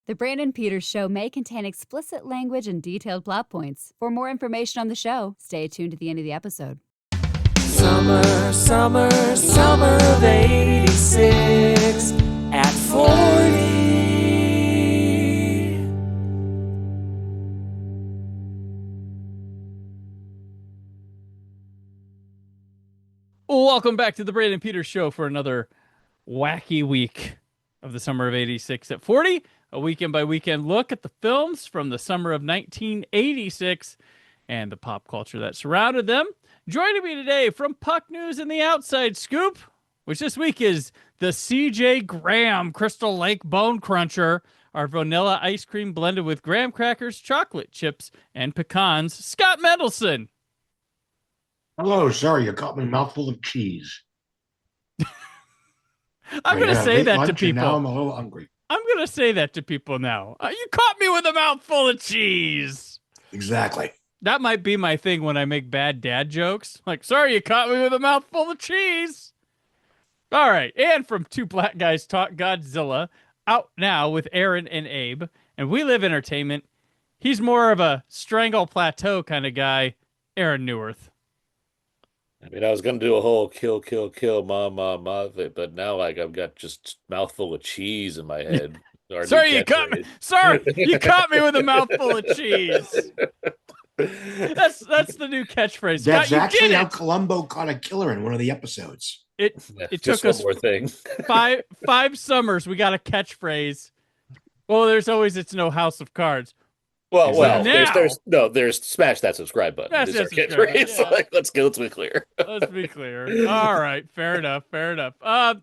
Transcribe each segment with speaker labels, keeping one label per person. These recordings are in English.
Speaker 1: The Brandon Peters Show may contain explicit language and detailed plot points. For more information on the show, stay tuned to the end of the episode.
Speaker 2: Summer, summer, summer of 86 at 40.
Speaker 3: Welcome back to the Brandon Peters Show for another wacky week of the summer of 86 at 40. A weekend-by-weekend look at the films from the summer of 1986 and the pop culture that surrounded them. Joining me today from Puck News and the Outside Scoop, which this week is the C.J. Graham Crystal Lake Bone Cruncher, our vanilla ice cream blended with graham crackers, chocolate chips, and pecans, Scott Mendelson.
Speaker 4: Hello, sorry, you caught me mouthful of cheese.
Speaker 3: I'm going to say that to people.
Speaker 4: Now I'm a little hungry.
Speaker 3: I'm going to say that to people now. You caught me with a mouthful of cheese.
Speaker 4: Exactly.
Speaker 3: That might be my thing when I make bad dad jokes. Like, sorry, you caught me with a mouthful of cheese. All right. And from Two Black Guys Talk Godzilla, out now with Aaron and Abe. And We Live Entertainment. He's more of a Strangle Plateau kind of guy, Aaron Neuwirth.
Speaker 5: I mean, I was going to do a whole kill, ma, but now I've got just mouthful of cheese in my head.
Speaker 3: Sorry, you caught me. Sorry, you caught me with a mouthful of cheese. That's the new catchphrase.
Speaker 4: That's
Speaker 3: Scott,
Speaker 4: actually how Columbo caught a killer in one of the episodes.
Speaker 3: It took us
Speaker 5: more thing.
Speaker 3: five summers. We got a catchphrase. Well, there's always "It's no House of Cards."
Speaker 5: Well,
Speaker 3: now,
Speaker 5: there's smash that subscribe button.
Speaker 3: That's
Speaker 5: our catchphrase.
Speaker 3: Yeah.
Speaker 5: Let's be clear.
Speaker 3: Let's be clear. All right, fair enough.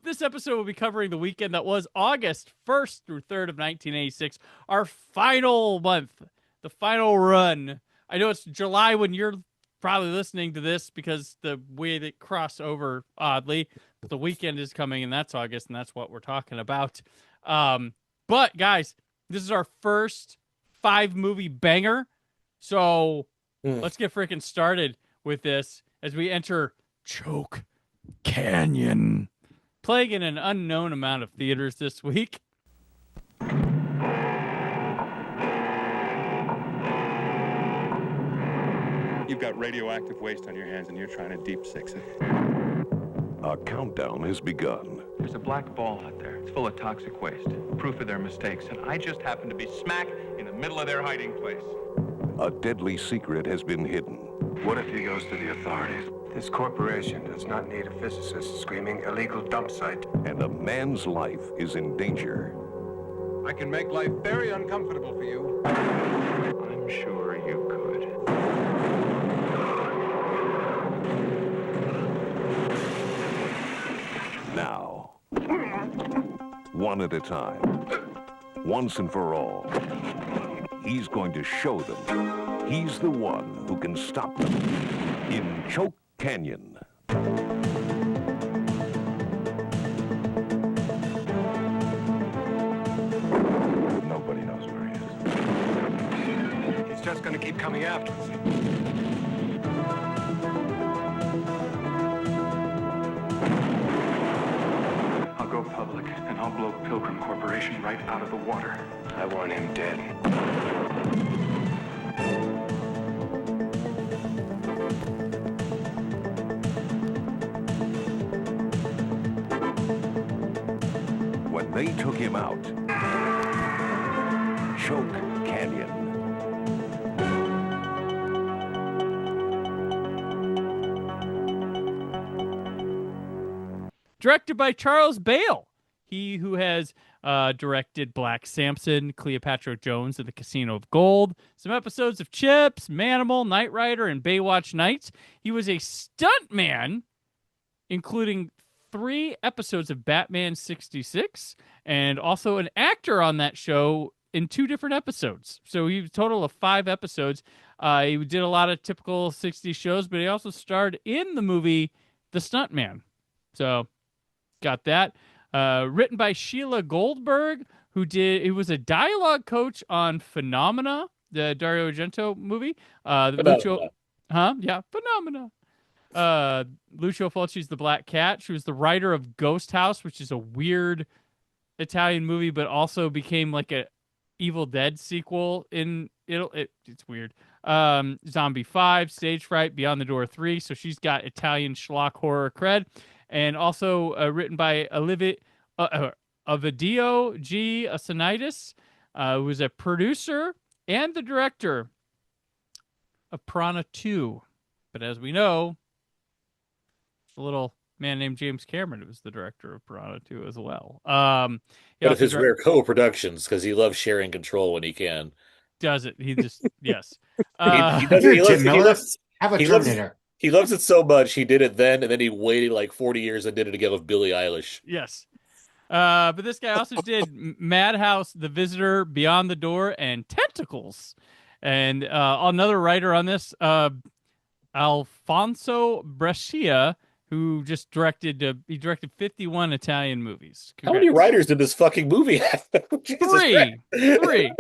Speaker 3: This episode will be covering the weekend that was August 1st through 3rd of 1986, our final month, the final run. I know it's July when you're probably listening to this because the way they cross over oddly, but the weekend is coming and that's August and that's what we're talking about. But guys, this is our first 5-movie banger. So let's get freaking started with this as we enter Choke Canyon, playing in an unknown amount of theaters this week.
Speaker 6: You've got radioactive waste on your hands and you're trying to deep six it.
Speaker 7: Our countdown has begun.
Speaker 8: There's a black ball out there. It's full of toxic waste. Proof of their mistakes. And I just happen to be smack in the middle of their hiding place.
Speaker 7: A deadly secret has been hidden.
Speaker 9: What if he goes to the authorities? This corporation does not need a physicist screaming illegal dump site.
Speaker 7: And a man's life is in danger.
Speaker 6: I can make life very uncomfortable for you.
Speaker 8: I'm sure you could.
Speaker 7: Now, one at a time, once and for all, he's going to show them he's the one who can stop them in Choke Canyon.
Speaker 9: Nobody knows where he is. He's just gonna keep coming after us.
Speaker 8: I'll go public, and I'll blow Pilgrim Corporation right out of the water.
Speaker 9: I want him dead.
Speaker 7: When they took him out, Choke Canyon.
Speaker 3: Directed by Charles Bale, he who has directed Black Samson, Cleopatra Jones, and the Casino of Gold, some episodes of Chips, Manimal, Knight Rider, and Baywatch Nights. He was a stuntman, including 3 episodes of Batman 66, and also an actor on that show in 2 different episodes. So he was a total of 5 episodes. He did a lot of typical 60s shows, but he also starred in the movie The Stuntman. So got that. Written by Sheila Goldberg, who was a dialogue coach on Phenomena, the Dario Argento movie. Phenomena. Lucio Fulci's The Black Cat. She was the writer of Ghost House, which is a weird Italian movie, but also became like Evil Dead sequel it's weird. Zombie 5, Stage Fright, Beyond the Door 3. So she's got Italian schlock horror cred. And also written by Ovidio G. Asanitis, who was a producer and the director of Piranha 2. But as we know, a little man named James Cameron was the director of Piranha 2 as well.
Speaker 5: But of his rare co-productions, because he loves sharing control when he can.
Speaker 3: Does it? He just yes.
Speaker 5: He does it.
Speaker 4: Tim Miller, have a Terminator.
Speaker 5: He loves it so much. He did it then, and then he waited like 40 years and did it again with Billie Eilish.
Speaker 3: Yes. But this guy also did Madhouse, The Visitor, Beyond the Door, and Tentacles. And another writer on this, Alfonso Brescia, who just directed 51 Italian movies.
Speaker 5: Congrats. How many writers did this fucking movie have?
Speaker 3: Three.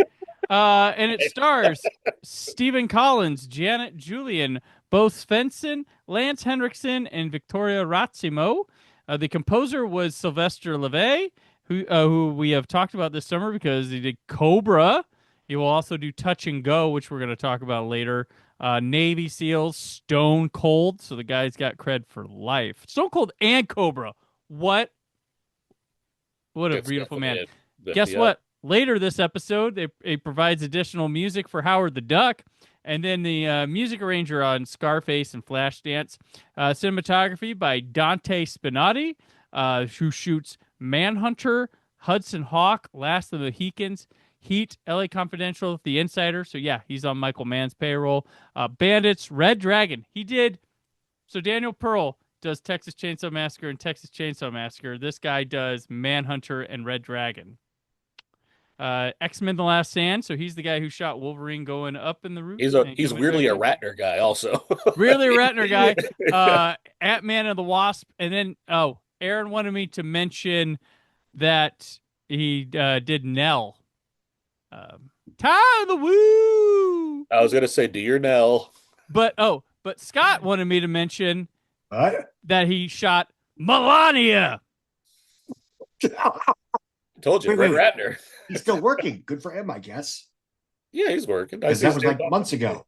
Speaker 3: And it stars Stephen Collins, Janet Julian, Bo Svensson, Lance Henriksen, and Victoria Razzimo. The composer was Sylvester LeVay, who we have talked about this summer because he did Cobra. He will also do Touch and Go, which we're going to talk about later. Navy SEALs, Stone Cold. So the guy's got cred for life. Stone Cold and Cobra. What a beautiful man. Guess what? Later this episode, it provides additional music for Howard the Duck. And then the music arranger on Scarface and Flashdance. Cinematography by Dante Spinotti, who shoots Manhunter, Hudson Hawk, Last of the Mohicans, Heat, LA Confidential, The Insider. So yeah, he's on Michael Mann's payroll. Bandits, Red Dragon. So Daniel Pearl does Texas Chainsaw Massacre and Texas Chainsaw Massacre. This guy does Manhunter and Red Dragon. X-Men: The Last Stand. So he's the guy who shot Wolverine going up in the roof.
Speaker 5: He's weirdly a Ratner guy also.
Speaker 3: Really a Ratner guy. Ant-Man and the Wasp. And then, Aaron wanted me to mention that he did Nell. Tie the Woo!
Speaker 5: I was going to say, do your Nell.
Speaker 3: But Scott wanted me to mention that he shot Melania.
Speaker 5: Told you, Red Ratner.
Speaker 4: He's still working. Good for him, I guess.
Speaker 5: Yeah, he's working.
Speaker 4: That was like months ago.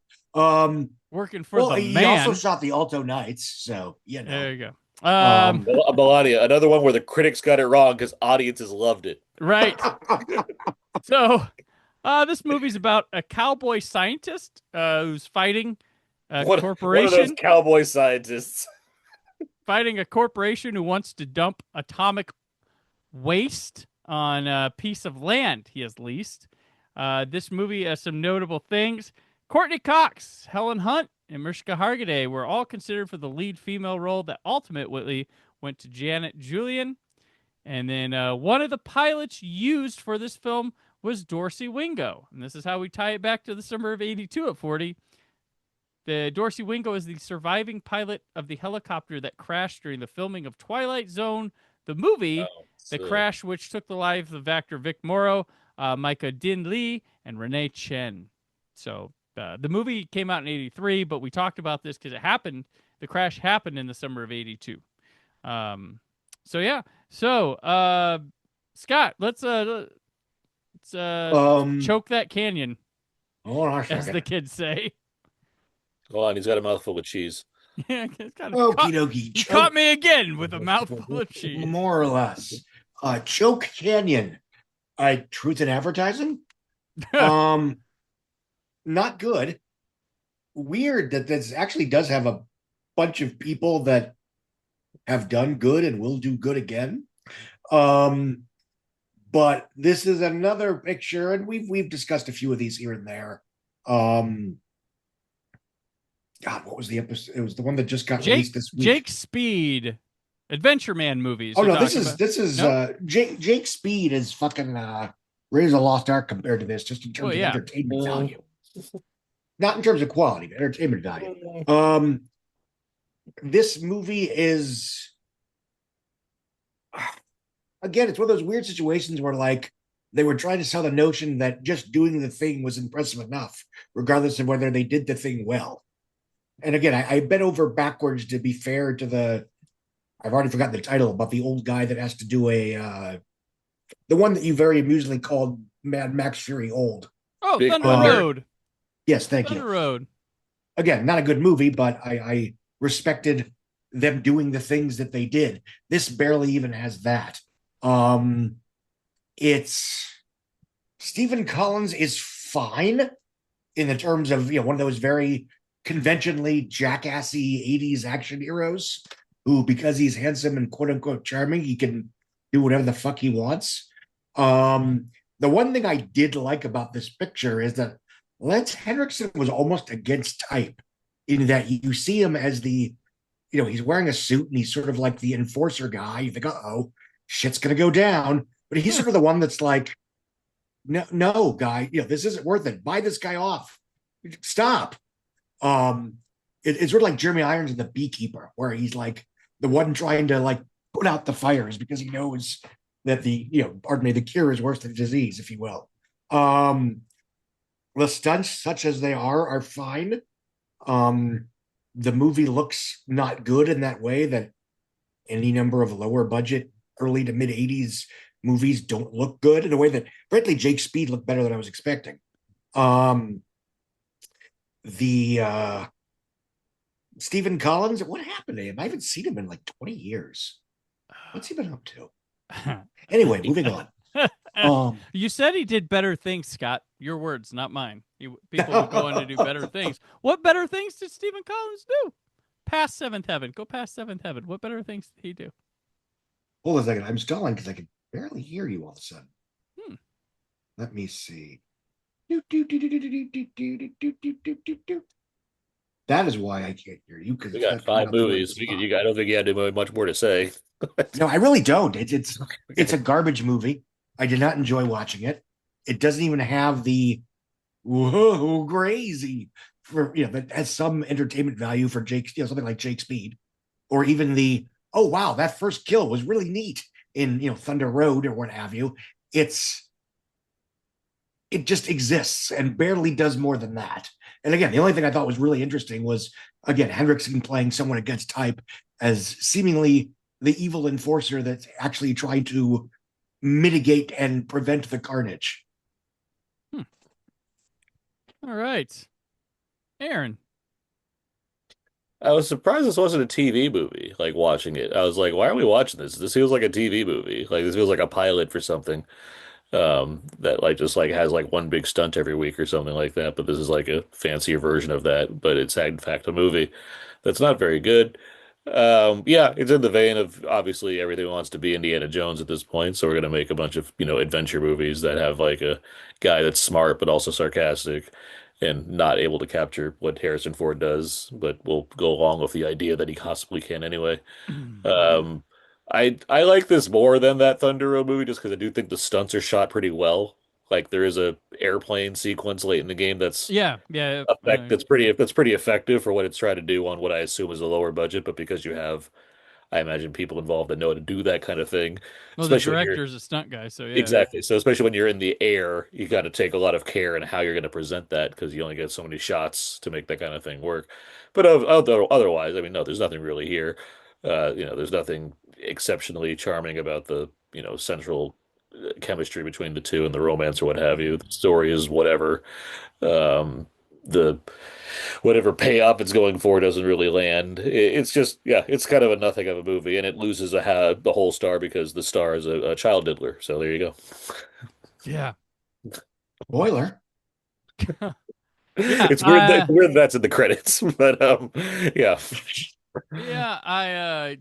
Speaker 3: Working for the man.
Speaker 4: He also shot the Alto Nights, so you know.
Speaker 3: There you go.
Speaker 5: Melania, another one where the critics got it wrong because audiences loved it.
Speaker 3: Right. So, this movie's about a cowboy scientist who's fighting a corporation.
Speaker 5: One of those cowboy scientists.
Speaker 3: Fighting a corporation who wants to dump atomic waste on a piece of land he has leased. This movie has some notable things. Courtney Cox, Helen Hunt, and Mariska Hargitay were all considered for the lead female role that ultimately went to Janet Julian. And then one of the pilots used for this film was Dorsey Wingo. And this is how we tie it back to the summer of 82 at 40. The Dorsey Wingo is the surviving pilot of the helicopter that crashed during the filming of Twilight Zone, the movie, the crash which took the life of actor Vic Morrow, Micah Din Lee, and Renee Chen. So the movie came out in 83, but we talked about this because the crash happened in the summer of 82. So yeah. So Scott, let's choke that canyon.
Speaker 4: Hold on a second.
Speaker 3: As the kids say.
Speaker 5: Hold on, he's got a mouthful of cheese.
Speaker 3: Yeah, it's kind
Speaker 4: of okie dokie.
Speaker 3: He caught me again with a mouthful of cheese.
Speaker 4: More or less. Choke Canyon. Truth in advertising? Not good. Weird that this actually does have a bunch of people that have done good and will do good again. But this is another picture, and we've discussed a few of these here and there. God, what was the episode? It was the one that just got released this week.
Speaker 3: Jake Speed, Adventure Man movies.
Speaker 4: Oh no, this is nope. Jake Speed is fucking Raiders of the Lost Ark compared to this, just in terms of entertainment value. Not in terms of quality, but entertainment value. This movie is again, it's one of those weird situations where like they were trying to sell the notion that just doing the thing was impressive enough, regardless of whether they did the thing well. And again, I bent over backwards to be fair to I've already forgotten the title, about the old guy that has to do the one that you very amusingly called Mad Max Fury Old.
Speaker 3: Oh,
Speaker 5: Big
Speaker 3: Thunder
Speaker 5: Thunder.
Speaker 3: Road.
Speaker 4: Yes, thank
Speaker 3: Thunder
Speaker 4: you.
Speaker 3: Road.
Speaker 4: Again, not a good movie, but I respected them doing the things that they did. This barely even has that. It's Stephen Collins is fine in the terms of one of those very conventionally jackassy 80s action heroes who, because he's handsome and quote unquote charming, he can do whatever the fuck he wants. The one thing I did like about this picture is that Lance Henriksen was almost against type in that you see him as the, he's wearing a suit and he's sort of like the enforcer guy. You think, uh-oh, shit's going to go down. But he's sort of the one that's like, no, guy, this isn't worth it. Buy this guy off. Stop. It's sort of like Jeremy Irons in The Beekeeper, where he's like the one trying to like put out the fires because he knows that the cure is worse than the disease, if you will. The stunts, such as they are fine. The movie looks not good in that way that any number of lower budget, early to mid 80s movies don't look good, in a way that, frankly, Jake Speed looked better than I was expecting. Stephen Collins, what happened to him? I haven't seen him in like 20 years. What's he been up to? Anyway, moving on.
Speaker 3: You said he did better things, Scott. Your words, not mine. People would go on to do better things. What better things did Stephen Collins do? Past Seventh Heaven. Go past Seventh Heaven. What better things did he do?
Speaker 4: Hold on a second. I'm stalling because I can barely hear you all of a sudden. Let me see. That is why I can't hear you.
Speaker 5: We got 5 movies. I don't think you had much more to say.
Speaker 4: No, I really don't. It's a garbage movie. I did not enjoy watching it. It doesn't even have the whoa crazy for that has some entertainment value for Jake, something like Jake Speed, or even the oh wow, that first kill was really neat in Thunder Road or what have you. It just exists and barely does more than that. And again, the only thing I thought was really interesting was, again, Henriksen playing someone against type as seemingly the evil enforcer that's actually trying to mitigate and prevent the carnage.
Speaker 3: All right. Aaron.
Speaker 5: I was surprised this wasn't a TV movie, like watching it. I was like, why are we watching this? This feels like a TV movie. Like this feels like a pilot for something. That like just like has like one big stunt every week or something like that. But this is like a fancier version of that. But it's in fact a movie that's not very good. Yeah, it's in the vein of obviously everything wants to be Indiana Jones at this point. So we're gonna make a bunch of adventure movies that have like a guy that's smart but also sarcastic and not able to capture what Harrison Ford does, but will go along with the idea that he possibly can anyway. I like this more than that Thunder Road movie just because I do think the stunts are shot pretty well. Like there is a airplane sequence late in the game that's that's pretty effective for what it's trying to do on what I assume is a lower budget, but because you have I imagine people involved that know how to do that kind of thing.
Speaker 3: Well, the director's a stunt guy, so yeah.
Speaker 5: Exactly. So especially when you're in the air, you got to take a lot of care in how you're going to present that because you only get so many shots to make that kind of thing work. But otherwise, I mean, no, there's nothing really here. There's nothing exceptionally charming about the central chemistry between the two and the romance or what have you. The story is whatever. The whatever payoff it's going for doesn't really land. It's just it's kind of a nothing of a movie, and it loses the whole star because the star is a child diddler. So there you go.
Speaker 3: Yeah.
Speaker 4: Spoiler.
Speaker 5: It's weird that's in the credits, but yeah.
Speaker 3: Yeah,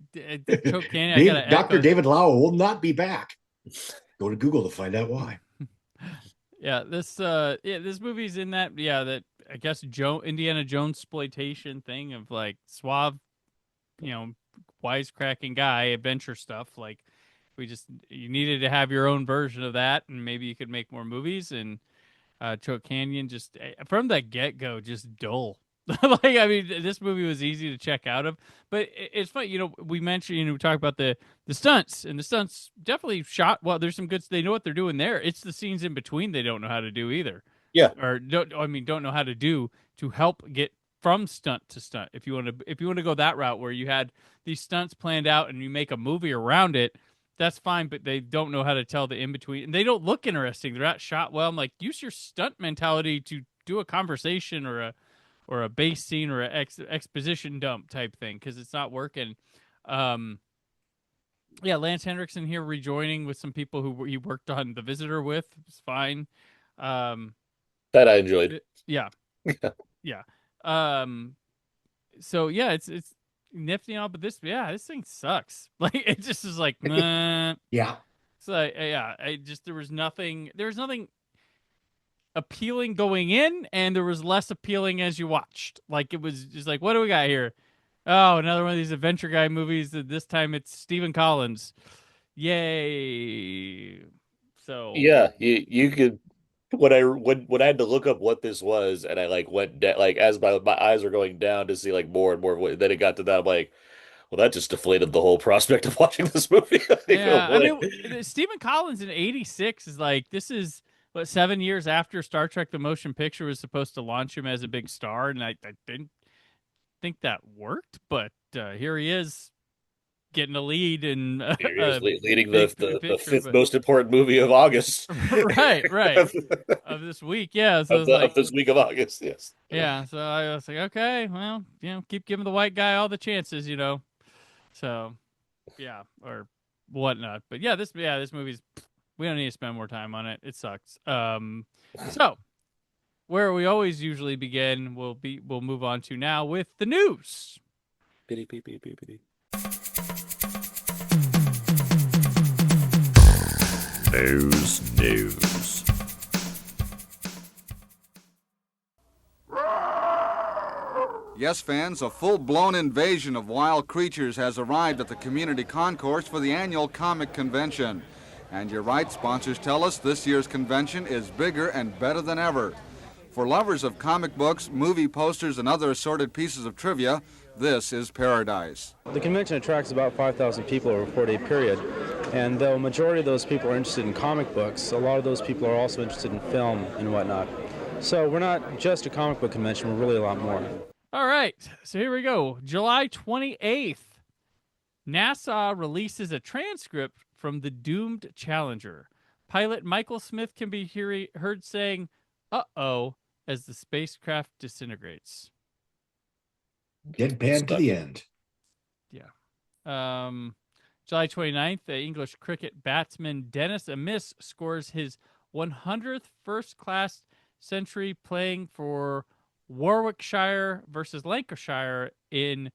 Speaker 3: Choke Canyon.
Speaker 4: Dr. David Lau will not be back. Go to Google to find out why.
Speaker 3: Yeah, this movie's in that that I guess Indiana Jones exploitation thing of like suave, wisecracking guy adventure stuff. Like you needed to have your own version of that, and maybe you could make more movies. And Choke Canyon just from the get go just dull. Like I mean, this movie was easy to check out of, but it's funny. We mentioned we talked about the stunts, and the stunts definitely shot well. There's some good. They know what they're doing there. It's the scenes in between they don't know how to do either.
Speaker 5: Yeah,
Speaker 3: or don't know how to do to help get from stunt to stunt. If you want to go that route where you had these stunts planned out and you make a movie around it, that's fine, but they don't know how to tell the in between, and they don't look interesting. They're not shot well. I'm like, use your stunt mentality to do a conversation or a base scene or a exposition dump type thing, because it's not working. Yeah, Lance Henriksen here rejoining with some people who he worked on The Visitor with. It's fine.
Speaker 5: That I enjoyed.
Speaker 3: Yeah. Yeah. So yeah, it's nifty and all, but this thing sucks. Like it just is like, meh.
Speaker 4: Yeah.
Speaker 3: So there was nothing appealing going in, and there was less appealing as you watched. Like it was just like, what do we got here? Oh, another one of these adventure guy movies. This time it's Stephen Collins. Yay! So
Speaker 5: Yeah, you could. When I had to look up what this was, and I like went like as my eyes were going down to see like more and more. Then it got to that. I'm like, well, that just deflated the whole prospect of watching this movie.
Speaker 3: yeah,
Speaker 5: Oh,
Speaker 3: I
Speaker 5: boy.
Speaker 3: mean, Stephen Collins in '86 is like, this is what 7 years after Star Trek: The Motion Picture was supposed to launch him as a big star, and I didn't think that worked, but here he is getting a lead in
Speaker 5: Here he is leading
Speaker 3: picture,
Speaker 5: the fifth most important movie of August.
Speaker 3: right of this week. Yeah, so it's
Speaker 5: of this week of August. Yes.
Speaker 3: yeah. So I was like, okay, well, keep giving the white guy all the chances, So yeah, or whatnot. But yeah, this movie's, we don't need to spend more time on it. It sucks. So where we always usually begin, we'll move on to now with the news.
Speaker 5: Pity, pity, pity, pity. News.
Speaker 10: Yes, fans, a full-blown invasion of wild creatures has arrived at the community concourse for the annual comic convention. And you're right, sponsors tell us this year's convention is bigger and better than ever. For lovers of comic books, movie posters, and other assorted pieces of trivia, this is paradise.
Speaker 11: The convention attracts about 5,000 people over a 4-day period. And though a majority of those people are interested in comic books, a lot of those people are also interested in film and whatnot. So we're not just a comic book convention, we're really a lot more.
Speaker 3: All right, so here we go. July 28th, NASA releases a transcript from the doomed Challenger. Pilot Michael Smith can be heard saying, "Uh-oh," as the spacecraft disintegrates.
Speaker 4: Deadpan to the end.
Speaker 3: Yeah. July 29th, the English cricket batsman Dennis Amiss scores his 100th first-class century playing for Warwickshire versus Lancashire in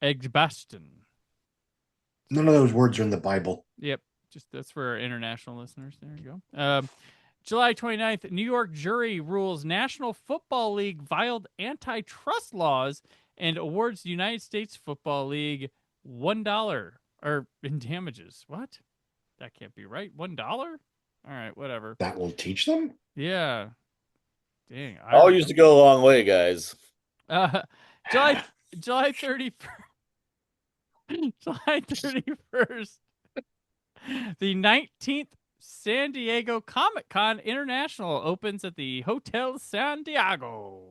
Speaker 3: Edgbaston.
Speaker 4: None of those words are in the Bible.
Speaker 3: Yep. Just that's for our international listeners. There you go. July 29th, New York jury rules National Football League violated antitrust laws and awards the United States Football League $1 or in damages. What? That can't be right. $1? All right, whatever.
Speaker 4: That will teach them?
Speaker 3: Yeah. Dang.
Speaker 5: All used to go a long way, guys.
Speaker 3: July 31st. July 31st. The 19th San Diego Comic-Con International opens at the Hotel San Diego.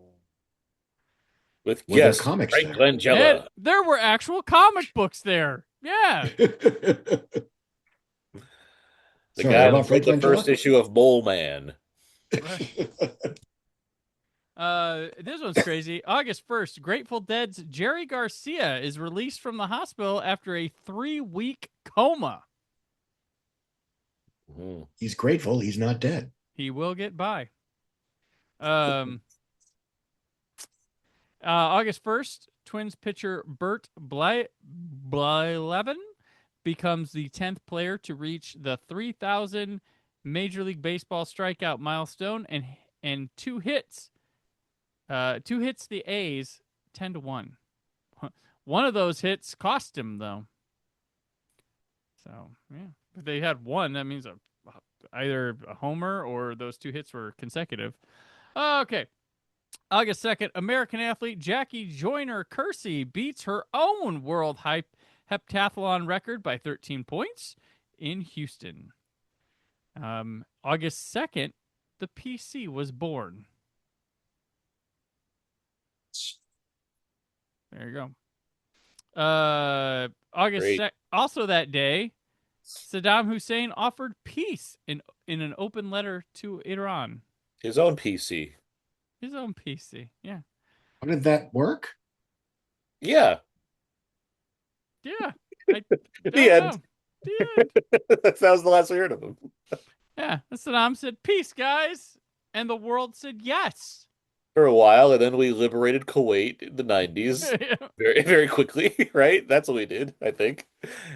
Speaker 5: With guest
Speaker 4: comics
Speaker 5: Frank
Speaker 4: there?
Speaker 5: Langella.
Speaker 3: And there were actual comic books there. Yeah.
Speaker 5: The
Speaker 4: Sorry,
Speaker 5: guy
Speaker 4: about
Speaker 5: who
Speaker 4: Frank
Speaker 5: wrote the
Speaker 4: Langella?
Speaker 5: first issue of Mole Man.
Speaker 3: This one's crazy. August 1st, Grateful Dead's Jerry Garcia is released from the hospital after a 3-week coma.
Speaker 4: He's grateful he's not dead.
Speaker 3: He will get by. August 1st, Twins pitcher Bert Blyleven becomes the 10th player to reach the 3,000 Major League Baseball strikeout milestone and two hits the A's 10-1. One of those hits cost him though. So yeah, if they had one, that means either a homer or those two hits were consecutive. Okay. August 2nd, American athlete Jackie Joyner-Kersee beats her own world heptathlon record by 13 points in Houston. August 2nd, the PC was born. There you go. August 2nd, also that day, Saddam Hussein offered peace in an open letter to Iran.
Speaker 5: His own PC.
Speaker 3: His own PC, yeah.
Speaker 4: How did that work?
Speaker 5: Yeah.
Speaker 3: Yeah.
Speaker 5: The end.
Speaker 3: The end.
Speaker 5: That was the last we heard of him.
Speaker 3: Yeah. Saddam said, peace, guys. And the world said yes.
Speaker 5: For a while, and then we liberated Kuwait in the 90s very, very quickly, right? That's what we did, I think.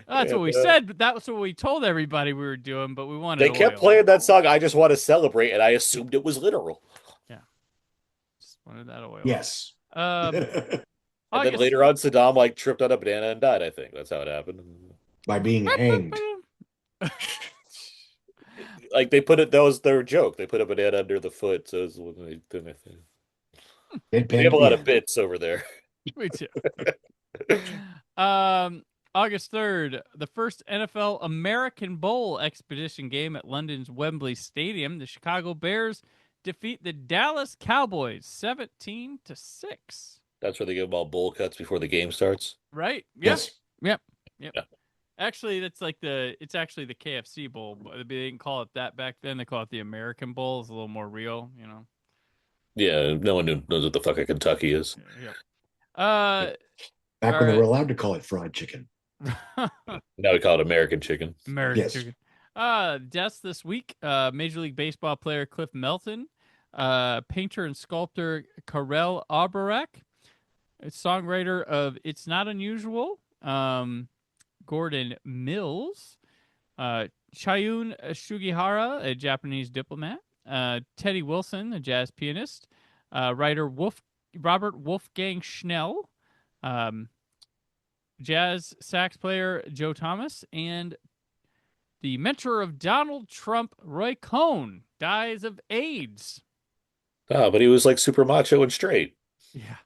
Speaker 3: That's what we said, but that was what we told everybody we were doing, but we wanted
Speaker 5: They kept playing that song, I Just Want to Celebrate, and I assumed it was literal.
Speaker 3: Yeah. Just wanted that oil.
Speaker 4: Yes.
Speaker 5: And then later on, Saddam like tripped on a banana and died, I think. That's how it happened.
Speaker 4: By being hanged.
Speaker 5: Like they put it, that was their joke. They put a banana under the foot, so it was when they did anything. They have a lot of bits over there.
Speaker 3: Me too. August 3rd, the first NFL American Bowl expedition game at London's Wembley Stadium. The Chicago Bears defeat the Dallas Cowboys 17-6.
Speaker 5: That's where they give them all bowl cuts before the game starts.
Speaker 3: Right?
Speaker 4: Yes.
Speaker 3: Yep. Actually, it's actually the KFC Bowl. They didn't call it that back then. They call it the American Bowl. It's a little more real, you know.
Speaker 5: Yeah, no one knows what the fuck a Kentucky is.
Speaker 3: Yeah.
Speaker 4: Back when they were allowed to call it fried chicken.
Speaker 5: Now we call it American chicken.
Speaker 3: American chicken. Deaths this week. Major League Baseball player Cliff Melton. Painter and sculptor Karel Auberek. Songwriter of It's Not Unusual. Gordon Mills. Chayun Sugihara, a Japanese diplomat. Teddy Wilson, a jazz pianist. Writer Robert Wolfgang Schnell. Jazz sax player Joe Thomas. And the mentor of Donald Trump, Roy Cohn, dies of AIDS.
Speaker 5: Oh, but he was like super macho and straight.
Speaker 3: Yeah.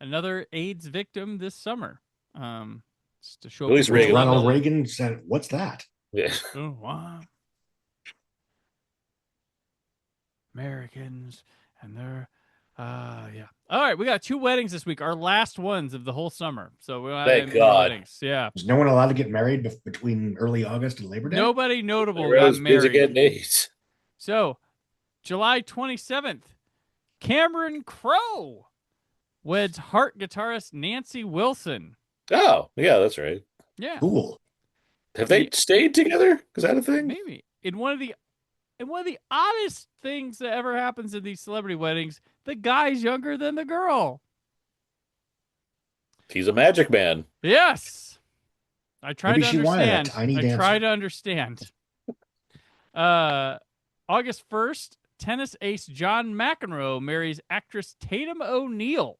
Speaker 3: Another AIDS victim this summer. Just to show
Speaker 5: At least Reagan.
Speaker 4: Ronald Reagan said, "What's that?"
Speaker 5: Yeah.
Speaker 3: Oh, wow. Americans and their yeah. All right, we got 2 weddings this week, our last ones of the whole summer. So we
Speaker 5: Thank God.
Speaker 3: Weddings. Yeah.
Speaker 4: Is no one allowed to get married between early August and Labor Day?
Speaker 3: Nobody notable
Speaker 5: Rose
Speaker 3: got
Speaker 5: busy
Speaker 3: married.
Speaker 5: getting AIDS.
Speaker 3: So, July 27th, Cameron Crowe weds Heart guitarist Nancy Wilson.
Speaker 5: Oh, yeah, that's right.
Speaker 3: Yeah.
Speaker 4: Cool.
Speaker 5: Have they stayed together? Is that a thing?
Speaker 3: Maybe. In one of the oddest things that ever happens in these celebrity weddings, the guy's younger than the girl.
Speaker 5: He's a magic man.
Speaker 3: Yes. I tried
Speaker 4: Maybe
Speaker 3: to
Speaker 4: she wanted a
Speaker 3: understand.
Speaker 4: tiny
Speaker 3: I
Speaker 4: dancer.
Speaker 3: tried to understand. August 1st, tennis ace John McEnroe marries actress Tatum O'Neal.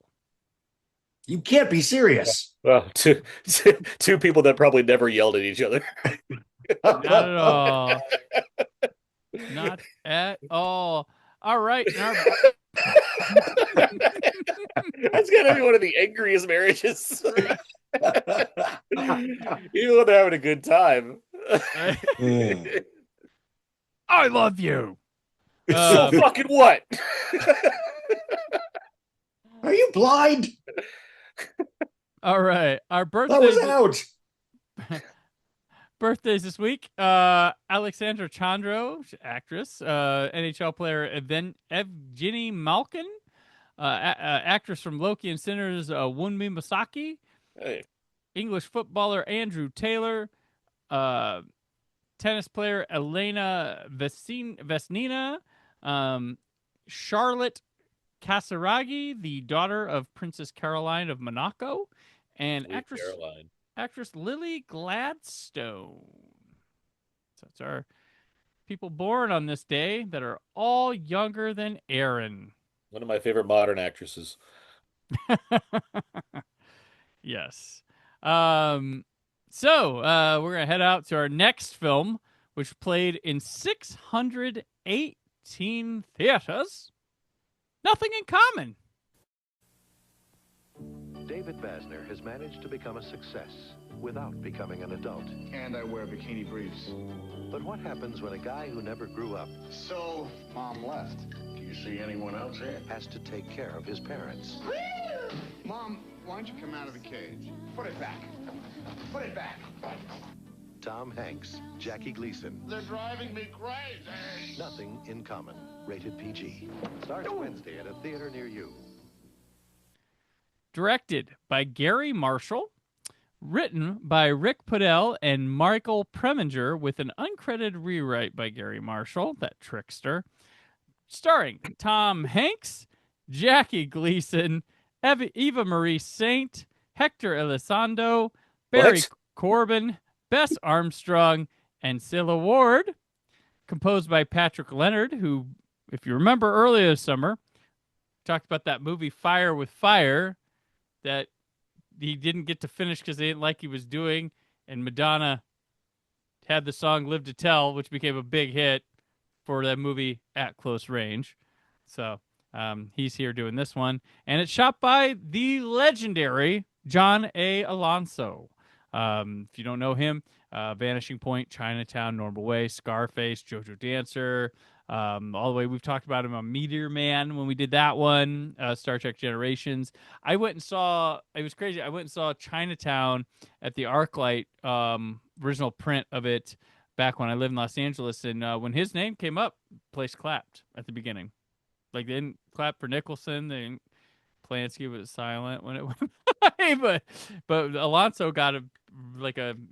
Speaker 4: You can't be serious.
Speaker 5: Well, two people that probably never yelled at each other.
Speaker 3: Not at all. Not at all. All right.
Speaker 5: That's gotta be one of the angriest marriages. Even when they're having a good time.
Speaker 3: I love you.
Speaker 5: So fucking what?
Speaker 4: Are you blind?
Speaker 3: All right. Our birthday.
Speaker 4: I was out.
Speaker 3: Birthdays this week. Alexandra Chandro, actress. NHL player Evgeny Malkin. Actress from Loki and Sinners, Wunmi Masaki.
Speaker 5: Hey.
Speaker 3: English footballer Andrew Taylor. Tennis player Elena Vesnina. Charlotte Casiraghi, the daughter of Princess Caroline of Monaco. And actress Lily Gladstone. So it's our people born on this day that are all younger than Aaron.
Speaker 5: One of my favorite modern actresses.
Speaker 3: Yes. So we're going to head out to our next film, which played in 618 theaters. Nothing in Common.
Speaker 12: David Basner has managed to become a success without becoming an adult.
Speaker 9: And I wear bikini briefs.
Speaker 12: But what happens when a guy who never grew up...
Speaker 9: So, Mom left. Do you see anyone else here?
Speaker 12: ...has to take care of his parents?
Speaker 9: Mom, why don't you come out of the cage? Put it back. Put it back.
Speaker 12: Tom Hanks, Jackie Gleason.
Speaker 13: They're driving me crazy.
Speaker 12: Nothing in Common. Rated PG. Starts Wednesday at a theater near you.
Speaker 3: Directed by Gary Marshall. Written by Rick Podell and Michael Preminger with an uncredited rewrite by Gary Marshall, that trickster. Starring Tom Hanks, Jackie Gleason, Eva Marie Saint, Hector Elizondo, Barry Corbin, Bess Armstrong, and Cilla Ward. Composed by Patrick Leonard, who, if you remember earlier this summer, talked about that movie Fire with Fire that he didn't get to finish because they didn't like he was doing, and Madonna had the song Live to Tell, which became a big hit for that movie At Close Range. So he's here doing this one. And it's shot by the legendary John A. Alonso. If you don't know him, Vanishing Point, Chinatown, Normal Way, Scarface, Jojo Dancer, all the way. We've talked about him on Meteor Man when we did that one, Star Trek Generations. I went and saw, it was crazy. I went and saw Chinatown at the ArcLight original print of it back when I lived in Los Angeles. And when his name came up, place clapped at the beginning. Like, they didn't clap for Nicholson. They didn't, Polanski was silent when it went by. But Alonso got a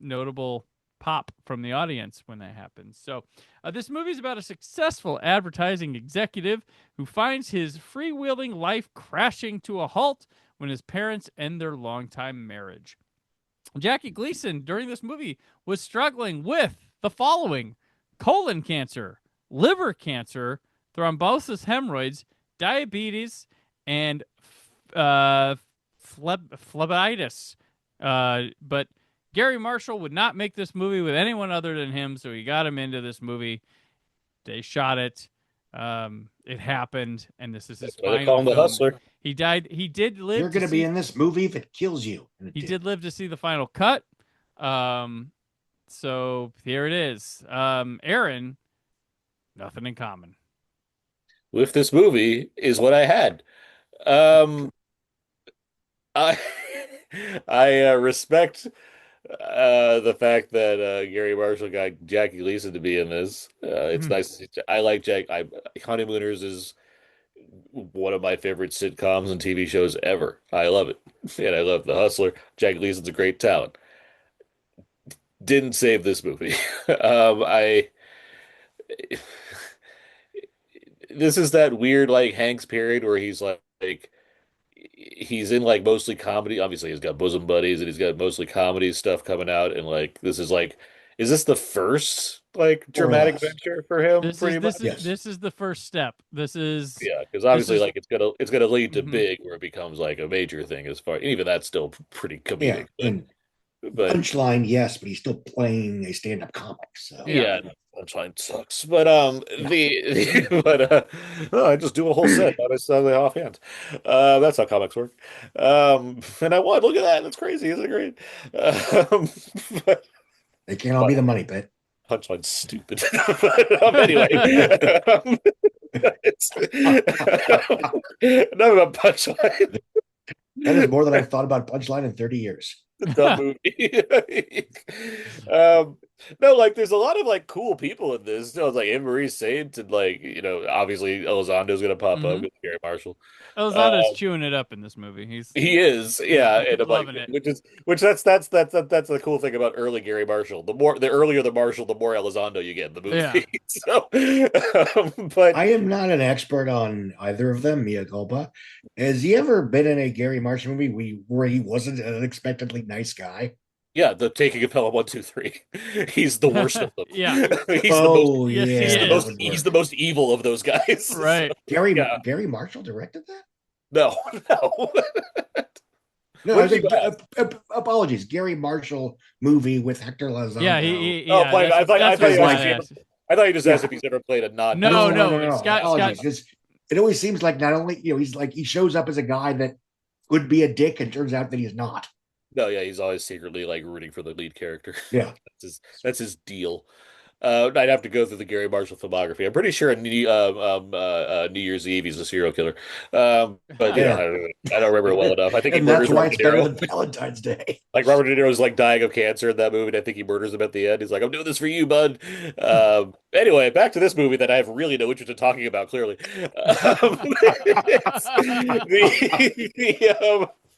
Speaker 3: notable pop from the audience when that happens. So this movie is about a successful advertising executive who finds his freewheeling life crashing to a halt when his parents end their longtime marriage. Jackie Gleason during this movie was struggling with the following: colon cancer, liver cancer, thrombosis, hemorrhoids, diabetes, and phlebitis. But Gary Marshall would not make this movie with anyone other than him, so he got him into this movie. They shot it. It happened, and this is his final
Speaker 5: they call him the
Speaker 3: film.
Speaker 5: Hustler.
Speaker 3: He died. He did live.
Speaker 4: You're going to be in this movie if it kills you.
Speaker 3: He did live to see the final cut. So here it is. Aaron, nothing in common
Speaker 5: with this movie is what I had. I respect the fact that Gary Marshall got Jackie Gleason to be in this. It's nice to see. I like Jack. Honeymooners is one of my favorite sitcoms and TV shows ever. I love it, and I love The Hustler. Jackie Gleason's a great talent. Didn't save this movie. This is that weird like Hanks period where he's like he's in like mostly comedy. Obviously, he's got Bosom Buddies and he's got mostly comedy stuff coming out. And like, this is like, is this the first like dramatic venture for him?
Speaker 3: This is the first step. This is
Speaker 5: because obviously like it's gonna lead to big where it becomes like a major thing as far. Even that's still pretty comedic. But
Speaker 4: Punchline, yes, but he's still playing a stand-up comic. So
Speaker 5: Punchline sucks. But I just do a whole set not necessarily offhand. That's how comics work. And I won. Look at that. That's crazy. Isn't it great?
Speaker 4: They can't all be the money pit.
Speaker 5: Punchline's stupid. Anyway, enough about Punchline.
Speaker 4: That is more than I've thought about Punchline in 30 years.
Speaker 5: The movie. No, like there's a lot of like cool people in this. You know, it's like Eva Marie Saint and like, you know, obviously Elizondo's gonna pop up with Gary Marshall.
Speaker 3: Elizondo's chewing it up in this movie. He
Speaker 5: is, yeah, and I'm
Speaker 3: loving
Speaker 5: like,
Speaker 3: it.
Speaker 5: Which that's the cool thing about early Gary Marshall. The earlier the Marshall, the more Elizondo you get in the movie.
Speaker 3: Yeah.
Speaker 5: So, but
Speaker 4: I am not an expert on either of them. Mea culpa. Has he ever been in a Gary Marshall movie where he wasn't an unexpectedly nice guy?
Speaker 5: Yeah, the Taking of Pelham 1, 2, 3. He's the worst of them.
Speaker 3: Yeah.
Speaker 5: He's the most evil of those guys.
Speaker 3: Right.
Speaker 4: Gary Marshall directed that?
Speaker 5: No.
Speaker 4: No, I think apologies. Gary Marshall movie with Hector Elizondo.
Speaker 5: I thought you just asked if he's ever played a non.
Speaker 3: No. Scott.
Speaker 4: It always seems like not only he's like he shows up as a guy that could be a dick and turns out that he's not.
Speaker 5: No, yeah, he's always secretly like rooting for the lead character.
Speaker 4: Yeah,
Speaker 5: that's his deal. I'd have to go through the Gary Marshall filmography. I'm pretty sure New Year's Eve he's a serial killer. But you know,
Speaker 4: Yeah.
Speaker 5: I don't remember it well enough. I think he
Speaker 4: And that's
Speaker 5: murders
Speaker 4: why
Speaker 5: Robert
Speaker 4: it's
Speaker 5: De
Speaker 4: better
Speaker 5: Niro.
Speaker 4: than Valentine's Day.
Speaker 5: Like Robert De Niro's like dying of cancer in that movie, and I think he murders him at the end. He's like, "I'm doing this for you, bud." Anyway, back to this movie that I have really no interest in talking about. Clearly,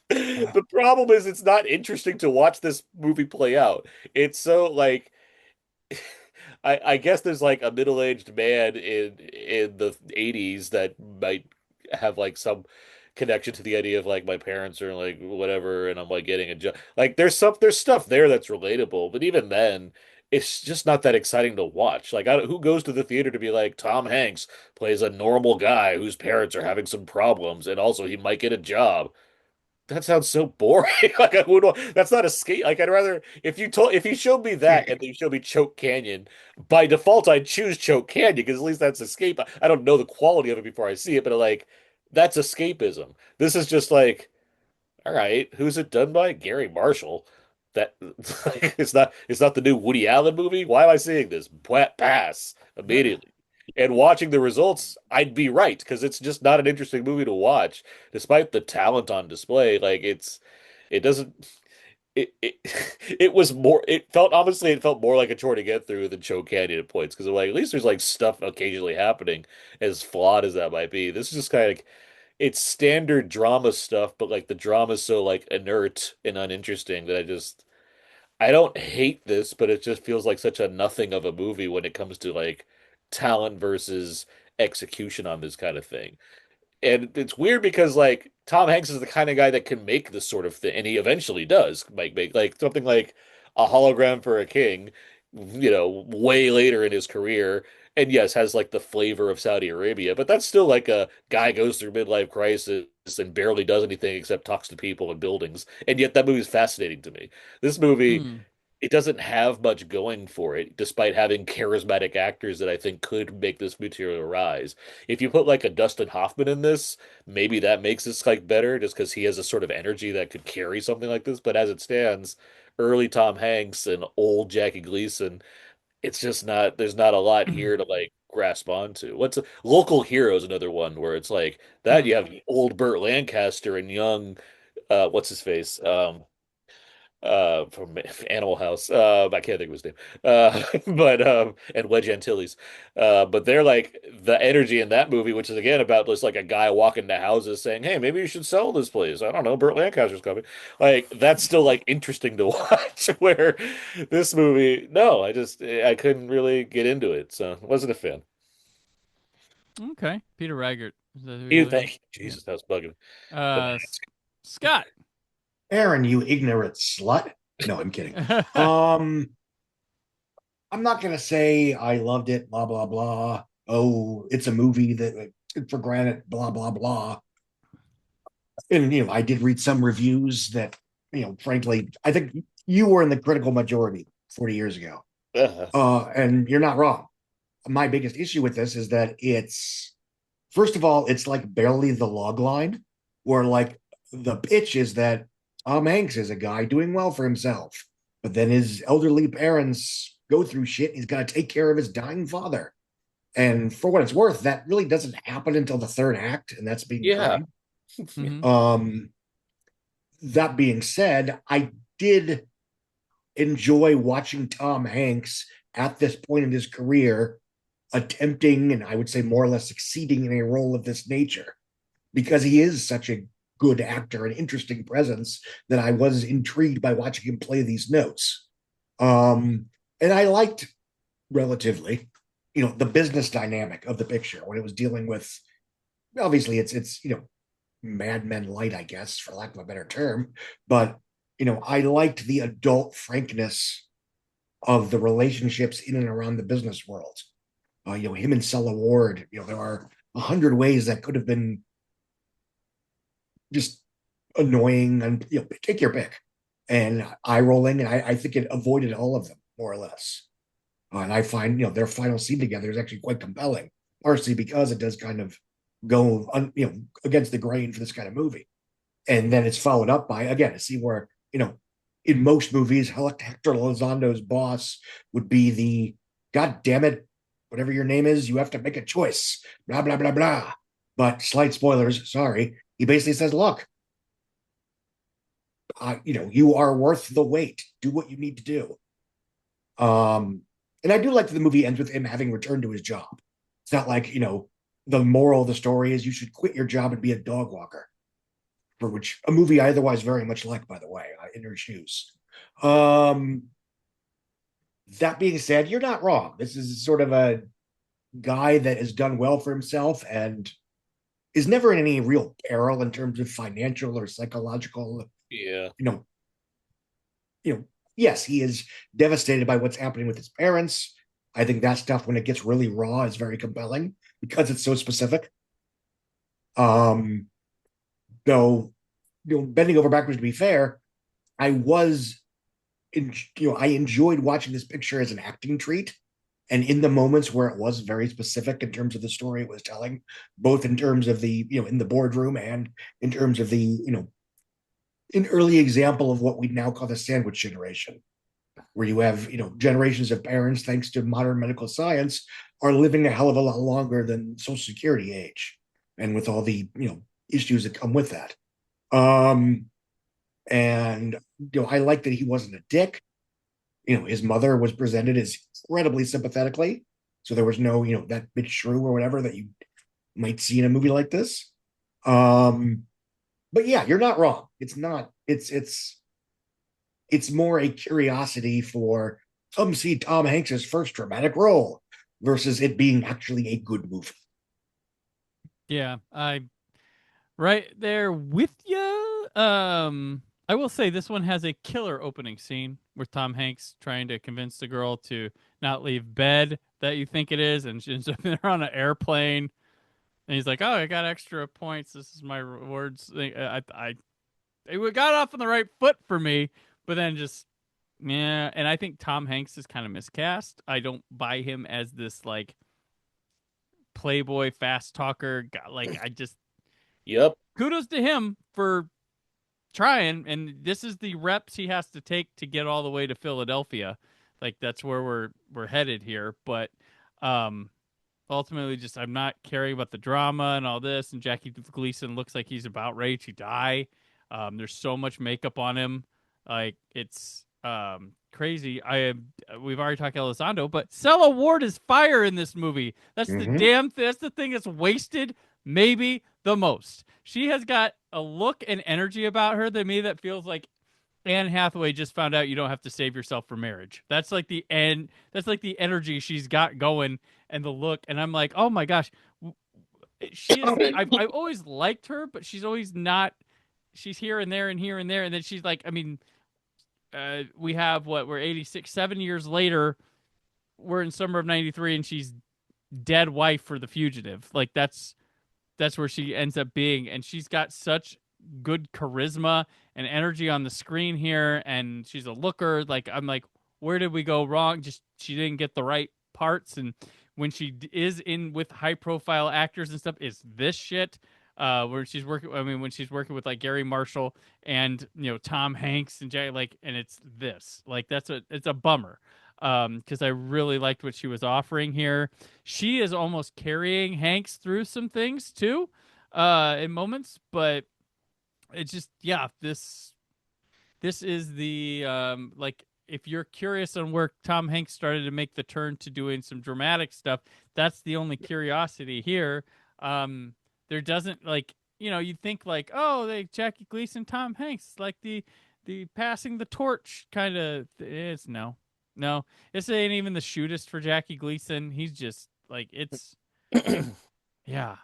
Speaker 5: the problem is it's not interesting to watch this movie play out. It's so like I guess there's like a middle-aged man in the 80s that might have like some connection to the idea of like my parents are like whatever and I'm like getting a job. Like there's stuff there that's relatable, but even then it's just not that exciting to watch. Like who goes to the theater to be like Tom Hanks plays a normal guy whose parents are having some problems and also he might get a job. That sounds so boring. Like I would, that's not a skate. Like I'd rather if you showed me that and then you showed me Choke Canyon, by default I'd choose Choke Canyon because at least that's escape. I don't know the quality of it before I see it, but like that's escapism. This is just like, all right, who's it done by? Gary Marshall. That it's not the new Woody Allen movie. Why am I seeing this? Pass immediately. And watching the results, I'd be right because it's just not an interesting movie to watch, despite the talent on display. Like it doesn't. It it was more. It felt honestly, it felt more like a chore to get through than Choke Canyon at points because like at least there's like stuff occasionally happening, as flawed as that might be. This is just kind of like it's standard drama stuff, but like the drama's so like inert and uninteresting that I don't hate this, but it just feels like such a nothing of a movie when it comes to like talent versus execution on this kind of thing. And it's weird because like Tom Hanks is the kind of guy that can make this sort of thing, and he eventually does make like something like a hologram for a king, way later in his career. And yes, has like the flavor of Saudi Arabia, but that's still like a guy goes through midlife crisis and barely does anything except talks to people in buildings. And yet that movie is fascinating to me. This movie,
Speaker 3: Hmm.
Speaker 5: it doesn't have much going for it, despite having charismatic actors that I think could make this material rise. If you put like a Dustin Hoffman in this, maybe that makes this like better, just because he has a sort of energy that could carry something like this. But as it stands, early Tom Hanks and old Jackie Gleason, it's just not. There's not a lot here to like grasp onto. Local Hero is another one where it's like that. You have old Burt Lancaster and young, what's his face? From Animal House. I can't think of his name. But and Wedge Antilles. But they're like the energy in that movie, which is again about just like a guy walking to houses saying, "Hey, maybe you should sell this place." I don't know, Burt Lancaster's coming. Like that's still like interesting to watch. Where this movie, no, I couldn't really get into it, so wasn't a fan.
Speaker 3: Okay, Peter Raggart. Is that who
Speaker 5: You
Speaker 3: you're looking
Speaker 5: think? Jesus, that was bugging.
Speaker 3: at? Scott.
Speaker 4: Aaron, you ignorant slut. No, I'm kidding. I'm not gonna say I loved it, blah blah blah. Oh, it's a movie that took for granted, blah blah blah. And I did read some reviews that, frankly, I think you were in the critical majority 40 years ago. And you're not wrong. My biggest issue with this is that first of all, it's like barely the log line, where like the pitch is that Tom Hanks is a guy doing well for himself, but then his elderly parents go through shit. He's got to take care of his dying father. And for what it's worth, that really doesn't happen until the third act, and that's being
Speaker 5: Yeah.
Speaker 4: That being said, I did enjoy watching Tom Hanks at this point in his career attempting, and I would say more or less succeeding in a role of this nature, because he is such a good actor and interesting presence that I was intrigued by watching him play these notes. And I liked relatively, the business dynamic of the picture when it was dealing with, obviously it's Mad Men light, I guess, for lack of a better term. But, I liked the adult frankness of the relationships in and around the business world. Him and Sella Ward, there are 100 ways that could have been just annoying and, take your pick, and eye rolling. And I think it avoided all of them, more or less. And I find, their final scene together is actually quite compelling, partially because it does kind of go, against the grain for this kind of movie. And then it's followed up by, again, a scene where, in most movies, Hector Lozando's boss would be the God damn it, whatever your name is, you have to make a choice. Blah blah blah blah. But slight spoilers, sorry. He basically says, "Look, you are worth the wait. Do what you need to do." And I do like that the movie ends with him having returned to his job. It's not like, the moral of the story is you should quit your job and be a dog walker, for which a movie I otherwise very much like, by the way, In Her Shoes. That being said, you're not wrong. This is sort of a guy that has done well for himself and is never in any real peril in terms of financial or psychological.
Speaker 5: Yeah.
Speaker 4: Yes, he is devastated by what's happening with his parents. I think that stuff, when it gets really raw, is very compelling because it's so specific. Though, bending over backwards, to be fair, I enjoyed watching this picture as an acting treat. And in the moments where it was very specific in terms of the story it was telling, both in terms of the, in the boardroom and in terms of the, an early example of what we now call the sandwich generation, where you have, generations of parents, thanks to modern medical science, are living a hell of a lot longer than Social Security age, and with all the, issues that come with that. And, I like that he wasn't a dick. His mother was presented as incredibly sympathetically. So there was no, that bitch shrew or whatever that you might see in a movie like this. But yeah, you're not wrong. It's not, it's more a curiosity for come see Tom Hanks's first dramatic role versus it being actually a good movie.
Speaker 3: Yeah, I right there with you. I will say this one has a killer opening scene with Tom Hanks trying to convince the girl to not leave bed that you think it is, and she's they're on an airplane, and he's like, "Oh, I got extra points. This is my rewards." It got off on the right foot for me, but then just yeah. And I think Tom Hanks is kind of miscast. I don't buy him as this like playboy fast talker guy. Like I just
Speaker 5: Yep.
Speaker 3: Kudos to him for trying, and this is the reps he has to take to get all the way to Philadelphia. Like that's where we're headed here. But ultimately, just I'm not caring about the drama and all this. And Jackie Gleason looks like he's about ready to die. There's so much makeup on him, like it's crazy. We've already talked Elizondo, but Stella Ward is fire in this movie. That's the that's the thing that's wasted maybe the most. She has got a look and energy about her that me that feels like Anne Hathaway just found out you don't have to save yourself for marriage. That's like the end. That's like the energy she's got going and the look. And I'm like, oh my gosh, she is. I've always liked her, but she's always not. She's here and there and here and there, and then she's like, I mean, we have we're 86, 7 years later. We're in summer of '93, and she's dead wife for The Fugitive. Like that's where she ends up being, and she's got such good charisma and energy on the screen here, and she's a looker. Like I'm like, where did we go wrong? Just she didn't get the right parts, and when she is in with high profile actors and stuff, is this shit. Where she's working, I mean, when she's working with like Gary Marshall and Tom Hanks and Jay, like, and it's this, like, it's a bummer. Because I really liked what she was offering here. She is almost carrying Hanks through some things too, in moments, but it's just this is the like if you're curious on where Tom Hanks started to make the turn to doing some dramatic stuff, that's the only curiosity here. There doesn't you'd think like, oh, they Jackie Gleason, Tom Hanks, like the passing the torch kind of. It's no, this ain't even the shootist for Jackie Gleason. He's just like it's, yeah.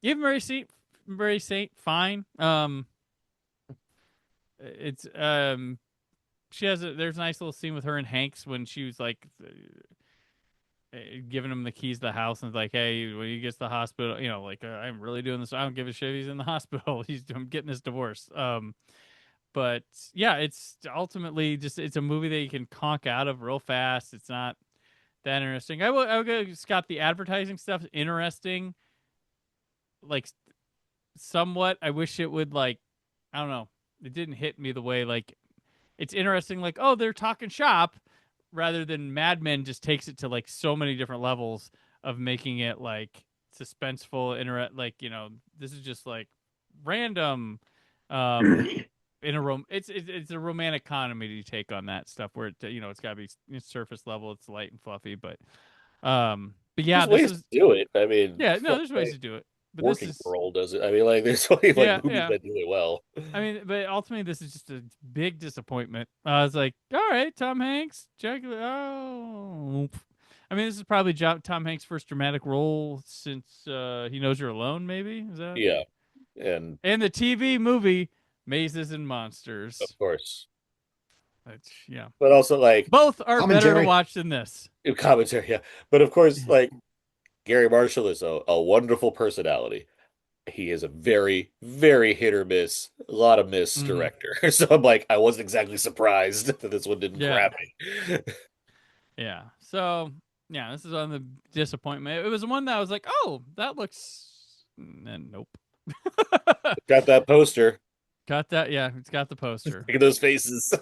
Speaker 3: Even Mary Saint, fine. It's she has there's a nice little scene with her and Hanks when she was like. Giving him the keys to the house and like, hey, when he gets to the hospital, I'm really doing this. I don't give a shit if he's in the hospital. I'm getting this divorce. But yeah, it's ultimately just it's a movie that you can conk out of real fast. It's not that interesting. I will go, Scott. The advertising stuff is interesting, like somewhat. I wish it would I don't know. It didn't hit me the way like it's interesting. Like, oh, they're talking shop. rather than Mad Men just takes it to like so many different levels of making it like suspenseful, like, you know, this is just like random in a it's a romantic comedy to take on that stuff where it, you know, it's got to be surface level, it's light and fluffy, but yeah,
Speaker 5: there's ways to do it. I mean,
Speaker 3: yeah, no, there's ways to do it. But
Speaker 5: Working
Speaker 3: this is,
Speaker 5: Girl does it. I mean, like there's only like movies that do it well.
Speaker 3: I mean, but ultimately, this is just a big disappointment. I was like, all right, Tom Hanks, oh. I mean, this is probably Tom Hanks' first dramatic role since He Knows You're Alone, maybe? Is that?
Speaker 5: Yeah. And
Speaker 3: the TV movie, Mazes and Monsters.
Speaker 5: Of course.
Speaker 3: Yeah.
Speaker 5: But also, like...
Speaker 3: Both are better to watch than this.
Speaker 5: Commentary, yeah. But of course, like, Gary Marshall is a wonderful personality. He is a very, very hit or miss, a lot of miss director. So I'm like, I wasn't exactly surprised that this one didn't grab me.
Speaker 3: Yeah. So, yeah, this is on the disappointment. It was one that I was like, oh, that looks... And nope.
Speaker 5: Got that poster.
Speaker 3: Got that, yeah, it's got the poster.
Speaker 5: Look at those faces.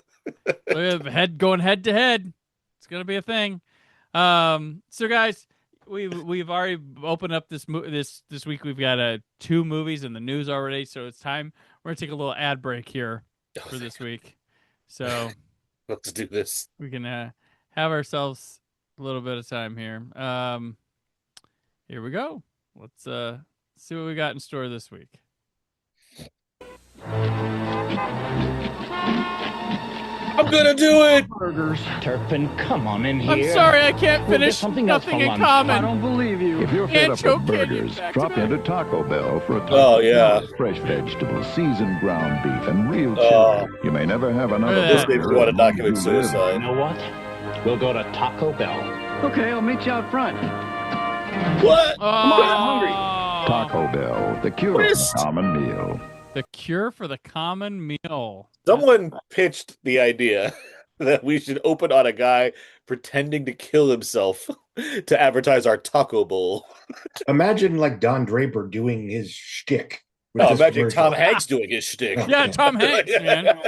Speaker 3: Look at the head going head to head. It's gonna be a thing. So guys, we've already opened up this week. We've got 2 movies in the news already, so it's time. We're gonna take a little ad break here for this week. So
Speaker 5: let's do this.
Speaker 3: We can have ourselves a little bit of time here. Here we go. Let's see what we got in store this week.
Speaker 5: I'm gonna do it.
Speaker 14: Burgers, Turpin, come on in here.
Speaker 3: I'm sorry, I can't finish.
Speaker 14: Something
Speaker 3: Nothing in
Speaker 14: lunch.
Speaker 3: common.
Speaker 14: I don't believe you.
Speaker 15: If you're fed up with burgers, drop into Taco Bell for a taco salad, fresh vegetables, seasoned ground beef, and real chili. You may never have another
Speaker 5: This
Speaker 15: burger
Speaker 5: makes me want to
Speaker 15: as long
Speaker 5: document
Speaker 15: as you live.
Speaker 5: suicide.
Speaker 14: You know what? We'll go to Taco Bell.
Speaker 16: Okay, I'll meet you out front.
Speaker 5: What?
Speaker 3: I'm
Speaker 14: hungry.
Speaker 15: Taco Bell, the cure for the common meal.
Speaker 3: The cure for the common meal.
Speaker 5: Someone pitched the idea that we should open on a guy pretending to kill himself to advertise our taco bowl.
Speaker 4: Imagine like Don Draper doing his shtick.
Speaker 5: No, imagine Tom Hanks doing his shtick.
Speaker 3: Yeah, Tom Hanks, man.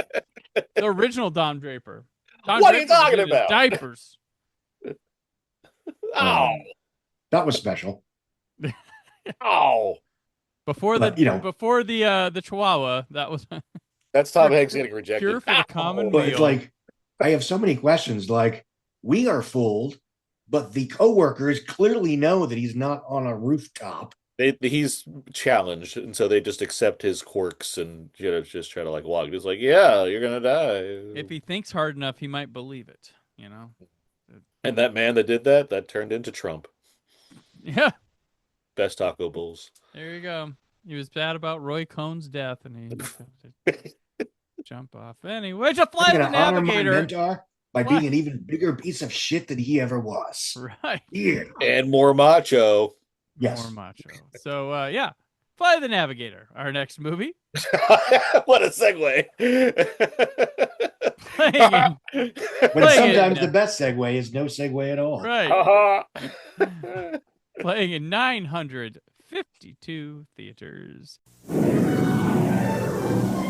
Speaker 3: The original Don Draper.
Speaker 5: What are you talking about?
Speaker 3: Diapers.
Speaker 5: Oh.
Speaker 4: That was special.
Speaker 5: Oh.
Speaker 3: Before the Chihuahua, that was
Speaker 5: that's Tom Hanks getting rejected.
Speaker 3: Cure for the common
Speaker 4: But
Speaker 3: meal.
Speaker 4: it's like, I have so many questions. Like, we are fooled, but the coworkers clearly know that he's not on a rooftop.
Speaker 5: He's challenged, and so they just accept his quirks and just try to like walk. It's like, yeah, you're gonna die.
Speaker 3: If he thinks hard enough, he might believe it. You know.
Speaker 5: And that man that did that turned into Trump.
Speaker 3: Yeah.
Speaker 5: Best taco bowls.
Speaker 3: There you go. He was bad about Roy Cohn's death, and he jump off. Anyway, to fly
Speaker 4: I'm
Speaker 3: the
Speaker 4: gonna honor my
Speaker 3: navigator
Speaker 4: mentor by
Speaker 3: What?
Speaker 4: being an even bigger piece of shit than he ever was.
Speaker 3: Right.
Speaker 4: Yeah.
Speaker 5: And more macho.
Speaker 4: Yes.
Speaker 3: More macho. So yeah, Fly the Navigator, our next movie.
Speaker 5: What a segue.
Speaker 4: When sometimes the best segue is no segue at all.
Speaker 3: Right. Playing in 952 theaters.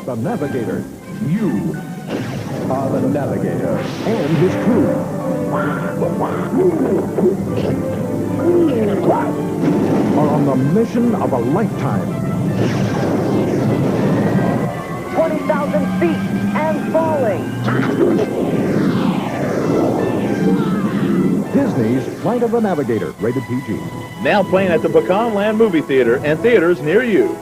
Speaker 15: The Navigator. You are the Navigator and his crew. Are on the mission of a lifetime.
Speaker 17: 20,000 feet and falling.
Speaker 15: Disney's Flight of the Navigator, rated PG.
Speaker 18: Now playing at the Pecan Land Movie Theater and theaters near you.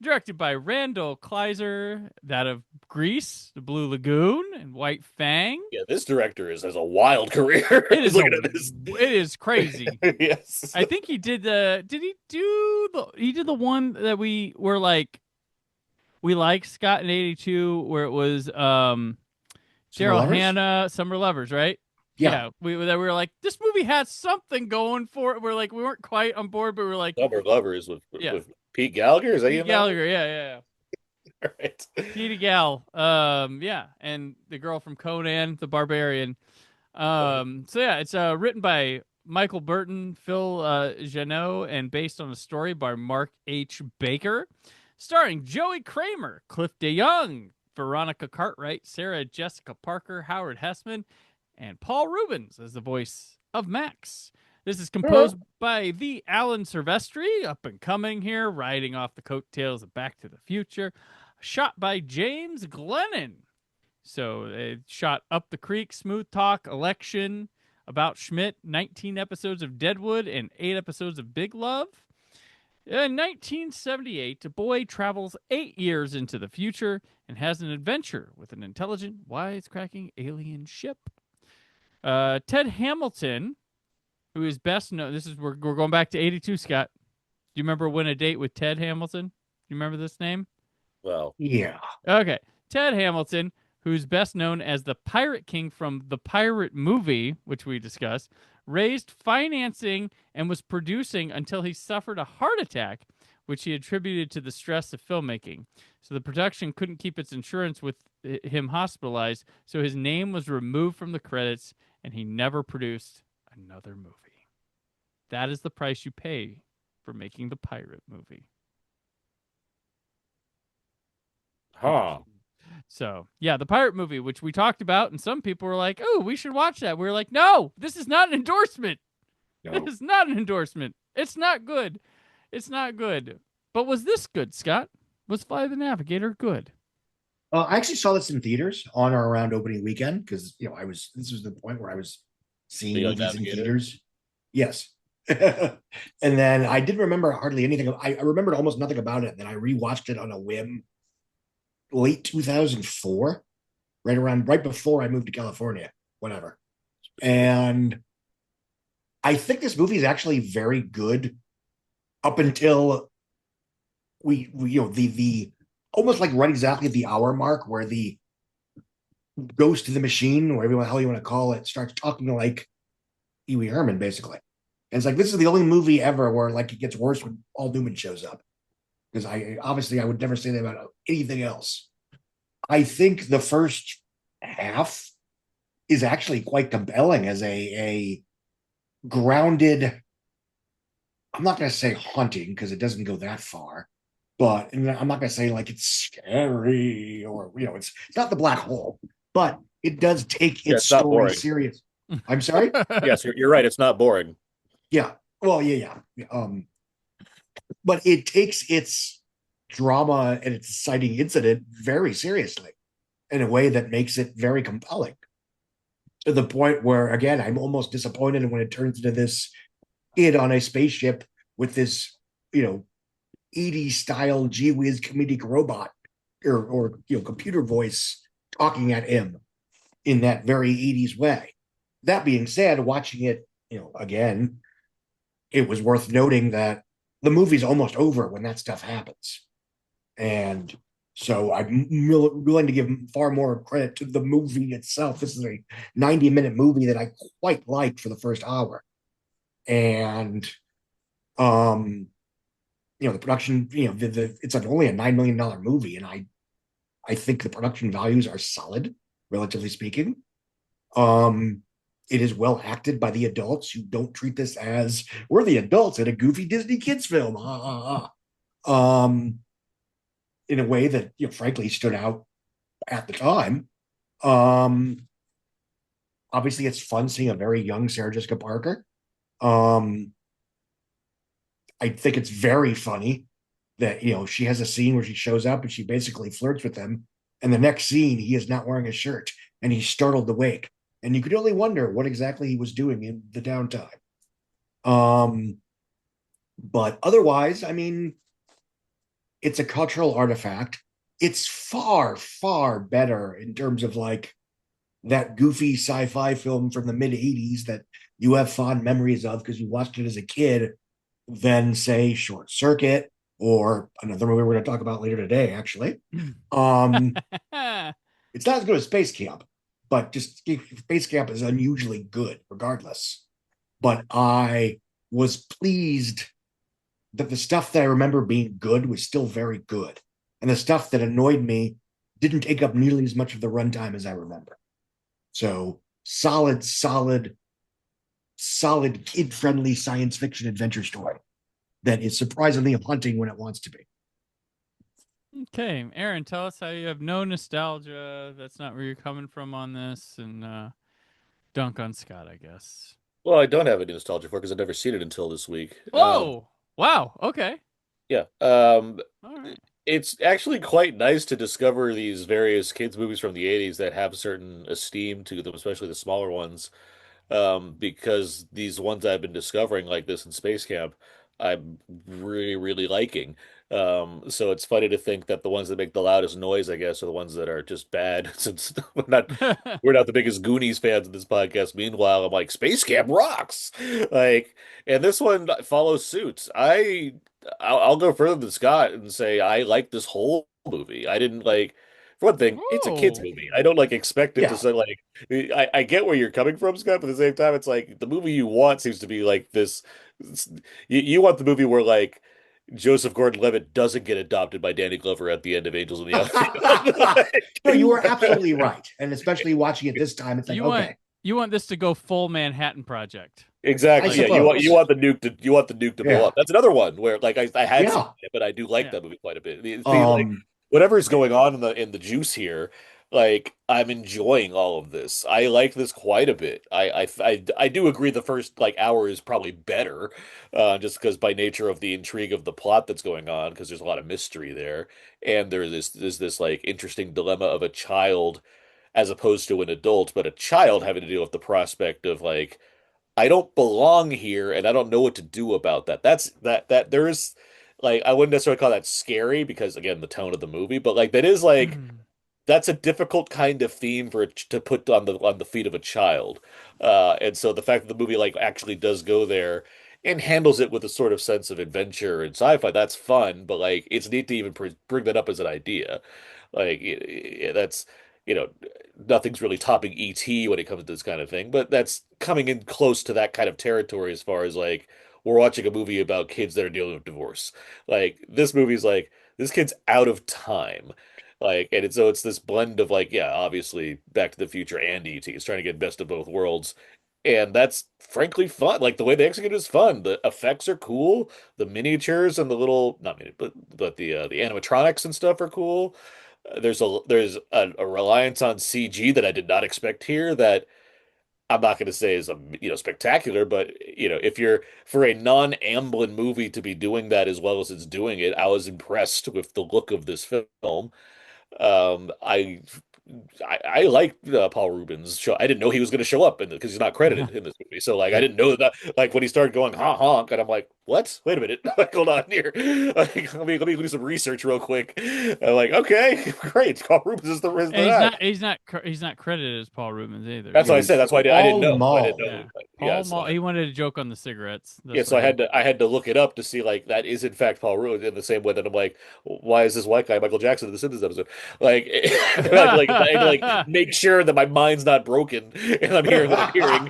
Speaker 3: Directed by Randall Kleiser, that of Grease, The Blue Lagoon, and White Fang.
Speaker 5: Yeah, this director has a wild career.
Speaker 3: It is
Speaker 5: Looking at this.
Speaker 3: It is crazy.
Speaker 5: Yes.
Speaker 3: I think he did he did the one that we were like, we liked Scott in 82, where it was Daryl Hannah, Summer Lovers, right?
Speaker 4: Yeah.
Speaker 3: We were like, this movie has something going for it. We're like, we weren't quite on board, but we were like,
Speaker 5: Summer Lovers with Pete Gallagher. Is that you?
Speaker 3: Pete Gallagher, yeah.
Speaker 5: All right.
Speaker 3: Petey Gal, yeah, and the girl from Conan the Barbarian. So yeah, it's written by Michael Burton, Phil Janot, and based on a story by Mark H. Baker, starring Joey Kramer, Cliff DeYoung, Veronica Cartwright, Sarah Jessica Parker, Howard Hessman, and Paul Rubens as the voice of Max. This is composed by the Alan Silvestri, up and coming here, riding off the coattails of Back to the Future. Shot by James Glennon. So it shot Up the Creek, Smooth Talk, Election, About Schmidt, 19 episodes of Deadwood, and 8 episodes of Big Love. In 1978, a boy travels 8 years into the future and has an adventure with an intelligent, wisecracking alien ship. Ted Hamilton, who is best known, we're going back to 82, Scott. Do you remember Win a Date with Ted Hamilton? Do you remember this name?
Speaker 5: Well,
Speaker 4: yeah.
Speaker 3: Okay. Ted Hamilton, who's best known as the Pirate King from the Pirate movie, which we discussed, raised financing and was producing until he suffered a heart attack, which he attributed to the stress of filmmaking. So the production couldn't keep its insurance with him hospitalized, so his name was removed from the credits, and he never produced another movie. That is the price you pay for making the pirate movie.
Speaker 5: Huh.
Speaker 3: So, yeah, the pirate movie, which we talked about, and some people were like, oh, we should watch that. We were like, no, this is not an endorsement. No. This is not an endorsement. It's not good. It's not good. But was this good, Scott? Was Fly the Navigator good?
Speaker 4: I actually saw this in theaters on or around opening weekend because, this was the point where I was seeing movies in theaters. Yes. And then I didn't remember hardly anything. I remembered almost nothing about it. And then I rewatched it on a whim late 2004, right before I moved to California, whatever. And I think this movie is actually very good up until we the almost like right exactly at the hour mark where the ghost of the machine, whatever the hell you want to call it, starts talking like Pee Wee Herman, basically. And it's like, this is the only movie ever where like it gets worse when Paul Newman shows up. Because I would never say that about anything else. I think the first half is actually quite compelling as a grounded, I'm not going to say haunting because it doesn't go that far, but I'm not going to say like it's scary or, it's not the black hole, but it does take its story serious. I'm sorry?
Speaker 5: Yes, you're right. It's not boring.
Speaker 4: Yeah. Well, yeah. But it takes its drama and its exciting incident very seriously in a way that makes it very compelling, to the point where, again, I'm almost disappointed when it turns into this kid on a spaceship with this, 80s style gee whiz comedic robot or computer voice talking at him in that very 80s way. That being said, watching it, again, it was worth noting that the movie's almost over when that stuff happens. And so I'm willing to give far more credit to the movie itself. This is a 90-minute movie that I quite liked for the first hour. And, the production, it's only a $9 million movie. And I think the production values are solid, relatively speaking. It is well acted by the adults who don't treat this as, we're the adults in a goofy Disney kids film. In a way that, frankly, stood out at the time. Obviously, it's fun seeing a very young Sarah Jessica Parker. I think it's very funny that, she has a scene where she shows up and she basically flirts with him. And the next scene, he is not wearing a shirt and he's startled awake. And you could only wonder what exactly he was doing in the downtime. But otherwise, it's a cultural artifact. It's far, far better in terms of like that goofy sci-fi film from the mid 80s that you have fond memories of because you watched it as a kid than, say, Short Circuit or another movie we're going to talk about later today, actually. It's not as good as Space Camp, but just Space Camp is unusually good regardless. But I was pleased that the stuff that I remember being good was still very good. And the stuff that annoyed me didn't take up nearly as much of the runtime as I remember. So solid, kid-friendly science fiction adventure story that is surprisingly haunting when it wants to be.
Speaker 3: Okay, Aaron, tell us how you have no nostalgia. That's not where you're coming from on this. And Dunk on Scott, I guess.
Speaker 5: Well, I don't have any nostalgia for because I've never seen it until this week.
Speaker 3: Whoa! Wow. Okay.
Speaker 5: Yeah.
Speaker 3: All right.
Speaker 5: It's actually quite nice to discover these various kids movies from the 80s that have certain esteem to them, especially the smaller ones. Because these ones I've been discovering, like this in Space Camp, I'm really, really liking. So it's funny to think that the ones that make the loudest noise, I guess, are the ones that are just bad, since we're not the biggest Goonies fans of this podcast. Meanwhile, I'm like, Space Camp rocks! Like, and this one follows suit. I'll go further than Scott and say I like this whole movie. I didn't like. For one thing, it's a kids movie. I don't like expect it to say like I get where you're coming from, Scott, but at the same time, it's like the movie you want seems to be like this. You want the movie where like Joseph Gordon-Levitt doesn't get adopted by Danny Glover at the end of Angels in the Outfield.
Speaker 4: No, you were absolutely right, and especially watching it this time, it's like
Speaker 3: you want this to go full Manhattan Project.
Speaker 5: Exactly. Yeah, you want the nuke to blow up. That's another one where like I had seen it, but I do like that movie quite a bit. Like, whatever's going on in the juice here, like I'm enjoying all of this. I like this quite a bit. I do agree the first like hour is probably better, just because by nature of the intrigue of the plot that's going on, because there's a lot of mystery there, and there's this like interesting dilemma of a child as opposed to an adult, but a child having to deal with the prospect of like I don't belong here and I don't know what to do about that. That there is like I wouldn't necessarily call that scary because again the tone of the movie, but like that is like that's a difficult kind of theme for to put on the feet of a child. And so the fact that the movie like actually does go there and handles it with a sort of sense of adventure and sci-fi, that's fun, but like it's neat to even bring that up as an idea. Like that's nothing's really topping E.T. when it comes to this kind of thing, but that's coming in close to that kind of territory as far as like we're watching a movie about kids that are dealing with divorce. Like this movie's like this kid's out of time. Like so it's this blend of like obviously Back to the Future and E.T. It's trying to get best of both worlds. And that's frankly fun. Like the way they execute is fun. The effects are cool. The miniatures and the little not mini, but the animatronics and stuff are cool. There's a reliance on CG that I did not expect here that I'm not going to say is spectacular, but if you're for a non-Amblin movie to be doing that as well as it's doing it, I was impressed with the look of this film. I like Paul Rubens' show. I didn't know he was going to show up because he's not credited in this movie. So like I didn't know that. Like when he started going honk, and I'm like, what? Wait a minute, like, hold on here. Like, let me do some research real quick. I'm like, okay, great. Paul Rubens is the
Speaker 3: He's not credited as Paul Rubens either.
Speaker 5: That's what I said. That's why I didn't know.
Speaker 3: Paul Mall. He wanted to joke on the cigarettes.
Speaker 5: So I had to look it up to see like that is in fact Paul Rubens in the same way that I'm like, why is this white guy Michael Jackson in the Simpsons episode? Like, like make sure that my mind's not broken and I'm hearing what I'm hearing.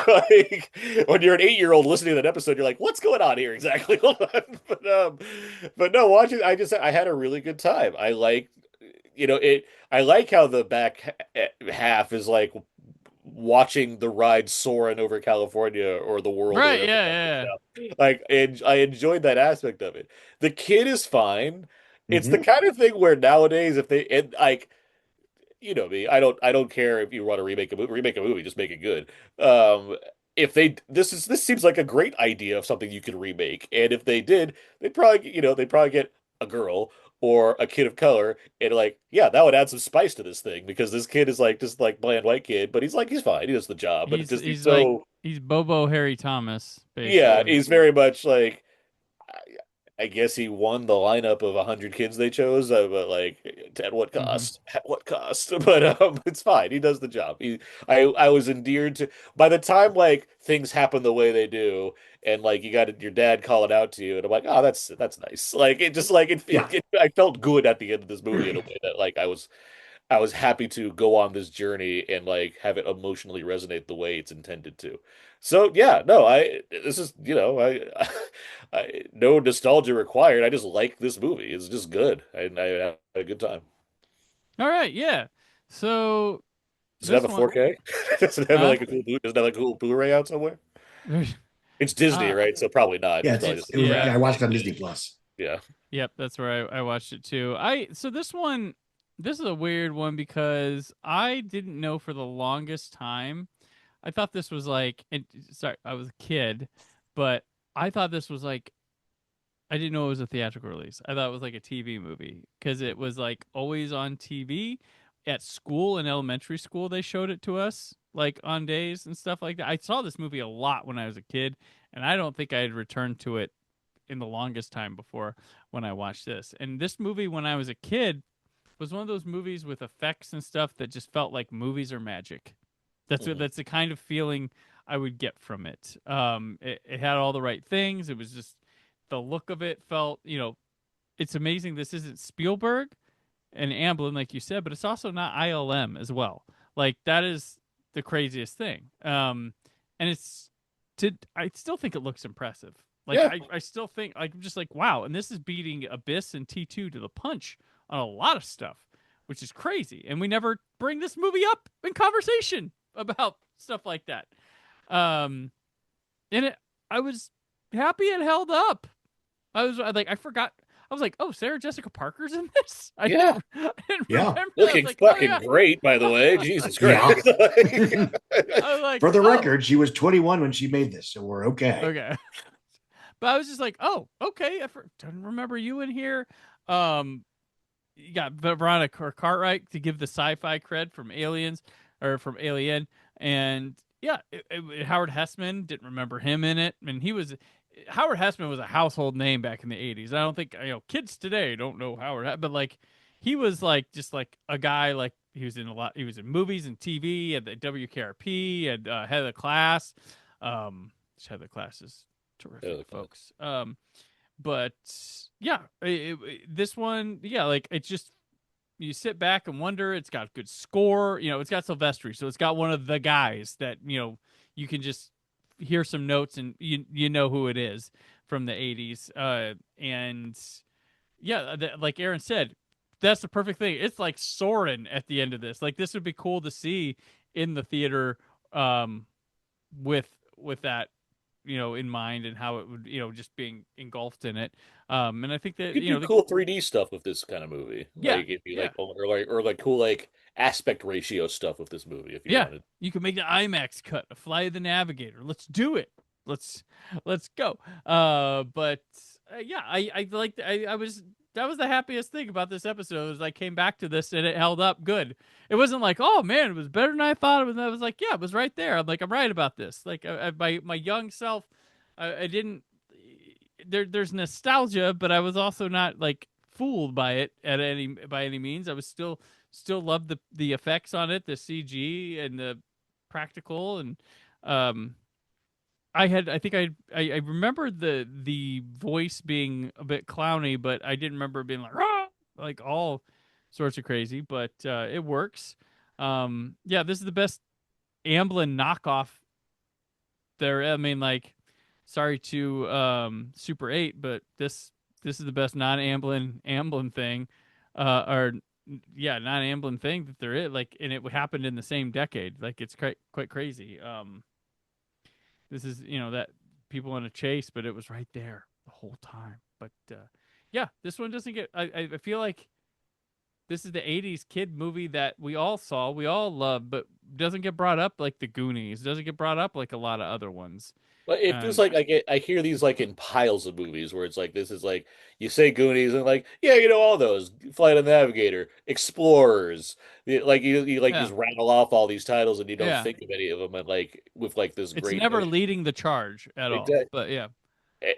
Speaker 5: Like when you're an 8-year-old listening to that episode, you're like, what's going on here exactly? Hold on. But no, watching I had a really good time. I like it. I like how the back half is like watching the ride soaring over California or the world.
Speaker 3: Right, yeah.
Speaker 5: Like, and I enjoyed that aspect of it. The kid is fine. It's the kind of thing where nowadays, if they like, me, I don't care if you want to remake a movie, just make it good. If this seems like a great idea of something you could remake, and if they did, they'd probably get a girl or a kid of color, and like, that would add some spice to this thing because this kid is like just like bland white kid, but he's fine, he does the job, but
Speaker 3: he's Bobo Harry Thomas, basically.
Speaker 5: Yeah, he's very much like. I guess he won the lineup of 100 kids they chose, but like at what cost? At what cost? But it's fine. He does the job. I was endeared to. By the time like things happen the way they do, and like you got your dad calling out to you, and I'm like, oh, that's nice. Like it just like I felt good at the end of this movie in a way that like I was happy to go on this journey and like have it emotionally resonate the way it's intended to. So this is I no nostalgia required. I just like this movie. It's just good. I had a good time.
Speaker 3: All right, yeah. So
Speaker 5: does it have a 4K? Does it have like a cool Blu-ray out somewhere? It's Disney, right? So probably not.
Speaker 4: Yeah, I watched it on Disney Plus.
Speaker 5: Yeah.
Speaker 3: Yep, that's where I watched it too. So this is a weird one because I didn't know for the longest time. I thought this was like, and sorry, I was a kid, but I thought this was like, I didn't know it was a theatrical release. I thought it was like a TV movie because it was like always on TV at school in elementary school. They showed it to us like on days and stuff like that. I saw this movie a lot when I was a kid, and I don't think I had returned to it in the longest time before when I watched this. And this movie, when I was a kid, was one of those movies with effects and stuff that just felt like movies are magic. That's the kind of feeling I would get from it. It had all the right things. It was just the look of it felt, it's amazing. This isn't Spielberg and Amblin, like you said, but it's also not ILM as well. Like that is the craziest thing. And I still think it looks impressive. Like I still think I'm just like, wow. And this is beating Abyss and T2 to the punch on a lot of stuff, which is crazy. And we never bring this movie up in conversation about stuff like that. And I was happy it held up. I forgot. I was like, oh, Sarah Jessica Parker's in this? I didn't remember.
Speaker 5: Looking fucking great, by the way. Jesus Christ.
Speaker 4: For the record, she was 21 when she made this, so we're okay.
Speaker 3: Okay. But I was just like, oh, okay. I don't remember you in here. You got Veronica Cartwright to give the sci-fi cred from Aliens or from Alien, and Howard Hessman, didn't remember him in it. I mean, Howard Hessman was a household name back in the 80s. I don't think kids today don't know Howard, but like he was like just like a guy, like he was in movies and TV and the WKRP and Head of the Class. Head of the Class is terrific, folks. But yeah, this one, like it's just, you sit back and wonder. It's got good score. It's got Silvestri, so it's got one of the guys that you can just hear some notes and you know who it is from the 80s. And yeah, like Aaron said, that's the perfect thing. It's like Soren at the end of this. Like this would be cool to see in the theater with that in mind, and how it would just being engulfed in it. And I think that
Speaker 5: you do cool 3D stuff with this kind of movie.
Speaker 3: Yeah,
Speaker 5: like if you like cool like aspect ratio stuff with this movie. If you wanted,
Speaker 3: you can make the IMAX cut, a Flight of the Navigator. Let's do it. Let's go. But I liked. I was. That was the happiest thing about this episode, is I came back to this and it held up good. It wasn't like, oh man, it was better than I thought it was. I was like, yeah, it was right there. I'm like, I'm right about this. Like my young self, I didn't. There's nostalgia, but I was also not like fooled by it by any means. I was still loved the effects on it, the CG and the practical, and I remember the voice being a bit clowny, but I didn't remember it being like all sorts of crazy, but it works. This is the best Amblin knockoff there. I mean, like, sorry to Super 8, but this is the best non-Amblin thing, non-Amblin thing that there is. Like, and it happened in the same decade. Like, it's quite crazy. This is, that people want to chase, but it was right there the whole time. But this one doesn't get. I feel like this is the '80s kid movie that we all saw, we all loved, but doesn't get brought up like the Goonies. Doesn't get brought up like a lot of other ones.
Speaker 5: But it feels like I hear these like in piles of movies where it's like, this is like, you say Goonies and like, all those, Flight of the Navigator, Explorers, like you just rattle off all these titles and you don't think of any of them, and like with like this
Speaker 3: it's
Speaker 5: great.
Speaker 3: Never leading the charge at all. But yeah.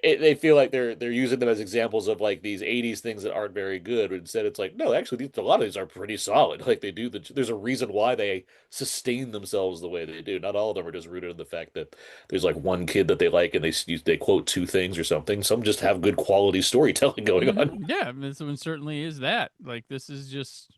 Speaker 5: They feel like they're using them as examples of like these 80s things that aren't very good, but instead it's like, no, actually a lot of these are pretty solid. Like they do there's a reason why they sustain themselves the way they do. Not all of them are just rooted in the fact that there's like one kid that they like and they quote two things or something. Some just have good quality storytelling going on.
Speaker 3: Yeah, this one certainly is that. Like this is just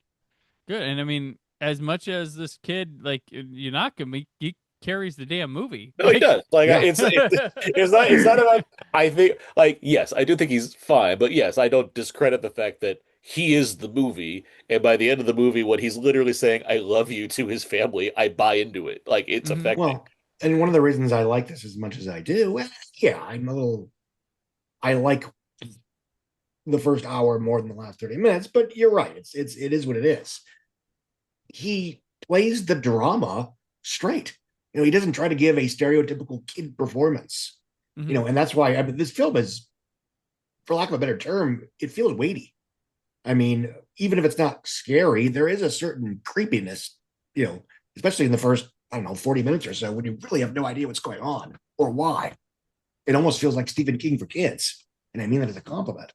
Speaker 3: good. And I mean, as much as this kid, like, you knock him, he carries the damn movie.
Speaker 5: No, he does. Like it's not about. I think, like, yes, I do think he's fine, but yes, I don't discredit the fact that he is the movie, and by the end of the movie, when he's literally saying "I love you" to his family, I buy into it. Like it's effective.
Speaker 4: Well, and one of the reasons I like this as much as I do, I like the first hour more than the last 30 minutes, but you're right. It is what it is. He plays the drama straight. He doesn't try to give a stereotypical kid performance. And that's why this film is, for lack of a better term, it feels weighty. I mean, even if it's not scary, there is a certain creepiness, especially in the first, 40 minutes or so, when you really have no idea what's going on or why. It almost feels like Stephen King for kids. And I mean that as a compliment.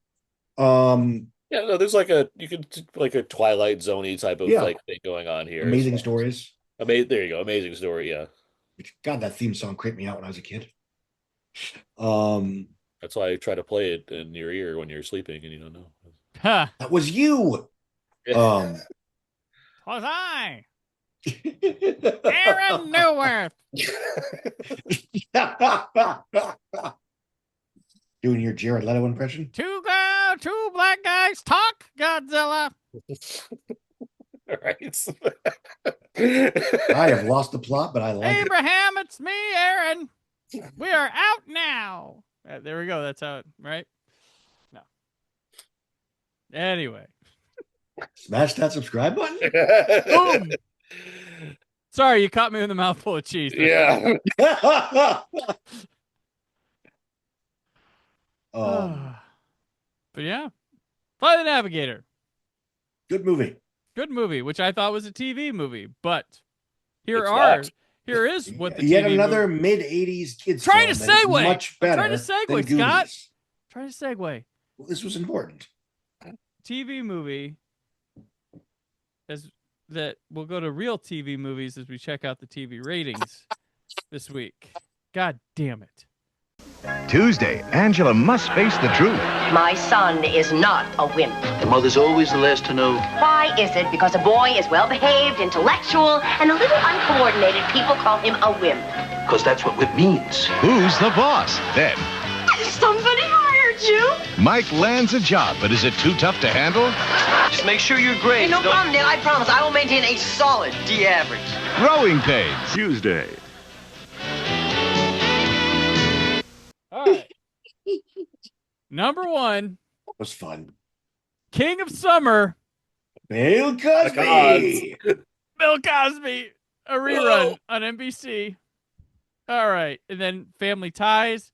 Speaker 5: There's like a Twilight Zone-y type of thing going on here.
Speaker 4: Amazing stories.
Speaker 5: There you go. Amazing story. Yeah.
Speaker 4: God, that theme song creeped me out when I was a kid.
Speaker 5: That's why I try to play it in your ear when you're sleeping and you don't know.
Speaker 4: That was you.
Speaker 3: Was I? Aaron Neuwirth.
Speaker 4: Doing your Jared Leto impression?
Speaker 3: Two black guys talk, Godzilla.
Speaker 5: Right.
Speaker 4: I have lost the plot, but I like
Speaker 3: Abraham, it's me, Aaron. We are out now. There we go. That's how it, right? No. Anyway.
Speaker 4: Smash that subscribe button.
Speaker 3: Boom. Sorry, you caught me with a mouthful of cheese.
Speaker 5: Yeah.
Speaker 3: But yeah. Fly the Navigator.
Speaker 4: Good movie.
Speaker 3: Good movie, which I thought was a TV movie, but here is what the
Speaker 4: yet
Speaker 3: TV
Speaker 4: another
Speaker 3: movie.
Speaker 4: mid-80s kids
Speaker 3: Trying to
Speaker 4: film that is
Speaker 3: segue.
Speaker 4: much better
Speaker 3: Trying to
Speaker 4: than
Speaker 3: segue,
Speaker 4: Goonies.
Speaker 3: Scott. Trying to segue.
Speaker 4: Well, this was important.
Speaker 3: TV movie that we'll go to real TV movies as we check out the TV ratings this week. God damn it.
Speaker 15: Tuesday, Angela must face the truth.
Speaker 19: My son is not a wimp.
Speaker 20: The mother's always the last to know.
Speaker 19: Why is it? Because a boy is well-behaved, intellectual, and a little uncoordinated, people call him a wimp.
Speaker 20: Because that's what wimp means.
Speaker 15: Who's the boss? Then,
Speaker 19: Somebody hired you.
Speaker 15: Mike lands a job, but is it too tough to handle?
Speaker 20: Just make sure you're great.
Speaker 19: Hey, no problem, Dad. I promise. I will maintain a solid D average.
Speaker 15: Growing Pains.
Speaker 7: Tuesday.
Speaker 3: All right. Number one.
Speaker 4: That was fun.
Speaker 3: King of Summer.
Speaker 4: Bill Cosby.
Speaker 3: Bill Cosby. A rerun on NBC. All right. And then Family Ties.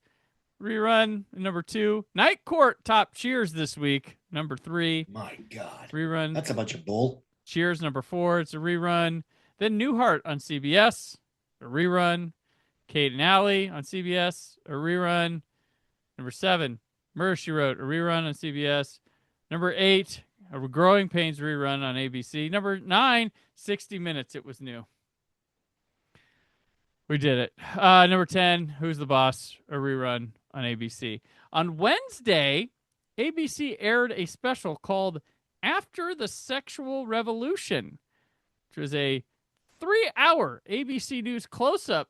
Speaker 3: Rerun. Number 2. Night Court top Cheers this week. Number 3.
Speaker 4: My God.
Speaker 3: Rerun.
Speaker 4: That's a bunch of bull.
Speaker 3: Cheers, number 4. It's a rerun. Then Newhart on CBS. A rerun. Kate and Alley on CBS. A rerun. Number 7. Murder, She Wrote. A rerun on CBS. Number 8. A Growing Pains rerun on ABC. Number 9. 60 Minutes. It was new. We did it. Number 10. Who's the Boss? A rerun on ABC. On Wednesday, ABC aired a special called After the Sexual Revolution, which was a 3-hour ABC News close-up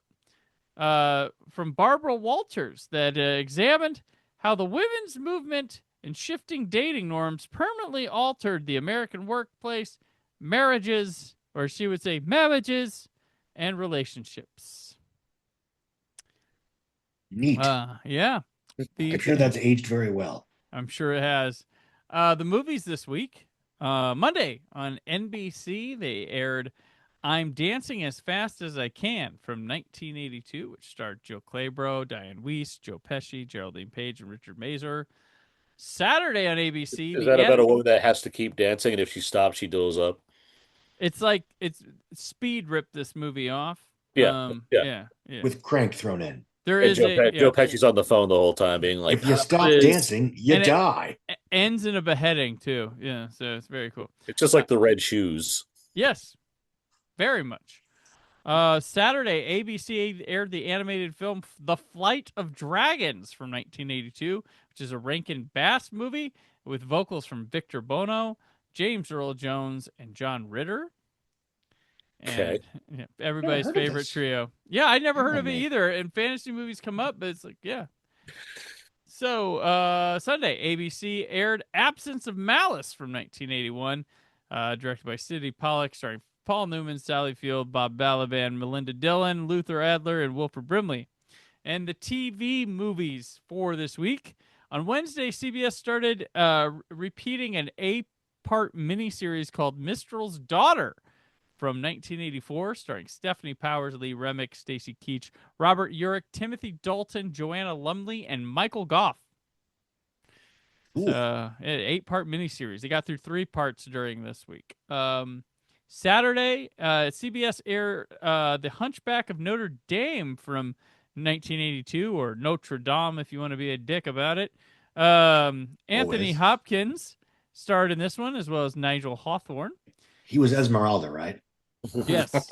Speaker 3: from Barbara Walters that examined how the women's movement and shifting dating norms permanently altered the American workplace, marriages, or she would say marriages, and relationships.
Speaker 4: Neat.
Speaker 3: Yeah.
Speaker 4: I'm sure that's aged very well.
Speaker 3: I'm sure it has. The movies this week, Monday on NBC, they aired I'm Dancing as Fast as I Can from 1982, which starred Joe Claybrough, Diane Weiss, Joe Pesci, Geraldine Page, and Richard Mazur. Saturday on ABC.
Speaker 5: Is that about a woman that has to keep dancing, and if she stops, she does up?
Speaker 3: It's like Speed ripped this movie off.
Speaker 5: Yeah.
Speaker 4: With Crank thrown in.
Speaker 3: There is
Speaker 5: Joe Pesci's on the phone the whole time being like,
Speaker 4: if you stop dancing, you die.
Speaker 3: It ends in a beheading, too. Yeah, so it's very cool.
Speaker 5: It's just like the Red Shoes.
Speaker 3: Yes, very much. Saturday, ABC aired the animated film The Flight of Dragons from 1982, which is a Rankin Bass movie with vocals from Victor Bono, James Earl Jones, and John Ritter. And, yeah, everybody's favorite trio. Yeah, I never heard of it either. And fantasy movies come up, but it's like, yeah. So, Sunday, ABC aired Absence of Malice from 1981, directed by Sidney Pollack, starring Paul Newman, Sally Field, Bob Balaban, Melinda Dillon, Luther Adler, and Wilford Brimley. And the TV movies for this week. On Wednesday, CBS started repeating an 8-part miniseries called Mistral's Daughter, from 1984, starring Stephanie Powers, Lee Remick, Stacy Keach, Robert Urich, Timothy Dalton, Joanna Lumley, and Michael Goff. It's an 8-part miniseries. They got through 3 parts during this week. Saturday, CBS aired The Hunchback of Notre Dame from 1982, or Notre Dame if you want to be a dick about it. Anthony Hopkins starred in this one, as well as Nigel Hawthorne.
Speaker 4: He was Esmeralda, right?
Speaker 3: Yes.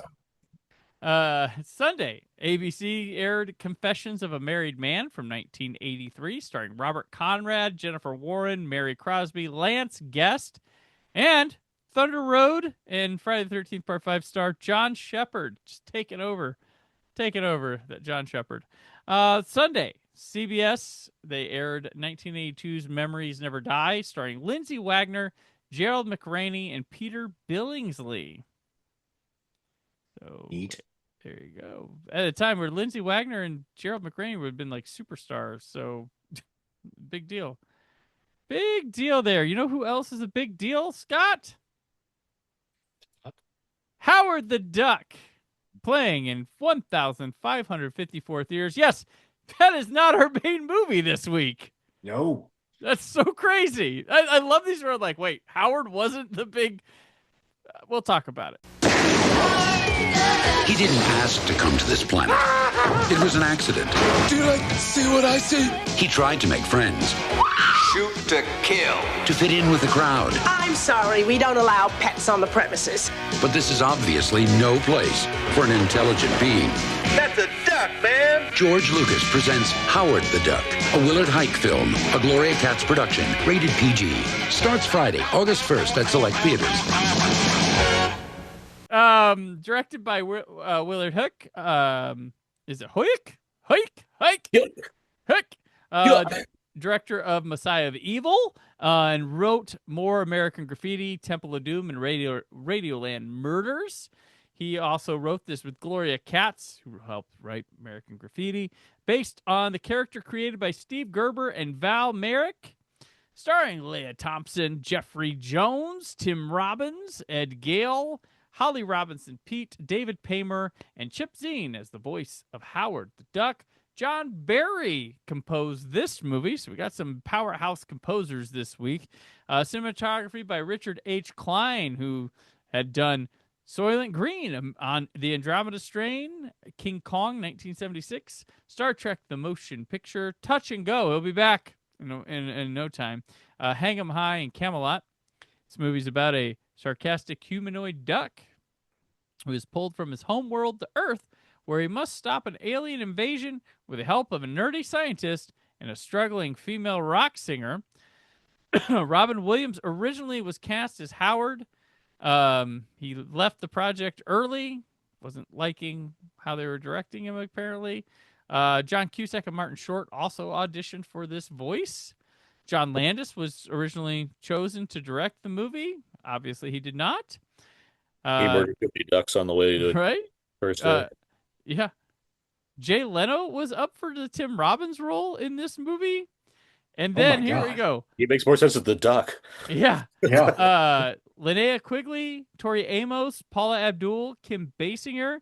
Speaker 3: Sunday, ABC aired Confessions of a Married Man from 1983, starring Robert Conrad, Jennifer Warren, Mary Crosby, Lance Guest, and Thunder Road and Friday the 13th Part 5 star John Shepard. Just taking over that John Shepard. Sunday, CBS, they aired 1982's Memories Never Die, starring Lindsay Wagner, Gerald McRaney, and Peter Billingsley. So
Speaker 4: neat.
Speaker 3: There you go. At a time where Lindsay Wagner and Gerald McRaney would have been like superstars, so big deal. Big deal there. You know who else is a big deal, Scott? Howard the Duck, playing in 1,554 theaters. Yes, that is not our main movie this week.
Speaker 4: No.
Speaker 3: That's so crazy. I love these where I'm like, wait, Howard wasn't the big... we'll talk about it.
Speaker 21: He didn't ask to come to this planet. It was an accident.
Speaker 22: Do you see what I see?
Speaker 21: He tried to make friends.
Speaker 22: Shoot to kill.
Speaker 21: To fit in with the crowd.
Speaker 23: I'm sorry, we don't allow pets on the premises.
Speaker 21: But this is obviously no place for an intelligent being.
Speaker 22: That's a duck, man.
Speaker 21: George Lucas presents Howard the Duck, a Willard Hike film, a Gloria Katz production, rated PG. Starts Friday, August 1st at select theaters.
Speaker 3: Directed by Willard Hook. Is it Hoyk? Hoyk. Director of Messiah of Evil, and wrote More American Graffiti, Temple of Doom, and Radioland Murders. He also wrote this with Gloria Katz, who helped write American Graffiti, based on the character created by Steve Gerber and Val Merrick, starring Leah Thompson, Jeffrey Jones, Tim Robbins, Ed Gale, Holly Robinson Pete, David Paymer, and Chip Zien as the voice of Howard the Duck. John Barry composed this movie, so we got some powerhouse composers this week. Cinematography by Richard H. Klein, who had done Soylent Green on The Andromeda Strain, King Kong, 1976, Star Trek The Motion Picture, Touch and Go. He'll be back in no time. Hang 'em High and Camelot. This movie's about a sarcastic humanoid duck who is pulled from his home world to Earth, where he must stop an alien invasion with the help of a nerdy scientist and a struggling female rock singer. Robin Williams originally was cast as Howard. He left the project early, wasn't liking how they were directing him, apparently. John Cusack and Martin Short also auditioned for this voice. John Landis was originally chosen to direct the movie. Obviously, he did not.
Speaker 5: He murdered 50 ducks on the way to
Speaker 3: right?
Speaker 5: First day.
Speaker 3: Yeah. Jay Leno was up for the Tim Robbins role in this movie. And then here we go.
Speaker 5: He makes more sense as the duck.
Speaker 3: Yeah.
Speaker 4: Yeah.
Speaker 3: Linnea Quigley, Tori Amos, Paula Abdul, Kim Basinger,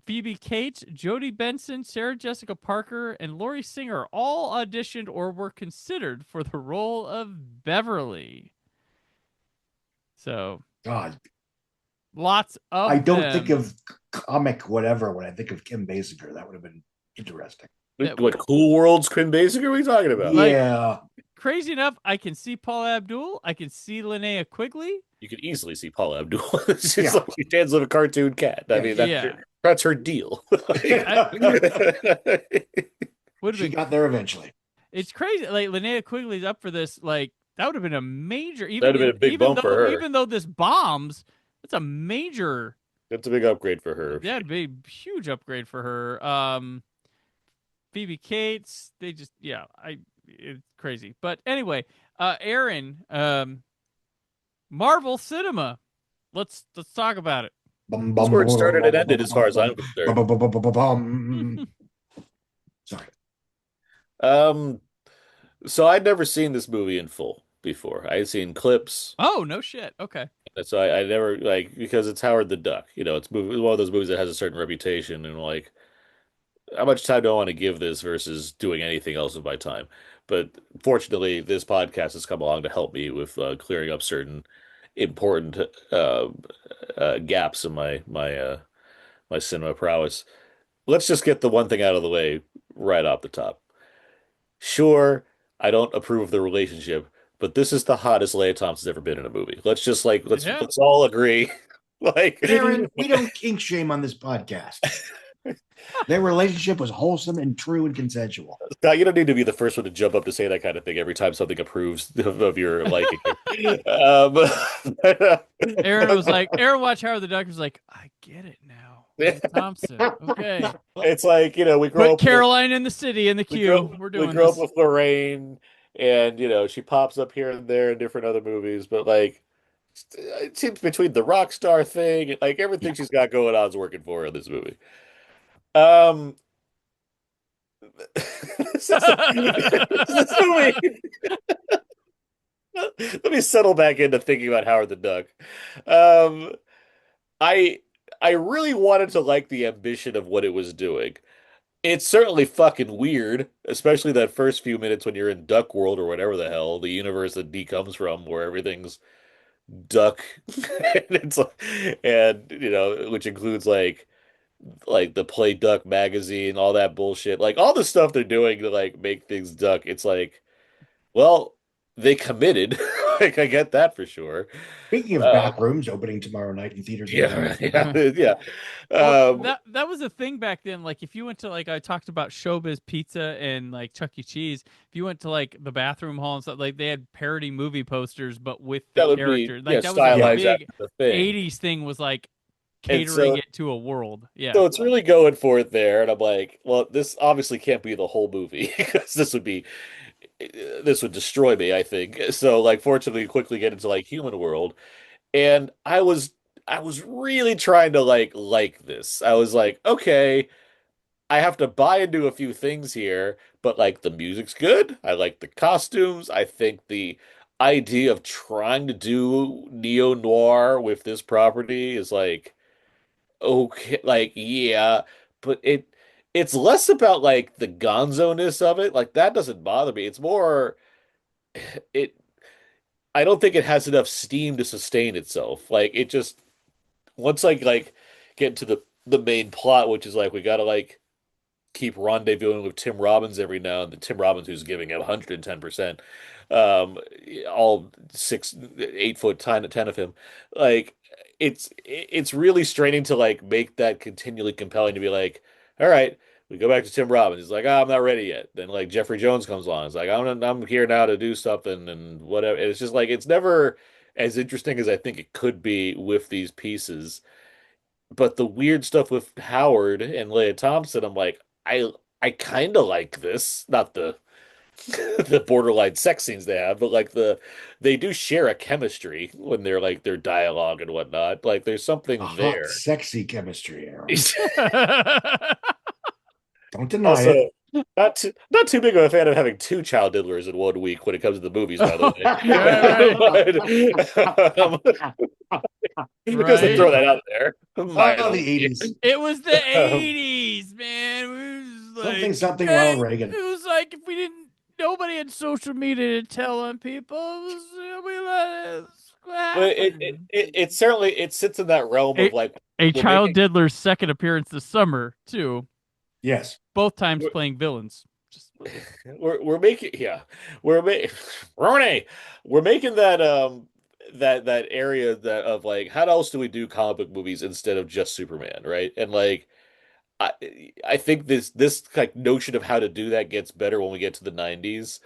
Speaker 3: Phoebe Cates, Jodie Benson, Sarah Jessica Parker, and Laurie Singer all auditioned or were considered for the role of Beverly. So,
Speaker 4: God,
Speaker 3: lots of
Speaker 4: I don't
Speaker 3: them.
Speaker 4: think of comic whatever when I think of Kim Basinger. That would have been interesting.
Speaker 5: What Cool World's Kim Basinger are we talking about?
Speaker 4: Yeah.
Speaker 3: Crazy enough, I can see Paula Abdul. I can see Linnea Quigley.
Speaker 5: You could easily see Paula Abdul. It's just like she stands like a cartoon cat. I mean, that's her deal.
Speaker 3: She
Speaker 4: got there eventually.
Speaker 3: It's crazy. Like Linnea Quigley's up for this. Like that would have been a major.
Speaker 5: That would have been a big bump for her.
Speaker 3: Even though this bombs, it's a major.
Speaker 5: That's a big upgrade for her.
Speaker 3: Yeah, it'd be a huge upgrade for her. Phoebe Cates, they just it's crazy. But anyway, Aaron, Marvel Cinema. Let's talk about it.
Speaker 5: That's where it started and ended, as far as I'm concerned.
Speaker 4: Sorry.
Speaker 5: So I'd never seen this movie in full before. I had seen clips.
Speaker 3: Oh, no shit. Okay.
Speaker 5: So I never like because it's Howard the Duck. It's one of those movies that has a certain reputation, and like how much time do I want to give this versus doing anything else with my time? But fortunately, this podcast has come along to help me with clearing up certain important gaps in my cinema prowess. Let's just get the one thing out of the way right off the top. Sure, I don't approve of the relationship, but this is the hottest Leia Thompson's ever been in a movie. Let's just like let's all agree. Like
Speaker 4: Aaron, we don't kink shame on this podcast. Their relationship was wholesome and true and consensual.
Speaker 5: Scott, you don't need to be the first one to jump up to say that kind of thing every time something approves of your liking.
Speaker 3: Aaron watched Howard the Duck was like, I get it now. Thompson. Okay.
Speaker 5: It's like, we grow
Speaker 3: Put
Speaker 5: up
Speaker 3: Caroline in the city in the queue. We're doing
Speaker 5: We grew
Speaker 3: this.
Speaker 5: up with Lorraine, and she pops up here and there in different other movies, but like it seems between the rock star thing and like everything she's got going on is working for her in this movie. This movie. Let me settle back into thinking about Howard the Duck. I really wanted to like the ambition of what it was doing. It's certainly fucking weird, especially that first few minutes when you're in Duck World or whatever the hell, the universe that D comes from, where everything's duck, and it's like, which includes like the Play Duck magazine, all that bullshit, like all the stuff they're doing to like make things duck. It's like, well, they committed. Like I get that for sure.
Speaker 4: Speaking of Backrooms opening tomorrow night in theaters.
Speaker 5: Yeah.
Speaker 3: Well, that was a thing back then. Like if you went to I talked about Showbiz Pizza and like Chuck E. Cheese. If you went to like the bathroom hall and stuff, like they had parody movie posters, but with the character. That was a big '80s thing. Was like catering it to a world. Yeah.
Speaker 5: So it's really going for it there, and I'm like, well, this obviously can't be the whole movie because this would destroy me, I think. So like fortunately quickly get into like Human World. And I was really trying to like this. I was like, okay, I have to buy into a few things here, but like the music's good. I like the costumes. I think the idea of trying to do neo-noir with this property is like okay, like yeah, but it's less about like the gonzo-ness of it. Like that doesn't bother me. It's more it I don't think it has enough steam to sustain itself. Like it just once I like get into the main plot, which is like we gotta like keep rendezvousing with Tim Robbins every now and then. Tim Robbins who's giving it 110%. All 6-8 foot 10 of him. Like it's really straining to like make that continually compelling to be like, all right, we go back to Tim Robbins. He's like, oh, I'm not ready yet. Then like Jeffrey Jones comes along. It's like I'm here now to do something and whatever. It's just like it's never as interesting as I think it could be with these pieces. But the weird stuff with Howard and Leia Thompson, I'm like, I kind of like this. Not the the borderline sex scenes they have, but like they do share a chemistry when they're like their dialogue and whatnot. Like there's something there.
Speaker 4: Sexy chemistry, Aaron. Don't deny it.
Speaker 5: Not too big of a fan of having two child diddlers in 1 week when it comes to the movies, by the way. Just to throw that out there.
Speaker 4: The 80s.
Speaker 3: It was the 80s, man. It was
Speaker 4: Something Ronald Reagan.
Speaker 3: It was like if we didn't, nobody had social media to tell on people.
Speaker 5: It certainly sits in that realm of like
Speaker 3: a child diddler's second appearance this summer too.
Speaker 4: Yes,
Speaker 3: both times playing villains.
Speaker 5: We're making we're making that that area that of like how else do we do comic book movies instead of just Superman, right? And like I think this like notion of how to do that gets better when we get to the 90s,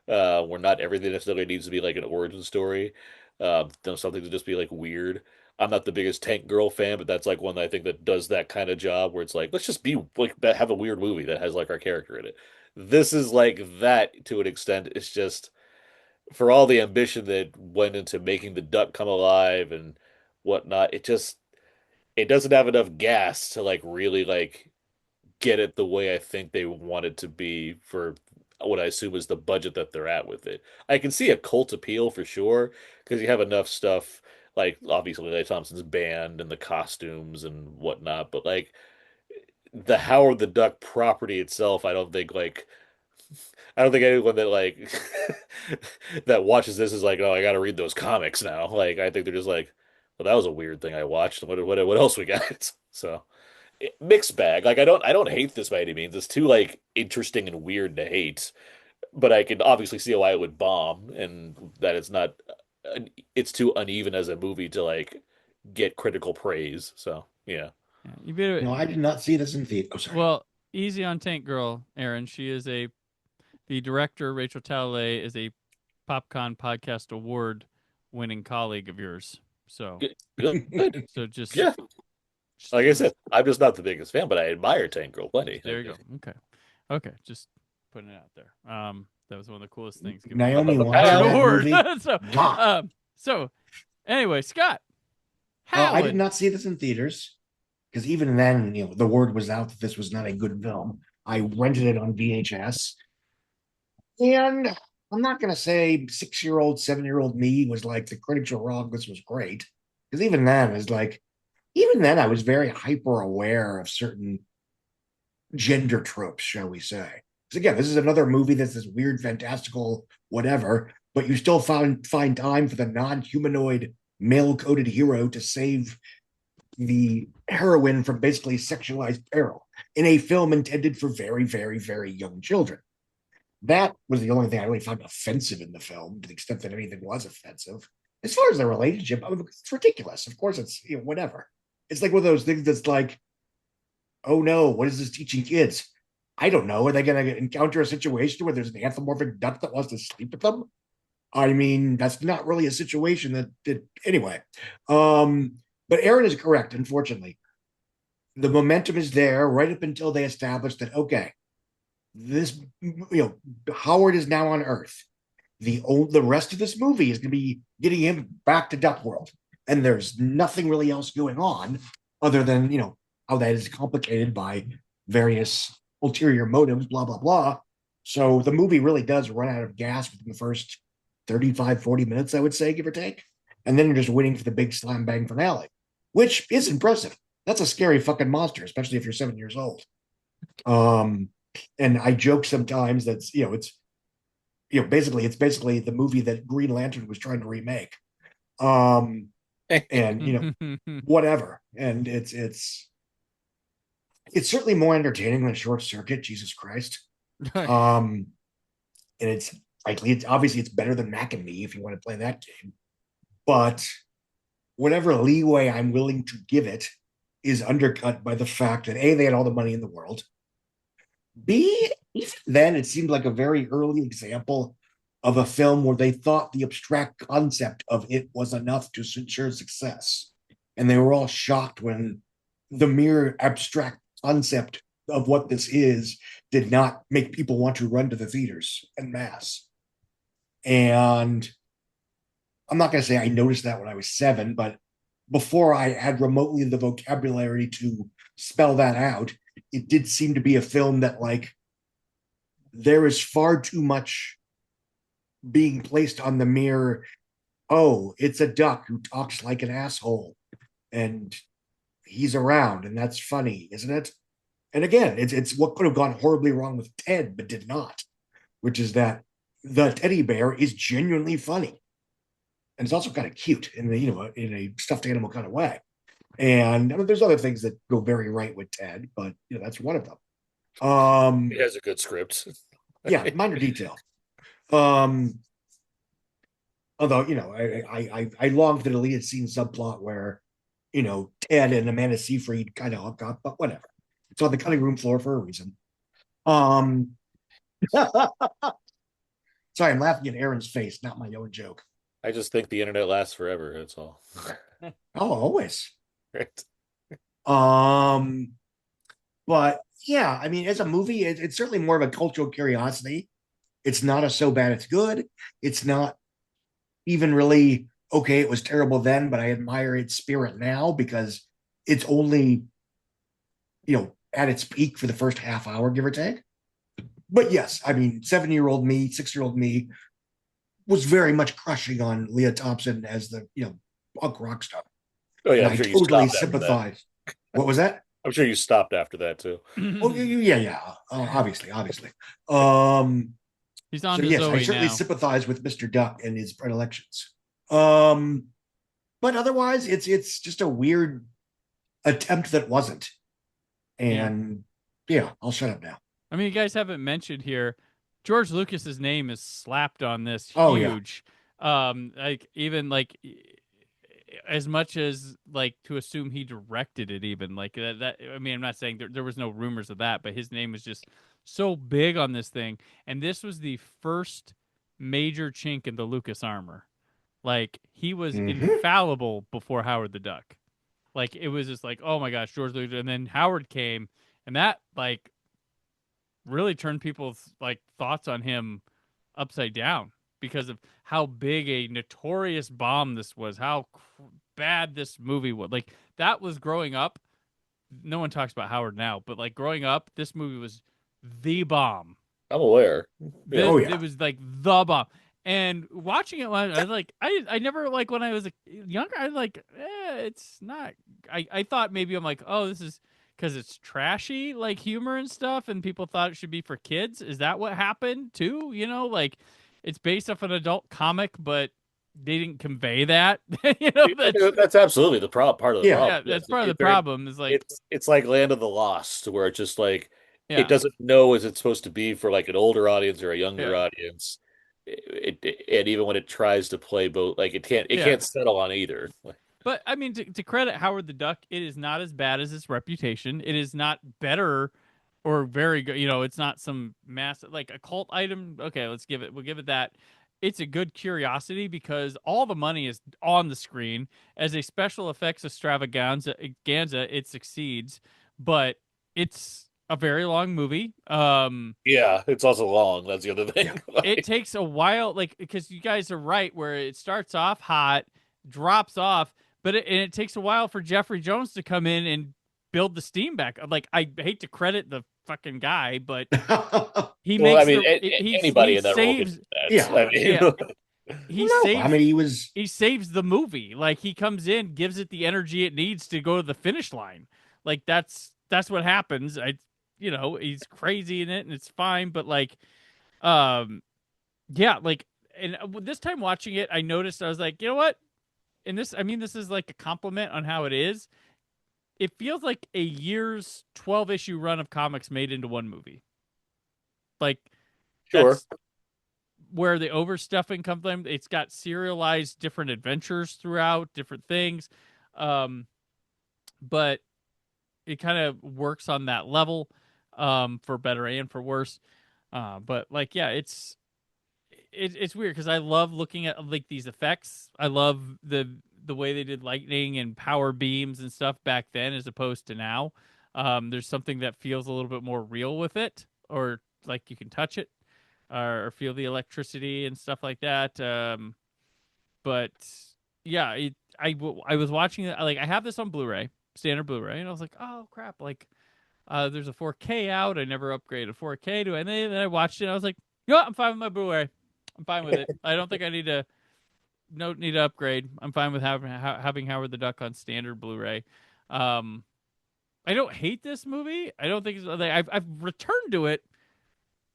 Speaker 5: where not everything necessarily needs to be like an origin story. Something to just be like weird. I'm not the biggest Tank Girl fan, but that's like one that I think that does that kind of job where it's like, let's just be like have a weird movie that has like our character in it. This is like that to an extent. It's just for all the ambition that went into making the duck come alive and whatnot, it doesn't have enough gas to like really like get it the way I think they want it to be for what I assume is the budget that they're at with it. I can see a cult appeal for sure because you have enough stuff like obviously Leigh Thompson's band and the costumes and whatnot, but like the Howard the Duck property itself, I don't think anyone that like that watches this is like, oh, I got to read those comics now. Like, I think they're just like, well, that was a weird thing I watched. What else we got? So mixed bag. Like, I don't hate this by any means. It's too like interesting and weird to hate, but I can obviously see why it would bomb and that it's too uneven as a movie to like get critical praise. So yeah.
Speaker 3: You better.
Speaker 4: No, I did not see this in theater. Oh, sorry.
Speaker 3: Well, easy on Tank Girl, Aaron. She is the director, Rachel Talalay, is a PopCon Podcast Award winning colleague of yours. So
Speaker 5: good.
Speaker 3: So just
Speaker 5: yeah. Like I said, I'm just not the biggest fan, but I admire Tank Girl plenty.
Speaker 3: There you go. Okay. Just putting it out there. That was one of the coolest things.
Speaker 4: Naomi watched that movie.
Speaker 3: So anyway, Scott.
Speaker 4: I did not see this in theaters because even then, the word was out that this was not a good film. I rented it on VHS, and I'm not going to say 6-year-old, 7-year-old me was like, the critics are wrong, this was great, because even then I was very hyper aware of certain gender tropes, shall we say. Because again, this is another movie that's this weird, fantastical, whatever, but you still find time for the non-humanoid male-coded hero to save the heroine from basically sexualized peril in a film intended for very, very, very young children. That was the only thing I really found offensive in the film, to the extent that anything was offensive. As far as the relationship, it's ridiculous. Of course, it's whatever. It's like one of those things that's like, oh no, what is this teaching kids? I don't know. Are they going to encounter a situation where there's an anthropomorphic duck that wants to sleep with them? I mean, that's not really a situation that did anyway. But Aaron is correct, unfortunately. The momentum is there right up until they establish that, okay, this, Howard is now on Earth. The rest of this movie is going to be getting him back to Duck World. And there's nothing really else going on other than, how that is complicated by various ulterior motives, blah, blah, blah. So the movie really does run out of gas within the first 35, 40 minutes, I would say, give or take. And then you're just waiting for the big slam bang finale, which is impressive. That's a scary fucking monster, especially if you're 7 years old. And I joke sometimes that's, it's basically the movie that Green Lantern was trying to remake. And whatever. And it's certainly more entertaining than Short Circuit, Jesus Christ. And it's obviously it's better than Mac and Me if you want to play that game. But whatever leeway I'm willing to give it is undercut by the fact that A, they had all the money in the world. B, even then it seemed like a very early example of a film where they thought the abstract concept of it was enough to ensure success. And they were all shocked when the mere abstract concept of what this is did not make people want to run to the theaters en masse. And I'm not going to say I noticed that when I was 7, but before I had remotely the vocabulary to spell that out, it did seem to be a film that, like, there is far too much being placed on the mere, oh, it's a duck who talks like an asshole and he's around and that's funny, isn't it? And again, it's what could have gone horribly wrong with Ted, but did not, which is that the teddy bear is genuinely funny. And it's also kind of cute in a stuffed animal kind of way. And there's other things that go very right with Ted, but that's one of them.
Speaker 5: He has a good script.
Speaker 4: Yeah, minor detail. Although I long for the deleted scene subplot where Ted and Amanda Seyfried kind of hook up, but whatever. It's on the cutting room floor for a reason. Sorry, I'm laughing at Aaron's face, not my own joke.
Speaker 5: I just think the internet lasts forever. That's all.
Speaker 4: Oh, always.
Speaker 5: Right.
Speaker 4: But yeah, I mean, as a movie, it's certainly more of a cultural curiosity. It's not a so bad it's good. It's not even really, okay, it was terrible then, but I admire its spirit now because it's only, at its peak for the first half hour, give or take. But yes, I mean, 7-year-old me, 6-year-old me was very much crushing on Leah Thompson as the, punk rock stuff.
Speaker 5: Oh yeah,
Speaker 4: And
Speaker 5: I'm
Speaker 4: I
Speaker 5: sure you
Speaker 4: totally
Speaker 5: stopped after that.
Speaker 4: sympathize. What was that?
Speaker 5: I'm sure you stopped after that too.
Speaker 4: Oh yeah. Obviously.
Speaker 3: He's on
Speaker 4: So
Speaker 3: to
Speaker 4: yes, I
Speaker 3: Zoe
Speaker 4: certainly
Speaker 3: now.
Speaker 4: sympathize with Mr. Duck and his predilections. But otherwise, it's just a weird attempt that wasn't. And yeah, I'll shut up now.
Speaker 3: I mean, you guys haven't mentioned here, George Lucas's name is slapped on this
Speaker 4: Oh, yeah.
Speaker 3: huge. Like even like as much as like to assume he directed it, even like that. I mean, I'm not saying there was no rumors of that, but his name was just so big on this thing, and this was the first major chink in the Lucas armor. Like he was infallible before Howard the Duck. Like it was just like, oh my gosh, George Lucas, and then Howard came, and that like really turned people's like thoughts on him upside down because of how big a notorious bomb this was, how bad this movie was. Like that was growing up. No one talks about Howard now, but like growing up, this movie was the bomb.
Speaker 5: I'm aware.
Speaker 3: It was like the bomb. And watching it, I was like, I never like when I was younger. I was like, it's not. I thought maybe I'm like, oh, this is because it's trashy, like humor and stuff, and people thought it should be for kids. Is that what happened too? You know, like it's based off an adult comic, but they didn't convey that. You know,
Speaker 5: that's absolutely the part of the problem.
Speaker 3: Yeah, that's part of the problem. Is like
Speaker 5: it's like Land of the Lost, where it's just like
Speaker 3: Yeah.
Speaker 5: it doesn't know as it's supposed to be for like an older audience or a younger audience. And even when it tries to play both, like it can't settle on either.
Speaker 3: But I mean, to credit Howard the Duck, it is not as bad as its reputation. It is not better or very good. You know, it's not some massive like a cult item. Okay, we'll give it that. It's a good curiosity because all the money is on the screen. As a special effects extravaganza, it succeeds, but it's a very long movie.
Speaker 5: Yeah, it's also long. That's the other thing.
Speaker 3: It takes a while, like because you guys are right, where it starts off hot, drops off, but it takes a while for Jeffrey Jones to come in and build the steam back. Like I hate to credit the fucking guy, but he makes.
Speaker 5: I mean, anybody in that
Speaker 3: saves,
Speaker 5: role.
Speaker 3: He saves the movie. Like he comes in, gives it the energy it needs to go to the finish line. Like that's what happens. He's crazy in it and it's fine, but like, yeah, like, and this time watching it, I noticed, I was like, you know what? And this is like a compliment on how it is. It feels like a year's 12-issue run of comics made into one movie. Like,
Speaker 5: sure.
Speaker 3: That's where the overstuffing comes from. It's got serialized different adventures throughout, different things. But it kind of works on that level, for better and for worse. But like, yeah, it's weird because I love looking at like these effects. I love the way they did lightning and power beams and stuff back then as opposed to now. There's something that feels a little bit more real with it, or like you can touch it or feel the electricity and stuff like that. But yeah, I was watching it. Like I have this on Blu-ray, standard Blu-ray, and I was like, oh crap, like there's a 4K out. I never upgraded 4K to it. And then I watched it and I was like, you know what? I'm fine with my Blu-ray. I'm fine with it. I don't think I need to upgrade. I'm fine with having Howard the Duck on standard Blu-ray. I don't hate this movie. I don't think it's like I've returned to it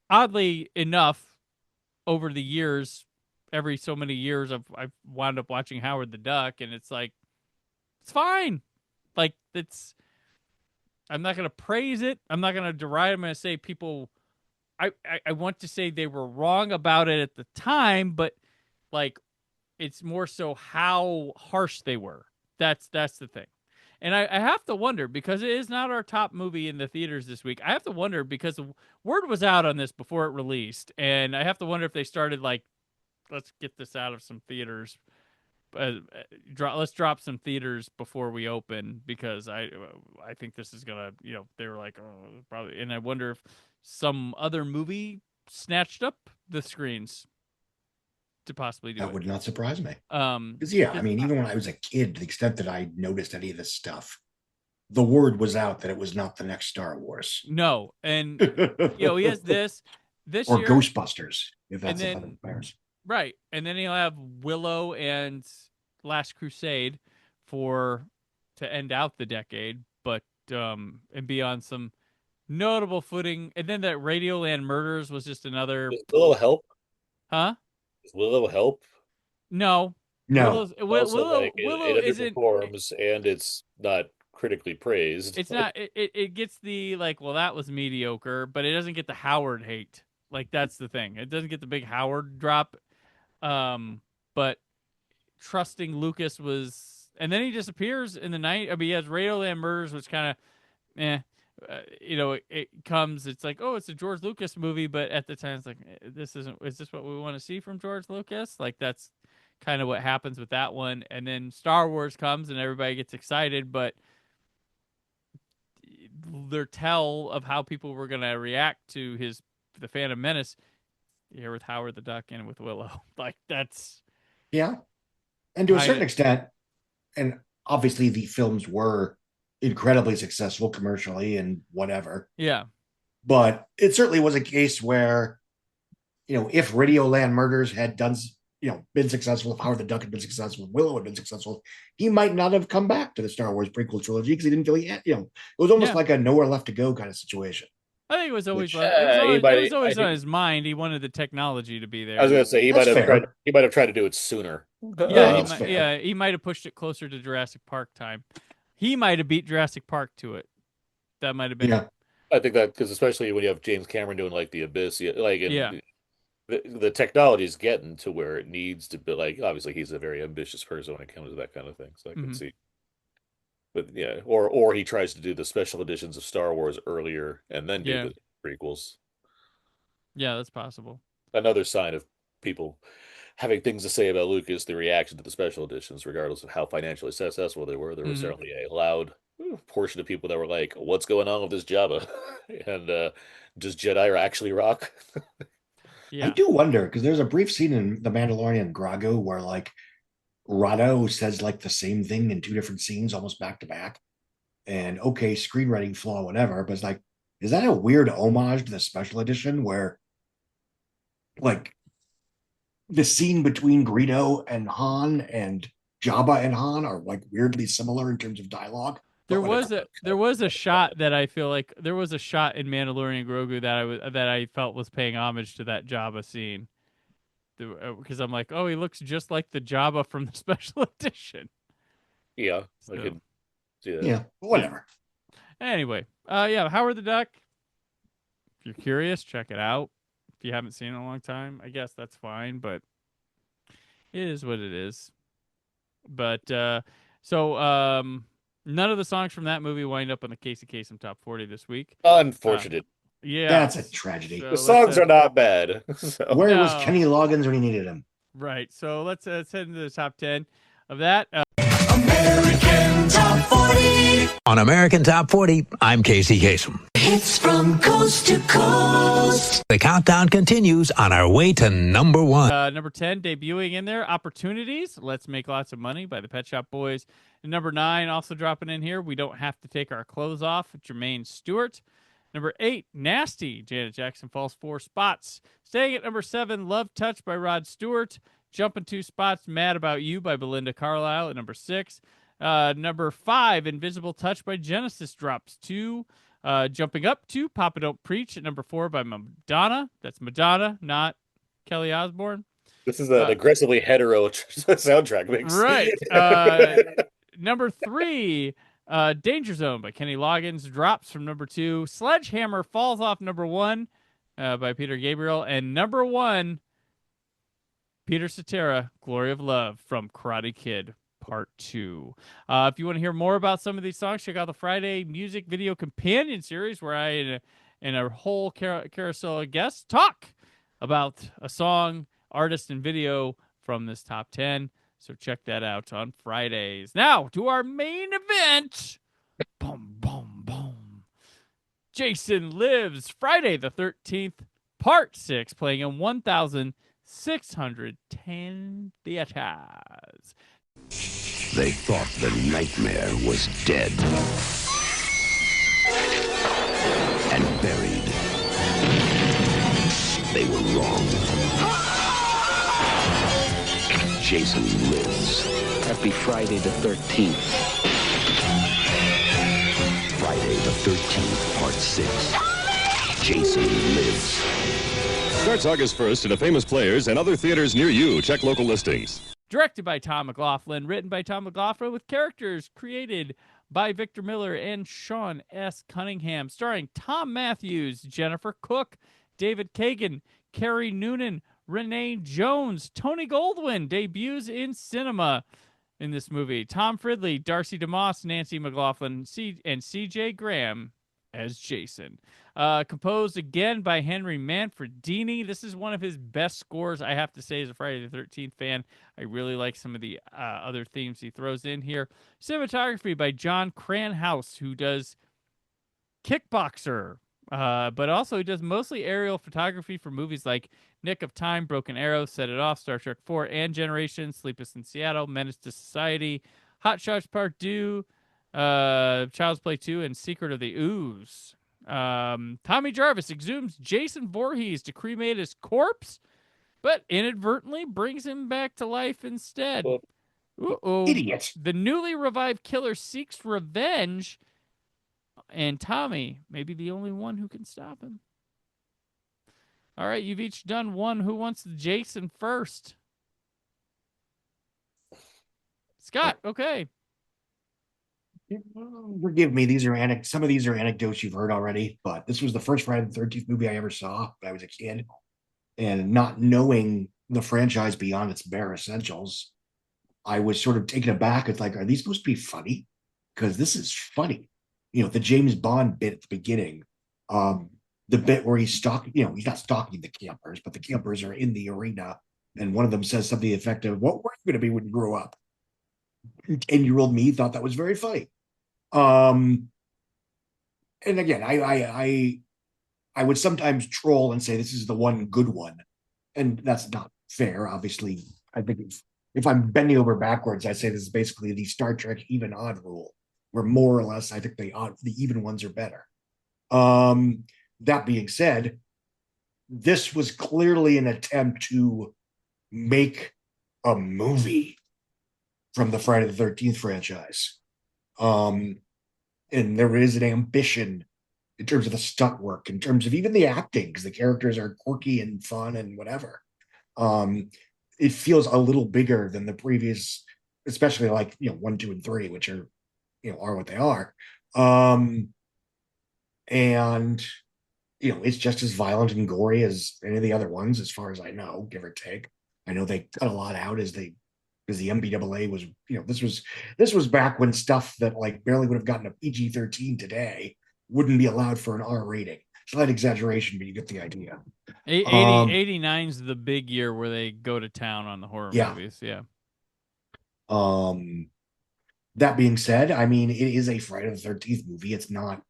Speaker 3: oddly enough over the years. Every so many years I've wound up watching Howard the Duck, and it's like it's fine. Like I'm not going to praise it. I'm not going to deride. I'm going to say people. I want to say they were wrong about it at the time, but like it's more so how harsh they were. That's the thing. And I have to wonder, because it is not our top movie in the theaters this week. I have to wonder because the word was out on this before it released, and I have to wonder if they started like, let's get this out of some theaters. Let's drop some theaters before we open, because I think this is gonna, they were like, oh, probably, and I wonder if some other movie snatched up the screens to possibly do
Speaker 4: that.
Speaker 3: It
Speaker 4: would not surprise me.
Speaker 3: Because
Speaker 4: I mean, even when I was a kid, to the extent that I noticed any of this stuff, the word was out that it was not the next Star Wars.
Speaker 3: No, and he has this
Speaker 4: or
Speaker 3: year,
Speaker 4: Ghostbusters, if that's
Speaker 3: and then,
Speaker 4: another comparison.
Speaker 3: right, and then he'll have Willow and last crusade to end out the decade, but and be on some notable footing. And then that Radioland Murders was just another.
Speaker 5: Does Willow help?
Speaker 3: Huh?
Speaker 5: Does Willow help?
Speaker 3: No.
Speaker 4: No.
Speaker 3: Willow
Speaker 5: it
Speaker 3: isn't
Speaker 5: underperforms, and it's not critically praised.
Speaker 3: It's not. It gets the well, that was mediocre, but it doesn't get the Howard hate. Like, that's the thing. It doesn't get the big Howard drop. But Trusting Lucas was, and then he disappears in the night. I mean, he has Radioland Murders, which kind of, it comes. It's like, oh, it's a George Lucas movie, but at the time, it's like, is this what we want to see from George Lucas? Like, that's kind of what happens with that one. And then Star Wars comes, and everybody gets excited, but their tell of how people were going to react to the Phantom Menace here with Howard the Duck and with Willow. Like, that's...
Speaker 4: Yeah. And to a certain extent, and obviously the films were incredibly successful commercially and whatever.
Speaker 3: Yeah.
Speaker 4: But it certainly was a case where, if Radioland Murders had done, been successful, if Howard the Duck had been successful, if Willow had been successful, he might not have come back to the Star Wars prequel trilogy because he didn't feel he had, it was almost like a nowhere left to go kind of situation.
Speaker 3: I think it was always it was always on his mind. He wanted the technology to be there.
Speaker 5: I was going to say he might have tried to do it sooner.
Speaker 3: Yeah, he might have pushed it closer to Jurassic Park time. He might have beat Jurassic Park to it. That might have been.
Speaker 4: Yeah,
Speaker 5: I think that because especially when you have James Cameron doing like The Abyss, the technology is getting to where it needs to be. Like, obviously, he's a very ambitious person when it comes to that kind of thing. So I can see. But yeah, or he tries to do the special editions of Star Wars earlier and then do the prequels.
Speaker 3: Yeah, that's possible.
Speaker 5: Another sign of people having things to say about Lucas, the reaction to the special editions, regardless of how financially successful they were. There was certainly a loud portion of people that were like, "What's going on with this Jabba?" and does Jedi actually rock?
Speaker 3: Yeah.
Speaker 4: I do wonder, because there's a brief scene in The Mandalorian Grogu where like Rado says like the same thing in two different scenes, almost back to back. And okay, screenwriting flaw, whatever, but it's like, is that a weird homage to the special edition where like the scene between Greedo and Han and Jabba and Han are like weirdly similar in terms of dialogue?
Speaker 3: There was a shot that I feel like there was a shot in Mandalorian Grogu that I felt was paying homage to that Jabba scene. Because I'm like, oh, he looks just like the Jabba from the special edition.
Speaker 5: Yeah,
Speaker 3: so,
Speaker 5: I could see that.
Speaker 4: Yeah, whatever.
Speaker 3: Anyway, Howard the Duck. If you're curious, check it out. If you haven't seen it in a long time, I guess that's fine, but it is what it is. But none of the songs from that movie wind up on the Casey Kasem Top 40 this week.
Speaker 5: Unfortunate.
Speaker 3: Yeah,
Speaker 4: that's a tragedy.
Speaker 3: So
Speaker 5: the songs are not bad. So.
Speaker 4: Where was Kenny Loggins when he needed him?
Speaker 3: Right. So let's head into the top 10 of that.
Speaker 1: American Top 40. On American Top 40, I'm Casey Kasem. Hits from coast to coast. The countdown continues on our way to number 1.
Speaker 3: Number 10, debuting in there, Opportunities. Let's Make Lots of Money by the Pet Shop Boys. And number 9, also dropping in here, We Don't Have to Take Our Clothes Off, Jermaine Stewart. Number 8, Nasty, Janet Jackson falls 4 spots. Staying at number 7, Love Touch by Rod Stewart. Jumping 2 spots, Mad About You by Belinda Carlisle at number 6. Number 5, Invisible Touch by Genesis drops 2. Jumping up 2, Papa Don't Preach at number 4 by Madonna. That's Madonna, not Kelly Osbourne.
Speaker 5: This is an aggressively hetero soundtrack mix.
Speaker 3: Right. Number 3, Danger Zone by Kenny Loggins drops from number 2. Sledgehammer falls off number 1 by Peter Gabriel. And number 1, Peter Cetera, Glory of Love from Karate Kid Part 2. If you want to hear more about some of these songs, check out the Friday Music Video Companion Series where I and a whole carousel of guests talk about a song, artist, and video from this top 10. So check that out on Fridays. Now, to our main event. Boom, boom, boom. Jason Lives, Friday the 13th, Part 6, playing in 1,610 theaters.
Speaker 2: They thought the nightmare was dead and buried. They were wrong. Jason lives. Happy Friday the 13th. Friday the 13th, Part 6. Jason lives.
Speaker 6: Starts August 1st at a Famous Players and other theaters near you. Check local listings.
Speaker 3: Directed by Tom McLaughlin, written by Tom McLaughlin, with characters created by Victor Miller and Sean S. Cunningham, starring Tom Matthews, Jennifer Cook, David Kagan, Carrie Noonan, Renee Jones. Tony Goldwyn debuts in cinema in this movie. Tom Fridley, Darcy DeMoss, Nancy McLaughlin, and C.J. Graham as Jason. Composed again by Henry Manfredini. This is one of his best scores, I have to say, as a Friday the 13th fan. I really like some of the other themes he throws in here. Cinematography by John Cranhouse, who does Kickboxer, but also he does mostly aerial photography for movies like Nick of Time, Broken Arrow, Set It Off, Star Trek IV, and Generation, Sleepless in Seattle, Menace to Society, Hot Shots Part 2, Child's Play 2, and Secret of the Ooze. Tommy Jarvis exhumes Jason Voorhees to cremate his corpse, but inadvertently brings him back to life instead.
Speaker 4: Idiot.
Speaker 3: The newly revived killer seeks revenge, and Tommy may be the only one who can stop him. All right, you've each done one. Who wants Jason first? Scott, okay.
Speaker 4: Forgive me, some of these are anecdotes you've heard already, but this was the first Friday the 13th movie I ever saw when I was a kid. And not knowing the franchise beyond its bare essentials, I was sort of taken aback. It's like, are these supposed to be funny? Because this is funny. You know, the James Bond bit at the beginning, the bit where he's stalking, he's not stalking the campers, but the campers are in the arena. And one of them says something effective, "What were you going to be when you grow up?" 10-year-old me thought that was very funny. And again, I would sometimes troll and say this is the one good one, and that's not fair. Obviously, I think if I'm bending over backwards, I say this is basically the Star Trek even odd rule, where more or less I think the even ones are better. That being said, this was clearly an attempt to make a movie from the Friday the 13th franchise. And there is an ambition in terms of the stunt work, in terms of even the acting, because the characters are quirky and fun and whatever. It feels a little bigger than the previous, especially like 1, 2, and 3, which are what they are. And it's just as violent and gory as any of the other ones, as far as I know, give or take. I know they cut a lot out because the MPAA was, this was back when stuff that like barely would have gotten a PG-13 today wouldn't be allowed for an R rating. Slight exaggeration, but you get the idea.
Speaker 3: 89's the big year where they go to town on the horror movies. Yeah.
Speaker 4: That being said, I mean, it is a Friday the 13th movie. It's not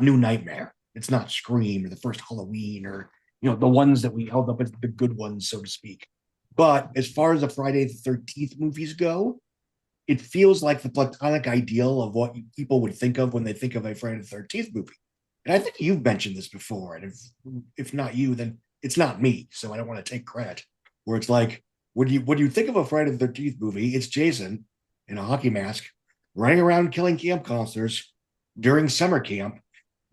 Speaker 4: New Nightmare. It's not Scream or the first Halloween or, the ones that we held up as the good ones, so to speak. But as far as the Friday the 13th movies go, it feels like the platonic ideal of what people would think of when they think of a Friday the 13th movie. And I think you've mentioned this before. And if not you, then it's not me. So I don't want to take credit. Where it's like, when you think of a Friday the 13th movie, it's Jason in a hockey mask running around killing camp counselors during summer camp.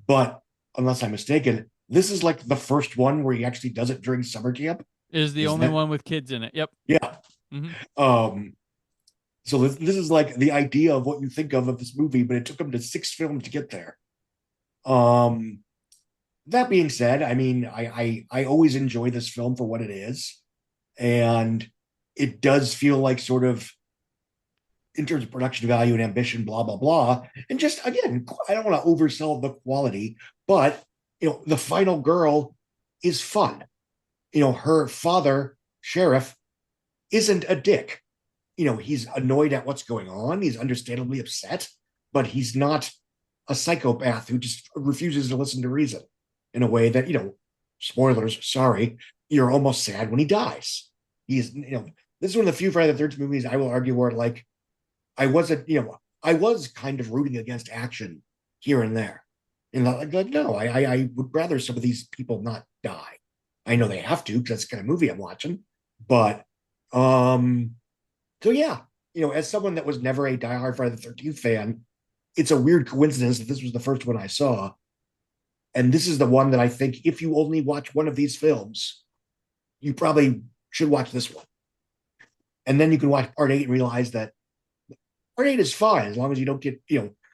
Speaker 4: But unless I'm mistaken, this is like the first one where he actually does it during summer camp.
Speaker 3: Is the only one with kids in it. Yep.
Speaker 4: Yeah. Mm-hmm. So this is like the idea of what you think of this movie, but it took him to 6 films to get there. That being said, I mean, I always enjoy this film for what it is. And it does feel like sort of, in terms of production value and ambition, blah, blah, blah. And just, again, I don't want to oversell the quality, but, the final girl is fun. Her father, sheriff, isn't a dick. He's annoyed at what's going on. He's understandably upset, but he's not a psychopath who just refuses to listen to reason in a way that, spoilers, sorry, you're almost sad when he dies. He's, this is one of the few Friday the 13th movies I will argue where like, I was kind of rooting against action here and there. And like no, I would rather some of these people not die. I know they have to because that's the kind of movie I'm watching, but So yeah, as someone that was never a diehard Friday the 13th fan, it's a weird coincidence that this was the first one I saw. And this is the one that I think if you only watch one of these films, you probably should watch this one. And then you can watch part 8 and realize that part 8 is fine as long as you don't get,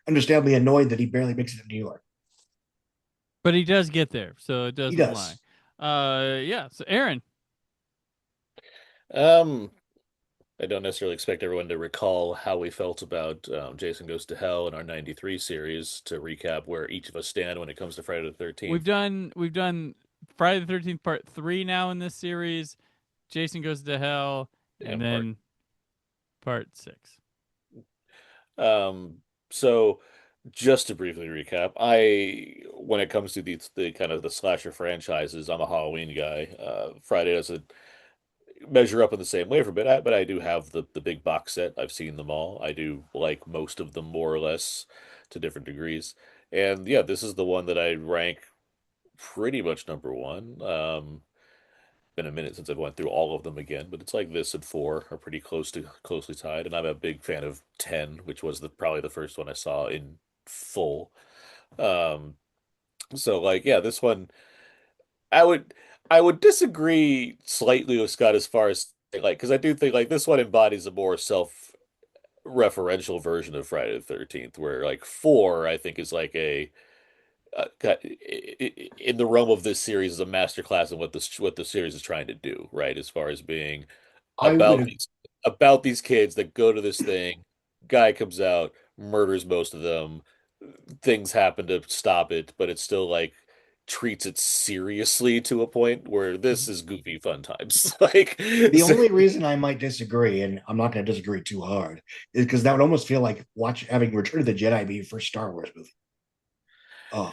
Speaker 4: understandably annoyed that he barely makes it to New York.
Speaker 3: But he does get there, so it doesn't
Speaker 4: He does.
Speaker 3: lie. Yeah. So Aaron.
Speaker 5: I don't necessarily expect everyone to recall how we felt about Jason Goes to Hell in our 93 series to recap where each of us stand when it comes to Friday the 13th.
Speaker 3: We've done Friday the 13th part 3 now in this series, Jason Goes to Hell, and then part 6.
Speaker 5: So just to briefly recap, when it comes to the kind of the slasher franchises, I'm a Halloween guy. Friday doesn't measure up in the same way for a bit, but I do have the big box set. I've seen them all. I do like most of them more or less to different degrees. And yeah, this is the one that I rank pretty much number one. Been a minute since I've went through all of them again, but it's like this and 4 are pretty closely tied. And I'm a big fan of 10, which was probably the first one I saw in full. So like, yeah, this one I would disagree slightly with Scott as far as like, because I do think like this one embodies a more self-referential version of Friday the 13th, where like 4 I think is like in the realm of this series is a masterclass in what the series is trying to do, right? As far as being about these kids that go to this thing, guy comes out, murders most of them, things happen to stop it, but it's still like treats it seriously to a point where this is goofy fun times. Like
Speaker 4: the only reason I might disagree, and I'm not going to disagree too hard, is because that would almost feel like having Return of the Jedi be your first Star Wars movie.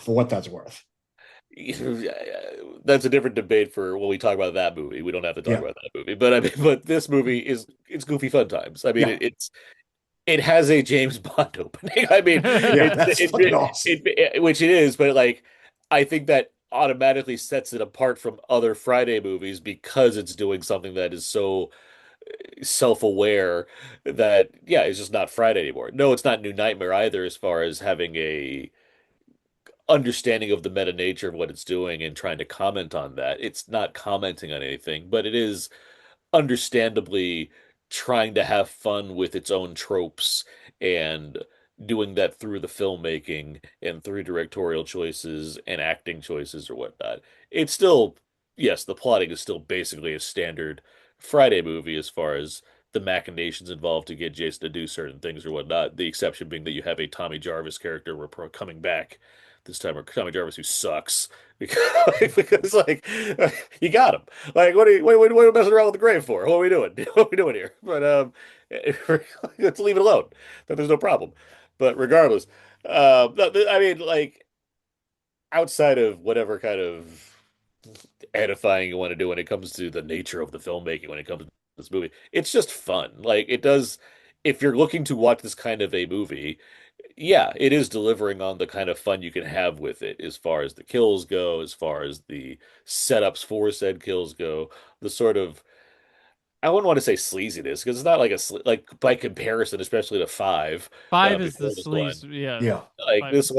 Speaker 4: For what that's worth.
Speaker 5: That's a different debate for when we talk about that movie. We don't have to talk about that movie, but I mean, but this movie it's goofy fun times. I mean, it has a James Bond opening. I mean,
Speaker 4: awesome.
Speaker 5: Which it is, but like, I think that automatically sets it apart from other Friday movies because it's doing something that is so self-aware that it's just not Friday anymore. No, it's not New Nightmare either, as far as having a understanding of the meta nature of what it's doing and trying to comment on that. It's not commenting on anything, but it is understandably trying to have fun with its own tropes and doing that through the filmmaking and through directorial choices and acting choices or whatnot. It's still, yes, the plotting is still basically a standard Friday movie as far as the machinations involved to get Jason to do certain things or whatnot. The exception being that you have a Tommy Jarvis character coming back this time, or Tommy Jarvis who sucks because like you got him. Like what are you messing around with the grave for? What are we doing? What are we doing here? But let's leave it alone. That there's no problem. But regardless, I mean, like outside of whatever kind of edifying you want to do when it comes to the nature of the filmmaking, when it comes to this movie, it's just fun. Like it does. If you're looking to watch this kind of a movie, yeah, it is delivering on the kind of fun you can have with it as far as the kills go, as far as the setups for said kills go, the sort of I wouldn't want to say sleaziness because it's not like like by comparison, especially to 5.
Speaker 3: 5 is the sleaze, yeah.
Speaker 5: Like this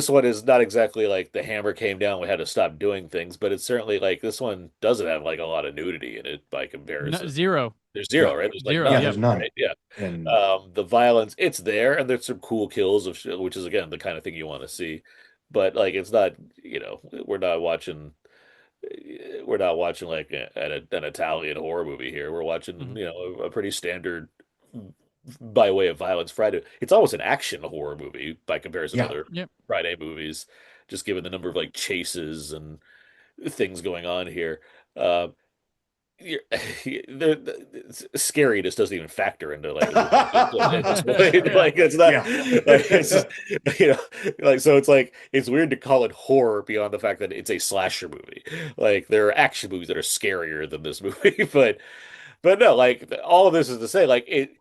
Speaker 5: one is not exactly like the hammer came down, we had to stop doing things, but it's certainly like this one doesn't have like a lot of nudity in it by comparison.
Speaker 3: Zero.
Speaker 5: There's zero, right? There's like
Speaker 3: zero.
Speaker 5: None,
Speaker 4: there's none.
Speaker 5: Right? Yeah.
Speaker 4: And
Speaker 5: the violence, it's there, and there's some cool kills which is again the kind of thing you want to see. But like it's not, we're not watching like an Italian horror movie here. We're watching, a pretty standard by way of violence Friday. It's almost an action horror movie by comparison to other Friday movies, just given the number of like chases and things going on here. Scariness doesn't even factor into like it's not like it's just, like so it's like it's weird to call it horror beyond the fact that it's a slasher movie. Like there are action movies that are scarier than this movie, but no, like all of this is to say like it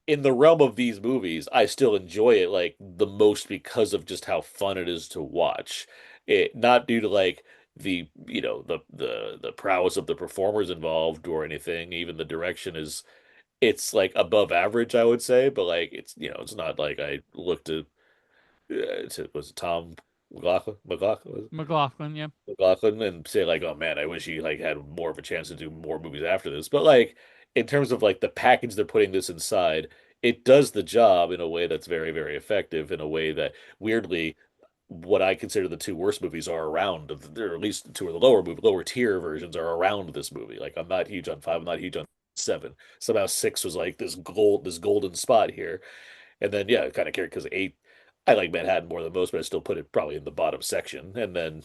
Speaker 5: in the realm of these movies, I still enjoy it like the most because of just how fun it is to watch. It not due to like the prowess of the performers involved or anything. Even the direction is it's like above average, I would say, but like it's it's not like I looked was it Tom
Speaker 3: McLaughlin, yeah.
Speaker 5: McLaughlin and say like, oh man, I wish he like had more of a chance to do more movies after this. But like in terms of like the package they're putting this inside, it does the job in a way that's very, very effective, in a way that weirdly what I consider the two worst movies are around, or at least the two of the lower tier versions are around this movie. Like I'm not huge on five, I'm not huge on seven. Somehow six was like this golden spot here, and then yeah, it kind of carried because eight. I like Manhattan more than most, but I still put it probably in the bottom section. And then,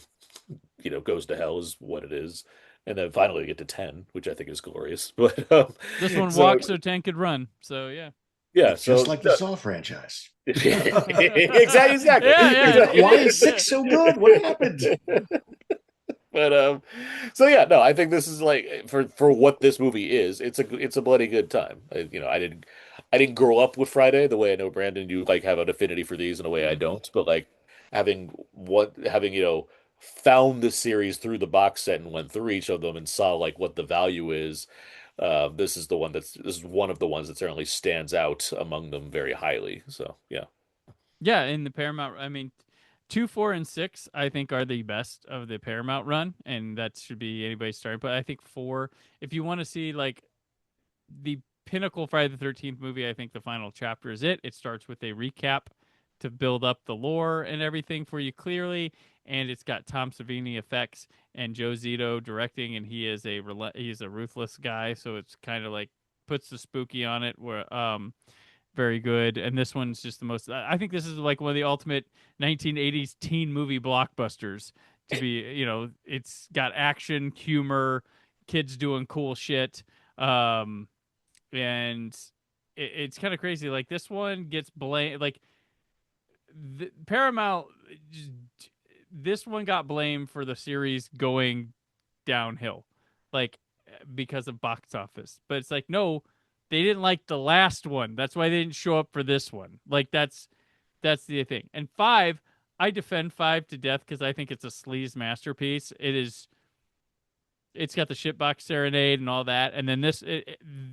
Speaker 5: Goes to Hell is what it is. And then finally we get to 10, which I think is glorious. But
Speaker 3: this one walks so 10 could run. So yeah.
Speaker 5: Yeah,
Speaker 4: it's just like the Saw franchise.
Speaker 5: Exactly.
Speaker 3: Yeah.
Speaker 4: Why is 6 so good? What happened?
Speaker 5: But so yeah, no, I think this is like for what this movie is, it's a bloody good time. I didn't grow up with Friday the way I know Brandon, you like have an affinity for these in a way I don't, but like having found the series through the box set and went through each of them and saw like what the value is. This is one of the ones that certainly stands out among them very highly. So yeah.
Speaker 3: Yeah, in the Paramount, I mean, 2, 4, and 6, I think, are the best of the Paramount run, and that should be anybody's start. But I think 4, if you want to see like the pinnacle Friday the 13th movie, I think the final chapter is it. It starts with a recap to build up the lore and everything for you clearly, and it's got Tom Savini effects and Joe Zito directing, and he's a ruthless guy, so it's kind of like puts the spooky on it. Where very good, and this one's just the most. I think this is like one of the ultimate 1980s teen movie blockbusters. To be, it's got action, humor, kids doing cool shit, and it's kind of crazy. Like this one gets blamed. Like Paramount, this one got blamed for the series going downhill, like because of box office. But it's like no. They didn't like the last one. That's why they didn't show up for this one. Like that's the thing. And 5, I defend 5 to death because I think it's a sleaze masterpiece. It's got the shitbox serenade and all that. And then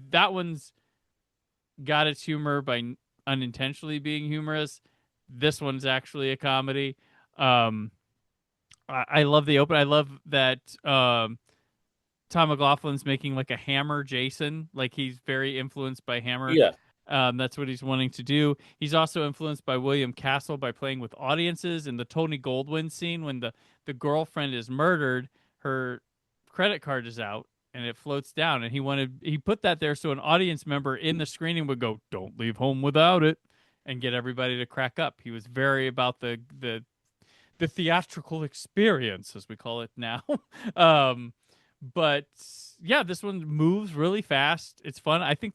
Speaker 3: that one's got its humor by unintentionally being humorous. This one's actually a comedy. I love the open. I love that Tom McLaughlin's making like a Hammer Jason. Like he's very influenced by Hammer.
Speaker 5: Yeah.
Speaker 3: That's what he's wanting to do. He's also influenced by William Castle by playing with audiences. In the Tony Goldwyn scene, when the girlfriend is murdered, her credit card is out and it floats down. And he put that there so an audience member in the screening would go, "Don't leave home without it," and get everybody to crack up. He was very about the theatrical experience, as we call it now. But yeah, this one moves really fast. It's fun. I think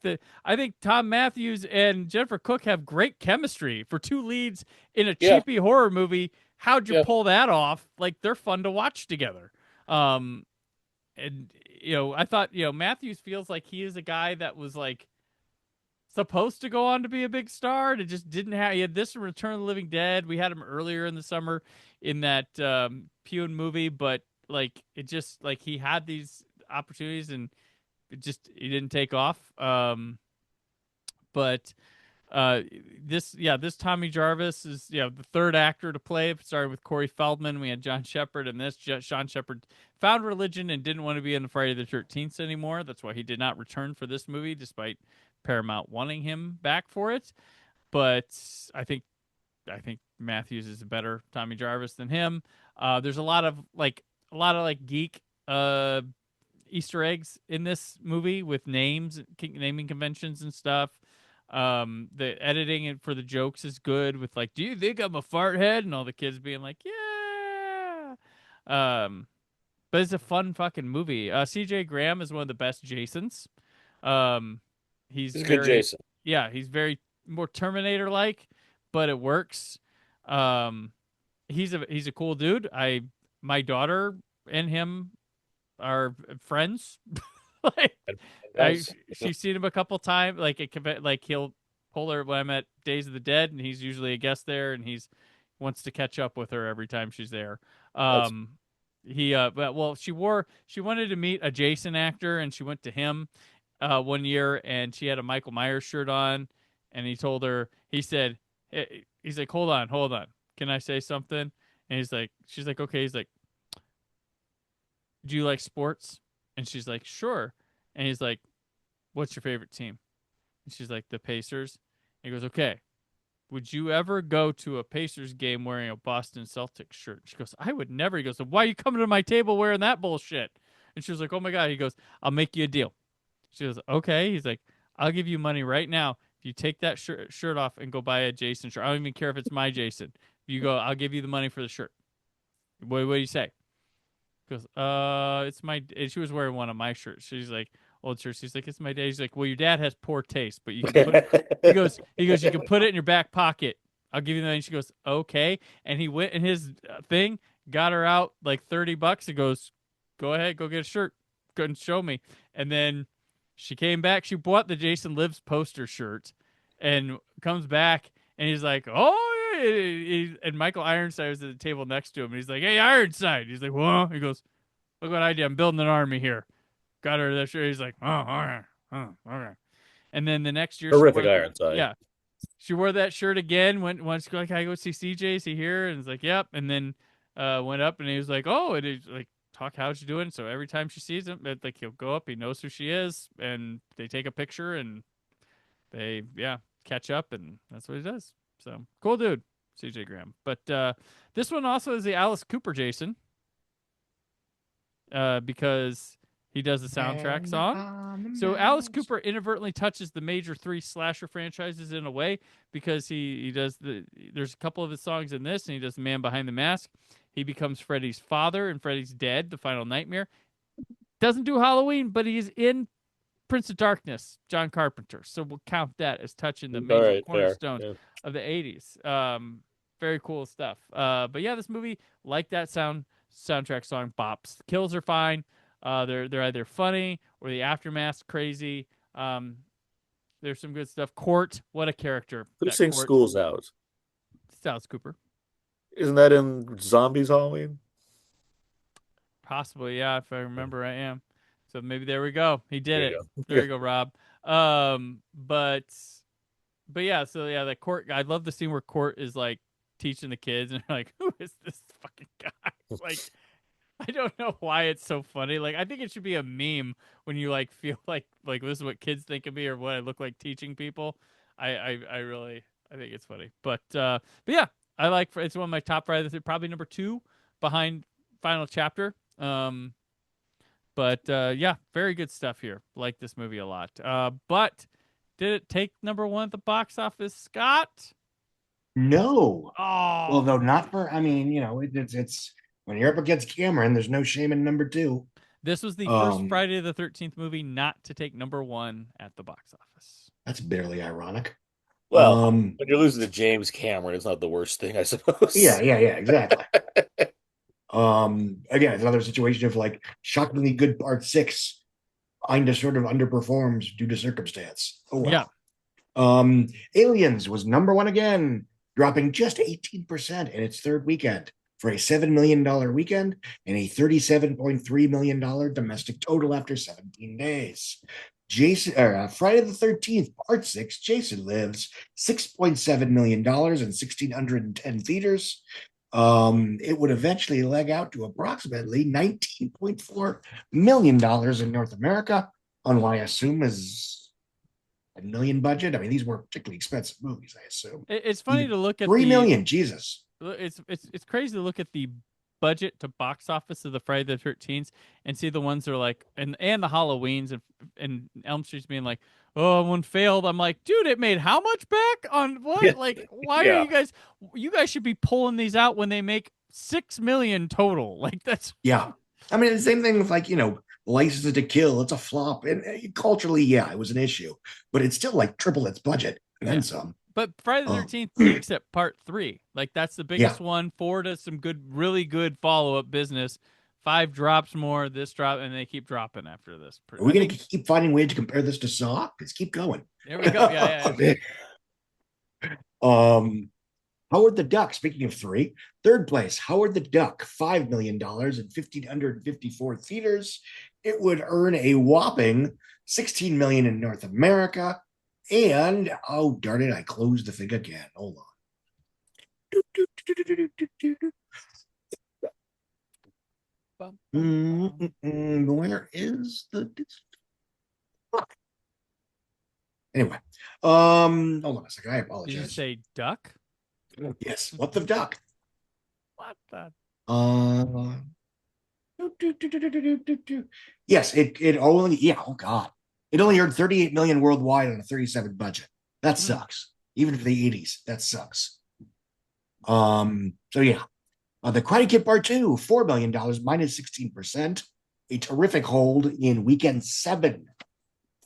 Speaker 3: Tom Matthews and Jennifer Cook have great chemistry for 2 leads in a cheapy horror movie. How'd you pull that off? Like they're fun to watch together. And I thought Matthews feels like he is a guy that was like supposed to go on to be a big star, and it just didn't have. He had this in Return of the Living Dead. We had him earlier in the summer in that Pune movie, but like it just like he had these opportunities and he didn't take off. But this Tommy Jarvis is the third actor to play. It started with Corey Feldman. We had John Shepard, and Sean Shepard found religion and didn't want to be in the Friday the 13th anymore. That's why he did not return for this movie, despite Paramount wanting him back for it. But I think Matthews is a better Tommy Jarvis than him. There's a lot of geek Easter eggs in this movie with naming conventions and stuff. The editing for the jokes is good with like, "Do you think I'm a fart head?" and all the kids being like, "Yeah." But it's a fun fucking movie. CJ Graham is one of the best Jasons. He's
Speaker 5: a good Jason.
Speaker 3: Yeah, he's very more Terminator-like, but it works. He's a cool dude. My daughter and him are friends. She's seen him a couple times. Like he'll pull her when I'm at Days of the Dead, and he's usually a guest there, and he's wants to catch up with her every time she's there. She wanted to meet a Jason actor, and she went to him. one year, and she had a Michael Myers shirt on, and he told her, he's like, hold on, can I say something? And she's like, okay. He's like, do you like sports? And she's like, sure. And he's like, what's your favorite team? And she's like, the Pacers. And he goes, okay. Would you ever go to a Pacers game wearing a Boston Celtics shirt? She goes, I would never. He goes, so why are you coming to my table wearing that bullshit? And she was like, oh my God. He goes, I'll make you a deal. She goes, okay. He's like, I'll give you money right now if you take that shirt off and go buy a Jason shirt. I don't even care if it's my Jason. If you go, I'll give you the money for the shirt. What do you say? He goes, it's my. And she was wearing one of my shirts. She's like, old shirt. She's like, it's my dad. He's like, well, your dad has poor taste, but you can put he goes, you can put it in your back pocket. I'll give you the money. And she goes, okay. And he went in his thing, got her out like $30 and goes, go ahead, go get a shirt. Go and show me. And then she came back. She bought the Jason Lives poster shirt and comes back and he's like, oh, and Michael Ironside was at the table next to him. And he's like, hey, Ironside. He's like, well, he goes, look what I did. I'm building an army here. Got her that shirt. He's like, oh, all right. Oh, all right. And then the next year,
Speaker 5: terrific Ironside.
Speaker 3: Yeah. She wore that shirt again. Once like, can I go see CJ? Is he here? And it's like, yep. And then went up and he was like, oh, and he's like, talk, how's you doing? So every time she sees him, like he'll go up, he knows who she is, and they take a picture and they catch up, and that's what he does. So cool dude, CJ Graham. But this one also is the Alice Cooper Jason, because he does the soundtrack song. So Alice Cooper inadvertently touches the major 3 slasher franchises in a way, because he does there's a couple of his songs in this, and he does The Man Behind the Mask. He becomes Freddy's father in Freddy's Dead, The Final Nightmare. Doesn't do Halloween, but he's in Prince of Darkness, John Carpenter. So we'll count that as touching the major cornerstone of the 80s. Very cool stuff. But yeah, this movie, like that soundtrack song, bops. Kills are fine. They're either funny or the aftermath's crazy. There's some good stuff. Court, what a character.
Speaker 5: Who sings School's Out?
Speaker 3: It's Alice Cooper.
Speaker 5: Isn't that in Zombies Halloween?
Speaker 3: Possibly, yeah. If I remember, I am. So maybe there we go. He did it. There you go, Rob. But yeah. So yeah, the Court. I love the scene where Court is like teaching the kids, and they're like, "Who is this fucking guy?" Like, I don't know why it's so funny. Like, I think it should be a meme when you like feel like this is what kids think of me or what I look like teaching people. I think it's funny. But yeah. I like it's one of my top 5, probably number 2 behind Final Chapter. But yeah, very good stuff here. Like this movie a lot. But did it take number 1 at the box office, Scott?
Speaker 4: No.
Speaker 3: Oh.
Speaker 4: Although not for, I mean, it's when you're up against Cameron, there's no shame in number 2.
Speaker 3: This was the first Friday the 13th movie not to take number 1 at the box office.
Speaker 4: That's bitterly ironic.
Speaker 5: Well, when you're losing to James Cameron, it's not the worst thing, I suppose.
Speaker 4: Yeah, exactly. Again, it's another situation of like shockingly good part 6 kind of sort of underperforms due to circumstance. Oh well. Yeah. Aliens was number 1 again, dropping just 18% in its 3rd weekend for a $7 million weekend and a $37.3 million domestic total after 17 days. Friday the 13th, Part 6, Jason Lives, $6.7 million in 1,610 theaters. It would eventually leg out to approximately $19.4 million in North America on what I assume is $1 million budget. I mean, these weren't particularly expensive movies, I assume.
Speaker 3: It's funny to look at
Speaker 4: $3 million, Jesus.
Speaker 3: It's crazy to look at the budget to box office of the Friday the 13th and see the ones that are like, and the Halloweens and Elm Street's being like, oh, one failed. I'm like, dude, it made how much back on what? Yeah. Like, why are you guys should be pulling these out when they make $6 million total. Like that's.
Speaker 4: Yeah. I mean, the same thing with like, License to Kill. It's a flop. And culturally, yeah, it was an issue, but it's still like triple its budget and then some.
Speaker 3: But Friday the 13th peaks at part 3. Like that's the biggest one. 4 does some really good follow-up business. 5 drops more, this drop, and they keep dropping after this.
Speaker 4: Are we going to keep finding ways to compare this to Saw? Let's keep going.
Speaker 3: There we go. Yeah.
Speaker 4: Howard the Duck, speaking of 3, 3rd place, Howard the Duck, $5 million in 1,554 theaters. It would earn a whopping $16 million in North America. And, oh, darn it, I closed the thing again. Hold on. Where is the... Anyway, hold on a second. I apologize.
Speaker 3: Did you say duck?
Speaker 4: Yes. What the duck?
Speaker 3: What the?
Speaker 4: Yes, it only, yeah, oh God. It only earned 38 million worldwide on a 37 budget. That sucks. Even for the 80s, that sucks. So yeah. The Karate Kid Part 2, $4 million, minus 16%. A terrific hold in weekend 7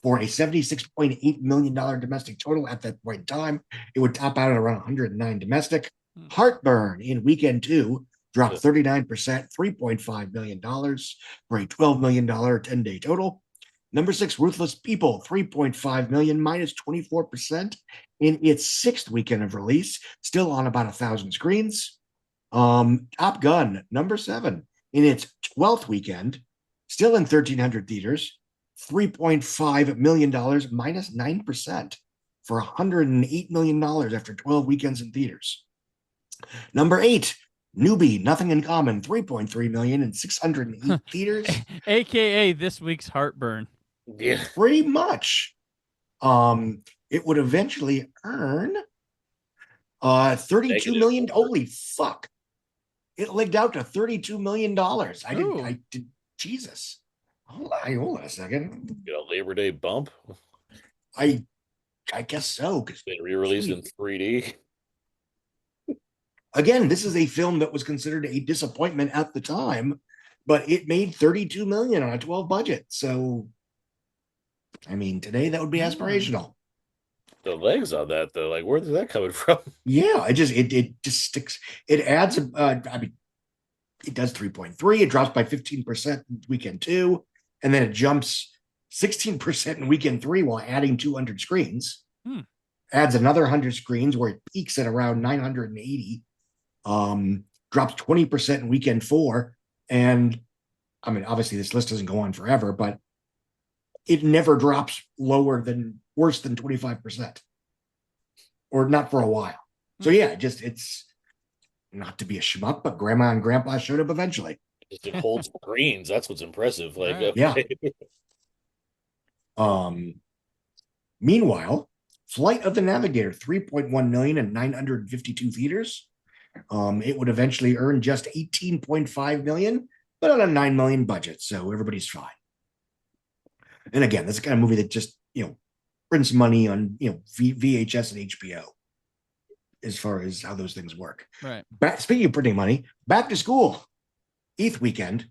Speaker 4: for a $76.8 million domestic total at that point in time. It would top out at around 109 domestic. Heartburn in weekend 2 dropped 39%, $3.5 million for a $12 million 10-day total. Number 6, Ruthless People, $3.5 million, minus 24% in its 6th weekend of release, still on about 1,000 screens. Top Gun, number 7, in its 12th weekend, still in 1,300 theaters, $3.5 million, minus 9% for $108 million after 12 weekends in theaters. Number 8, Newbie, Nothing in Common, $3.3 million in 608 theaters.
Speaker 3: AKA this week's Heartburn.
Speaker 5: Yeah.
Speaker 4: Pretty much. It would eventually earn $32 million. Holy fuck. It legged out to $32 million. I did, Jesus. Hold on a second.
Speaker 5: Get a Labor Day bump?
Speaker 4: I guess so.
Speaker 5: It's been re-released in 3D.
Speaker 4: Again, this is a film that was considered a disappointment at the time, but it made $32 million on a 12 budget. So, I mean, today that would be aspirational.
Speaker 5: The legs on that, though, like, where is that coming from?
Speaker 4: Yeah, it just sticks. It adds, I mean, it does 3.3. It drops by 15% in weekend 2, and then it jumps 16% in weekend 3 while adding 200 screens. Adds another 100 screens where it peaks at around 980. Drops 20% in weekend 4. And I mean, obviously this list doesn't go on forever, but it never drops worse than 25%, or not for a while. So yeah, it's not to be a schmuck, but grandma and grandpa showed up eventually.
Speaker 5: It holds screens. That's what's impressive. Like,
Speaker 4: yeah. Meanwhile, Flight of the Navigator, 3.1 million in 952 theaters. It would eventually earn just 18.5 million, but on a 9 million budget, so everybody's fine. And again, that's the kind of movie that just, prints money on, VHS and HBO, as far as how those things work.
Speaker 3: Right.
Speaker 4: Speaking of printing money, Back to School, 8th weekend,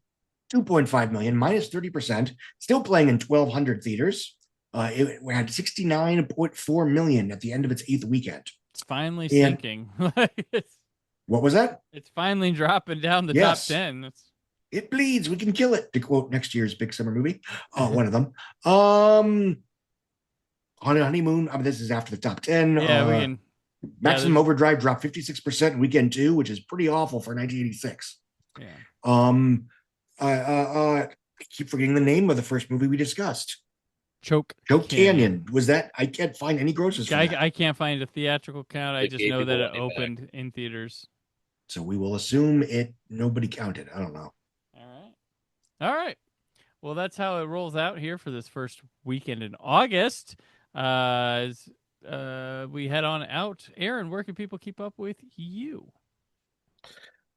Speaker 4: 2.5 million, minus 30%, still playing in 1,200 theaters. It had 69.4 million at the end of its 8th weekend.
Speaker 3: It's finally sinking.
Speaker 4: What was that?
Speaker 3: It's finally dropping down the top 10.
Speaker 4: It bleeds. We can kill it, to quote next year's big summer movie. One of them. On a Honeymoon. I mean, this is after the top 10.
Speaker 3: Yeah, we can.
Speaker 4: Maximum Overdrive dropped 56% in weekend 2, which is pretty awful for 1986.
Speaker 3: Yeah.
Speaker 4: I keep forgetting the name of the first movie we discussed.
Speaker 3: Choke
Speaker 4: Canyon. Was that? I can't find any grosses.
Speaker 3: I can't find a theatrical count. I just know that it opened in theaters.
Speaker 4: So we will assume nobody counted. I don't know.
Speaker 3: All right. Well, that's how it rolls out here for this first weekend in August. As we head on out, Aaron, where can people keep up with you?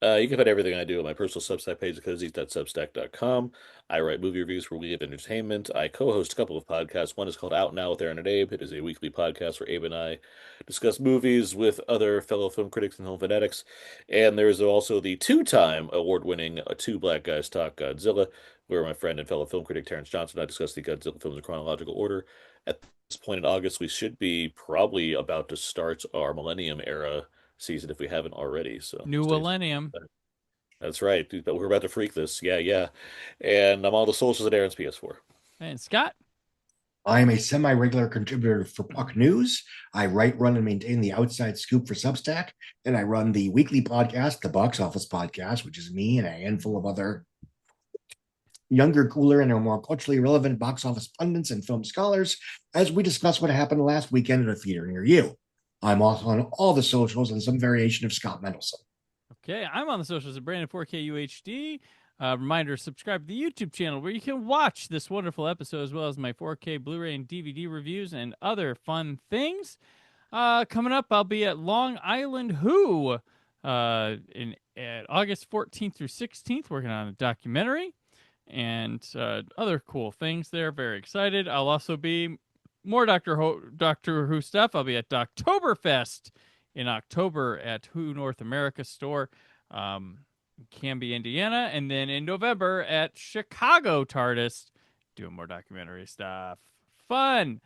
Speaker 5: You can find everything I do on my personal Substack page, cozies.substack.com. I write movie reviews for We Have Entertainment. I co-host a couple of podcasts. One is called Out Now with Aaron and Abe. It is a weekly podcast where Abe and I discuss movies with other fellow film critics and film fanatics. And there's also the 2-time award-winning Two Black Guys Talk Godzilla, where my friend and fellow film critic Terrence Johnson and I discuss the Godzilla films in chronological order. At this point in August, we should be probably about to start our Millennium Era season if we haven't already. So
Speaker 3: New Millennium.
Speaker 5: That's right. But we're about to freak this. Yeah. And I'm on the socials at Aaron's PS4.
Speaker 3: And Scott?
Speaker 4: I am a semi-regular contributor for Puck News. I write, run, and maintain the Outside Scoop for Substack. And I run the weekly podcast, the Box Office Podcast, which is me and a handful of other younger, cooler, and more culturally relevant box office pundits and film scholars as we discuss what happened last weekend at a theater near you. I'm also on all the socials and some variation of Scott Mendelson.
Speaker 3: Okay, I'm on the socials at Brandon 4K UHD. Reminder, subscribe to the YouTube channel where you can watch this wonderful episode as well as my 4K Blu-ray and DVD reviews and other fun things. Coming up, I'll be at Long Island Who at August 14th through 16th working on a documentary and other cool things there. Very excited. I'll also be more Doctor Who stuff. I'll be at Doctoberfest in October at Who North America store, Canby, Indiana, and then in November at Chicago TARDIS, doing more documentary stuff. Fun.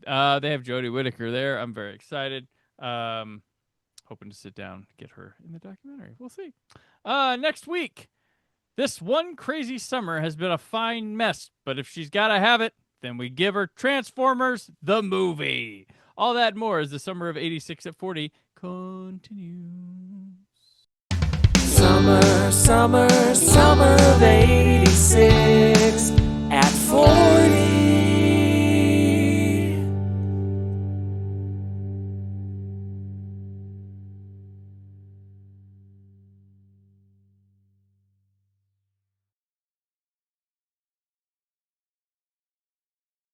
Speaker 3: They have Jodie Whittaker there. I'm very excited. Hoping to sit down, get her in the documentary. We'll see. Next week, this one crazy summer has been a fine mess, but if she's got to have it, then we give her Transformers, the movie. All that and more as the summer of 86 at 40 continues.
Speaker 8: Summer, summer, summer of 86 at 40.